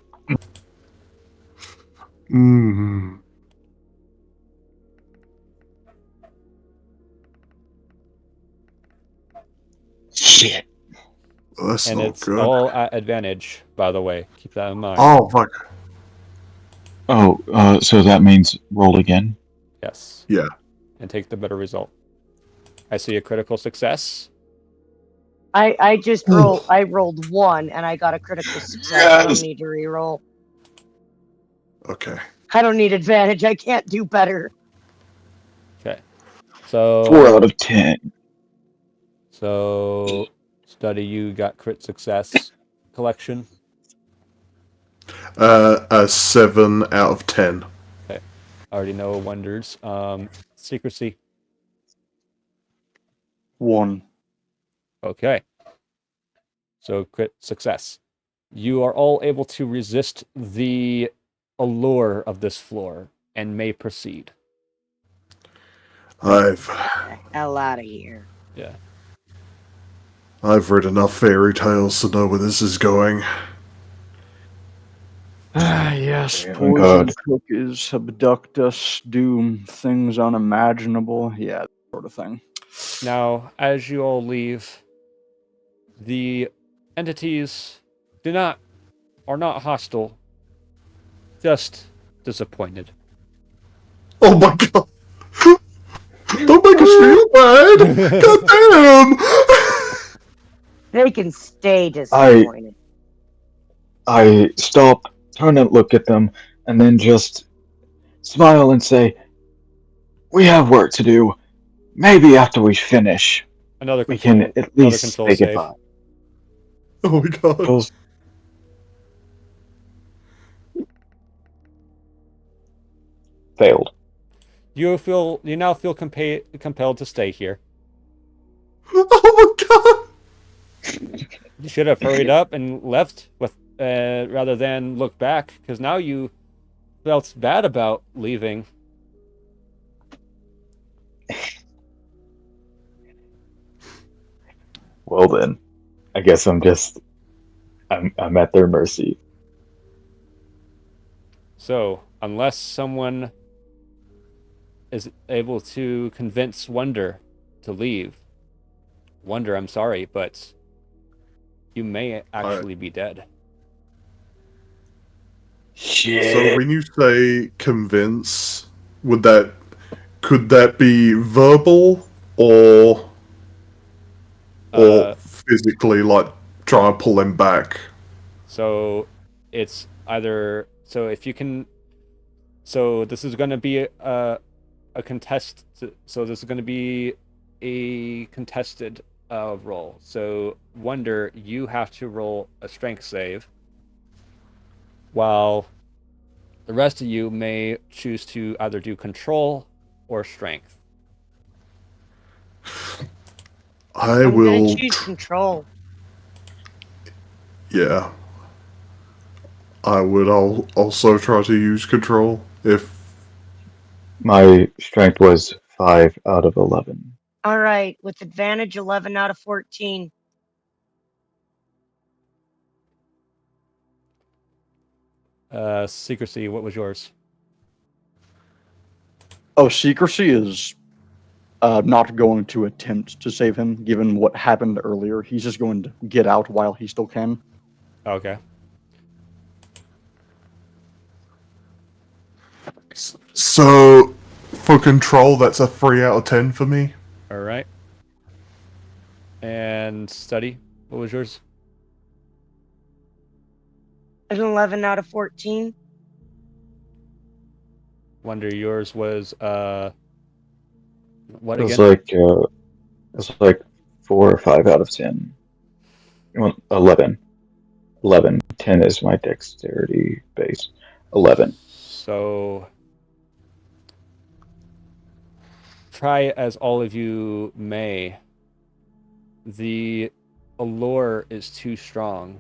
shit. That's And not it's good. all at advantage, by the way. Keep that in mind. Oh, fuck. Oh, so that means roll again? Yes. Yeah. And take the better result. I see a critical success. I just rolled. I rolled 1 and I got a critical success. I don't need to reroll. Okay. I don't need advantage. I can't do better. Okay. So 4 out of 10. So study, you got crit success. Collection. A 7 out of 10. Okay. I already know wonders. Secrecy. 1. Okay. So crit success. You are all able to resist the allure of this floor and may proceed. I've Hell out of here. Yeah. read enough fairy tales to know where this is going. Yes, Oh, poison God. cookies abduct us, do things unimaginable. Yeah, that sort of thing. Now, as you all leave, the entities are not hostile, just disappointed. Oh my god! Don't make us feel bad. God damn. They can stay disappointed. I stop, turn and look at them, and then just smile and say, "We have work to do. Maybe after we finish, Another we can control, at another least control say save. goodbye." Oh my god. Jules, failed. You now feel compelled to stay here. Oh my god. You should have hurried up and left with rather than look back, because now you felt bad about leaving. Well then, I guess I'm at their mercy. So, unless someone is able to convince Wonder to leave, Wonder, I'm sorry, but you may actually be dead. Shit. So when you say convince, could that be verbal or Uh, physically, like try and pull him back? So it's either if you can. So this is going to be a contest. So this is going to be a contested roll. So Wonder, you have to roll a strength save, while the rest of you may choose to either do control or strength. I I'm will. gonna choose control. Yeah. I would also try to use control if. My strength was 5 out of 11. All right, with advantage, 11 out of 14. Secrecy, what was yours? Oh, secrecy is not going to attempt to save him, given what happened earlier. He's just going to get out while he still can. Okay. So, for control, that's a 3 out of 10 for me. All right. And study, what was yours? An 11 out of 14. Wonder, yours was what It was again? like 4 or 5 out of 10. Well, 11. 11. 10 is my dexterity base. 11. So try as all of you may, the allure is too strong,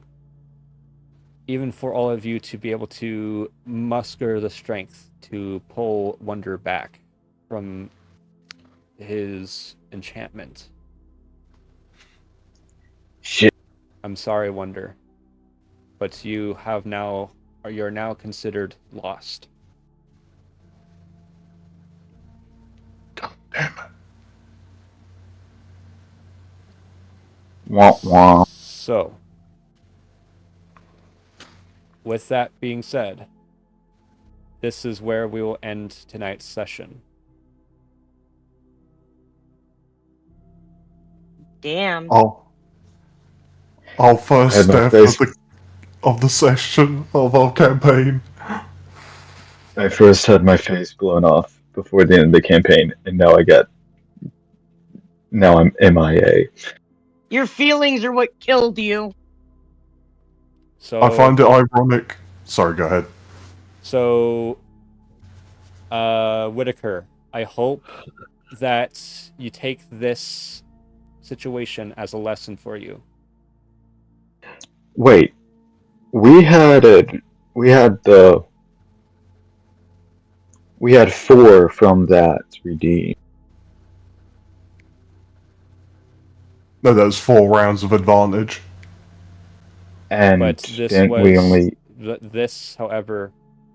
even for all of you to be able to muster the strength to pull Wonder back from his enchantment. Shit. I'm sorry, Wonder, but you're now considered lost. God damn it. Wah, wah. So, with that being said, this is where we will end tonight's session. Damn. Our first I had my death face. of the session of our campaign. I first had my face blown off before the end of the campaign, and now I'm MIA. Your feelings are what killed you. So I find it ironic. Sorry, go ahead. So, Whitaker, I hope that you take this situation as a lesson for you. Wait, we had 4 from that redeem. No, there's 4 rounds of advantage. And But this then we only this, however,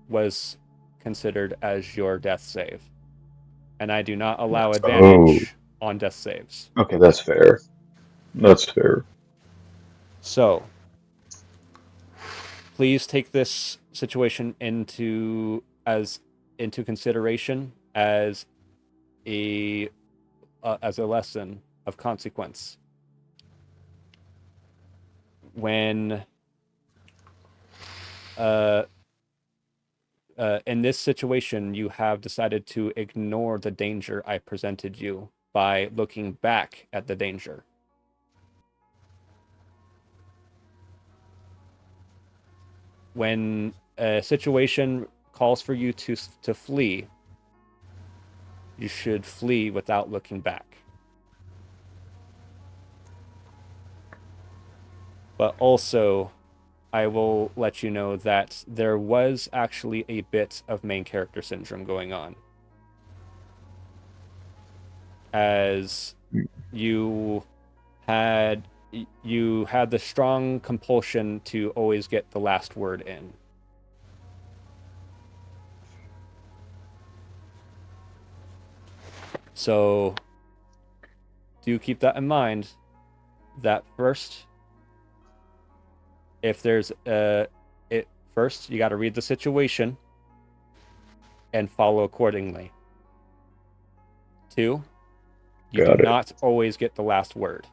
was considered as your death save, and I do not allow advantage on death saves. Okay, that's fair. That's fair. So, please take this situation into consideration as a as a lesson of consequence. When in this situation, you have decided to ignore the danger I presented you by looking back at the danger. When a situation calls for you to flee, you should flee without looking back. But also, I will let you know that there was actually a bit of main character syndrome going on. As you had the strong compulsion to always get the last word in. So do keep that in mind, that first, if there's first you got to read the situation and follow accordingly. 2, you do not always get the last word.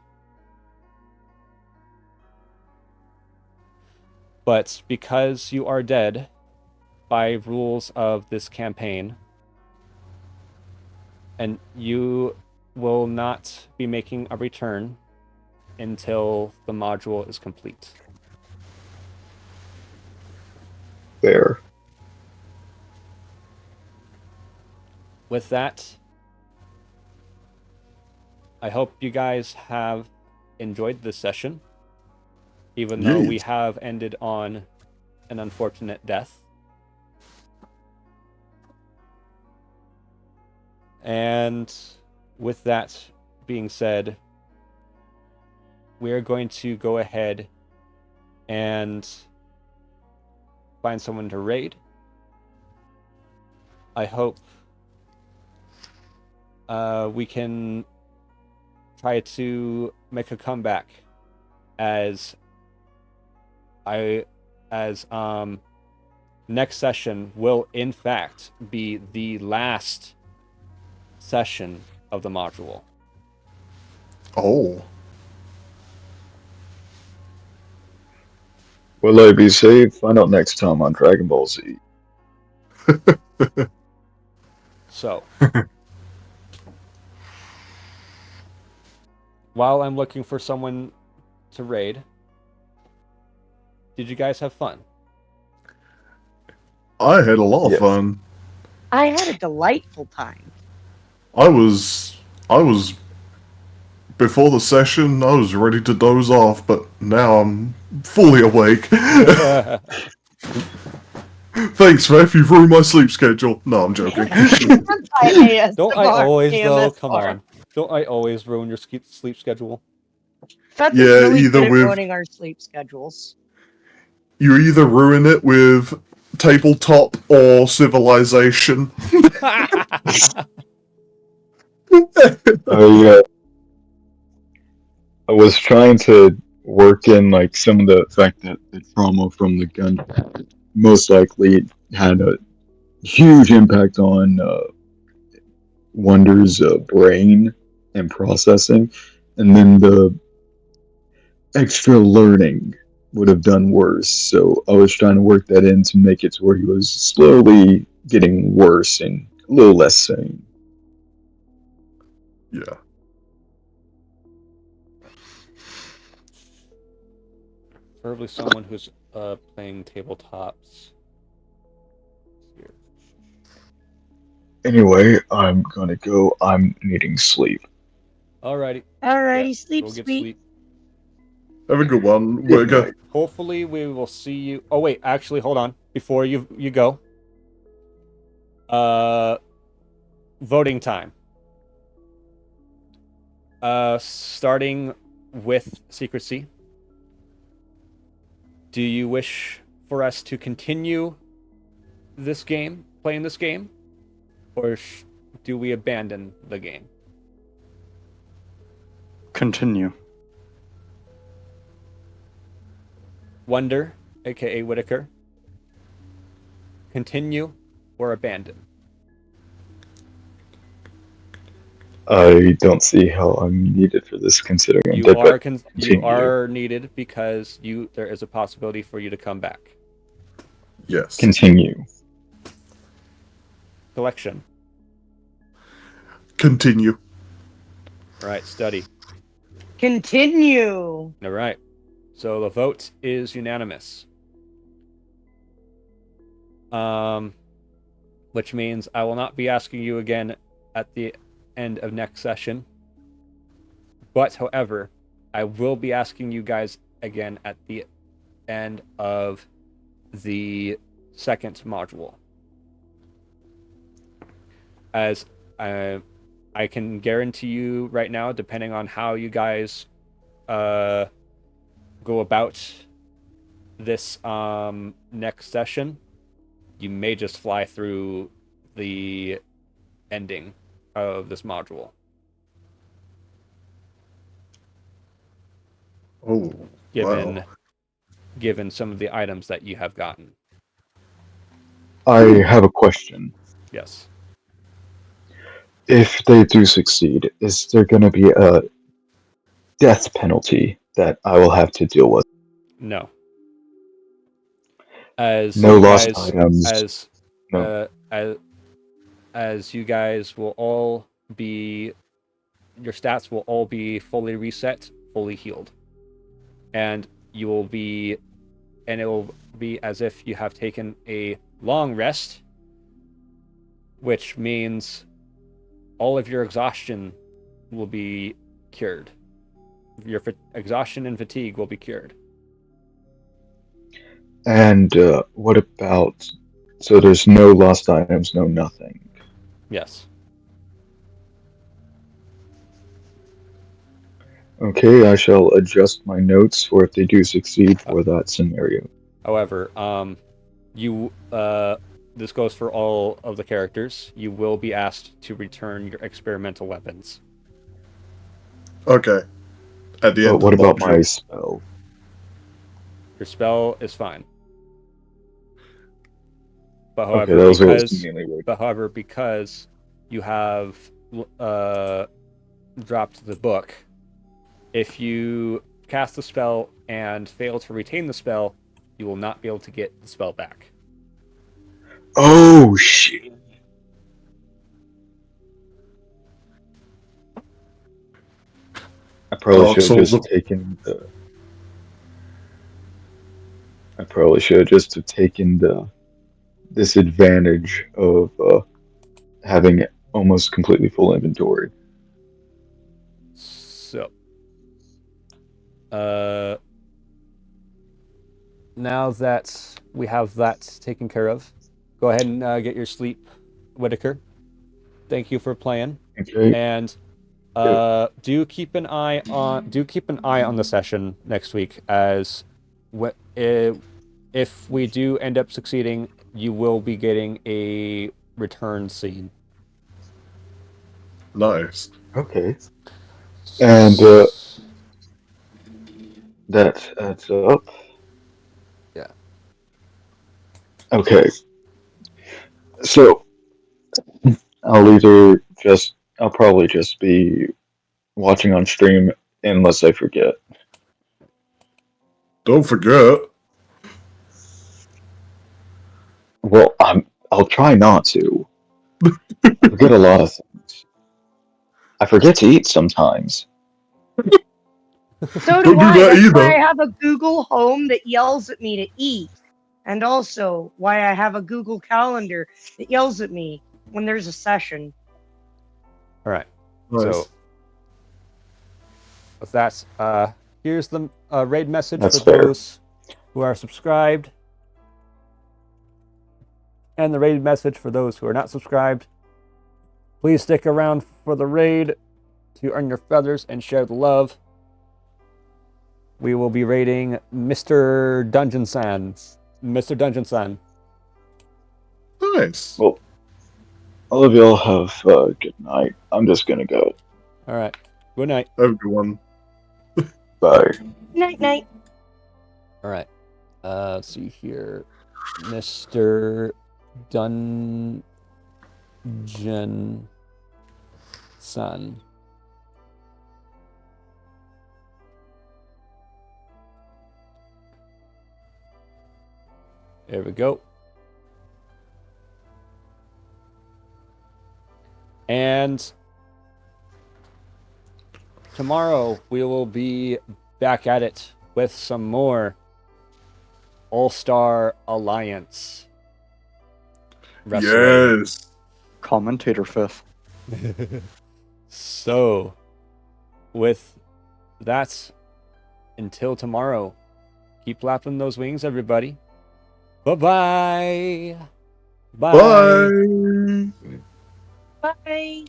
But because you are dead by rules of this campaign, and you will not be making a return until the module is complete. Fair. With that, I hope you guys have enjoyed this session, even though we have ended on an unfortunate death. And with that being said, we're going to go ahead and find someone to raid. I hope we can try to make a comeback as next session will in fact be the last session of the module. Oh. Will I be safe? Find out next time on Dragon Ball Z. So, while I'm looking for someone to raid, did you guys have fun? I had a lot of fun. I had a delightful time. I was before the session, I was ready to doze off, but now I'm fully awake. Thanks, Ref, you've ruined my sleep schedule. No, I'm joking. Don't I always, though? Come on. Don't I always ruin your sleep schedule? That's really either good at with ruining our sleep schedules. you either ruin it with tabletop or civilization. I was trying to work in like some of the fact that the trauma from the gun most likely had a huge impact on Wonder's brain and processing, and then the extra learning would have done worse. So I was trying to work that in to make it to where he was slowly getting worse and a little less sane. Yeah. Preferably someone who's playing tabletops. Here. Anyway, I'm gonna go. I'm needing sleep. Alrighty, Yeah, sleep, we'll get sweet. sleep. Have a good one, Wigger. Hopefully we will see you. Oh wait, actually, hold on. Before you go. Voting time. Starting with secrecy. Do you wish for us to continue this game, playing this game, or do we abandon the game? Continue. Wonder, aka Whitaker. Continue or abandon? I don't see how I'm needed for this, considering I'm You dead. are But you continue. are needed because there is a possibility for you to come back. Yes. Continue. Collection. Continue. All right, study. Continue. All right. So the vote is unanimous. Which means I will not be asking you again at the end of next session. But, however, I will be asking you guys again at the end of the second module. As I can guarantee you right now, depending on how you guys go about this next session, you may just fly through the ending of this module. Oh, wow. Given some of the items that you have gotten. I have a question. Yes. If they do succeed, is there going to be a death penalty that I will have to deal with? No. As No you lost guys, items. No. As you guys will all be, your stats will all be fully reset, fully healed, and it will be as if you have taken a long rest, which means all of your exhaustion will be cured. Your exhaustion and fatigue will be cured. And what about... So there's no lost items, no nothing. Yes. Okay, I shall adjust my notes for if they do succeed for that scenario. However, this goes for all of the characters. You will be asked to return your experimental weapons. Okay. At the But end of what the about module. my spell? Your spell is fine. But Okay, however, that was what was mainly worried. because you have dropped the book, if you cast the spell and fail to retain the spell, you will not be able to get the spell back. Oh, shit. I probably Dark should have Souls just taken the... I probably should have just taken the disadvantage of having almost completely full inventory. So, now that we have that taken care of, go ahead and get your sleep, Whitaker. Thank you for playing. Okay. And do keep an eye on the session next week, as if we do end up succeeding, you will be getting a return scene. Nice. Okay. And that adds up. Yeah. Okay. So I'll probably just be watching on stream unless I forget. Don't forget. Well, I'll try not to. I forget a lot of things. I forget to eat sometimes. So Don't do do I. that That's either. why I have a Google Home that yells at me to eat. And also why I have a Google Calendar that yells at me when there's a session. All right. Nice. So with that, here's the raid message That's for fair. those who are subscribed, and the raid message for those who are not subscribed. Please stick around for the raid to earn your feathers and share the love. We will be raiding Mr. Dungeon San. Nice. Well, all of y'all have a good night. I'm just gonna go. All right. Good night. Have a good one. Bye. Night, night. All right. Let's see here. Mr. Dungeon Sun. There we go. And tomorrow we will be back at it with some more All-Star Alliance wrestling. Yes. Commentator fifth. So, with that, until tomorrow, keep flapping those wings, everybody. Bye-bye. Bye. Bye. Bye.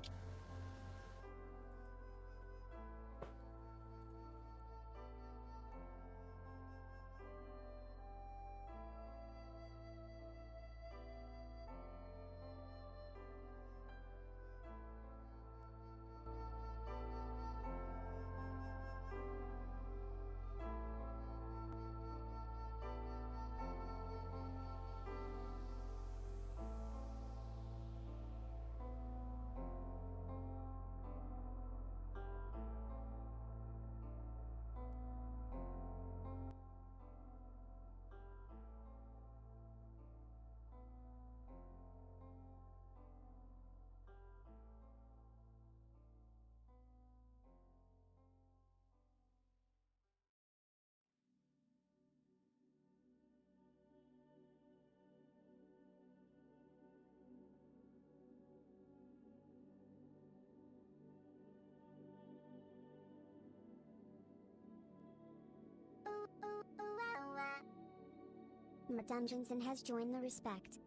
Madame Johnson has joined the respect.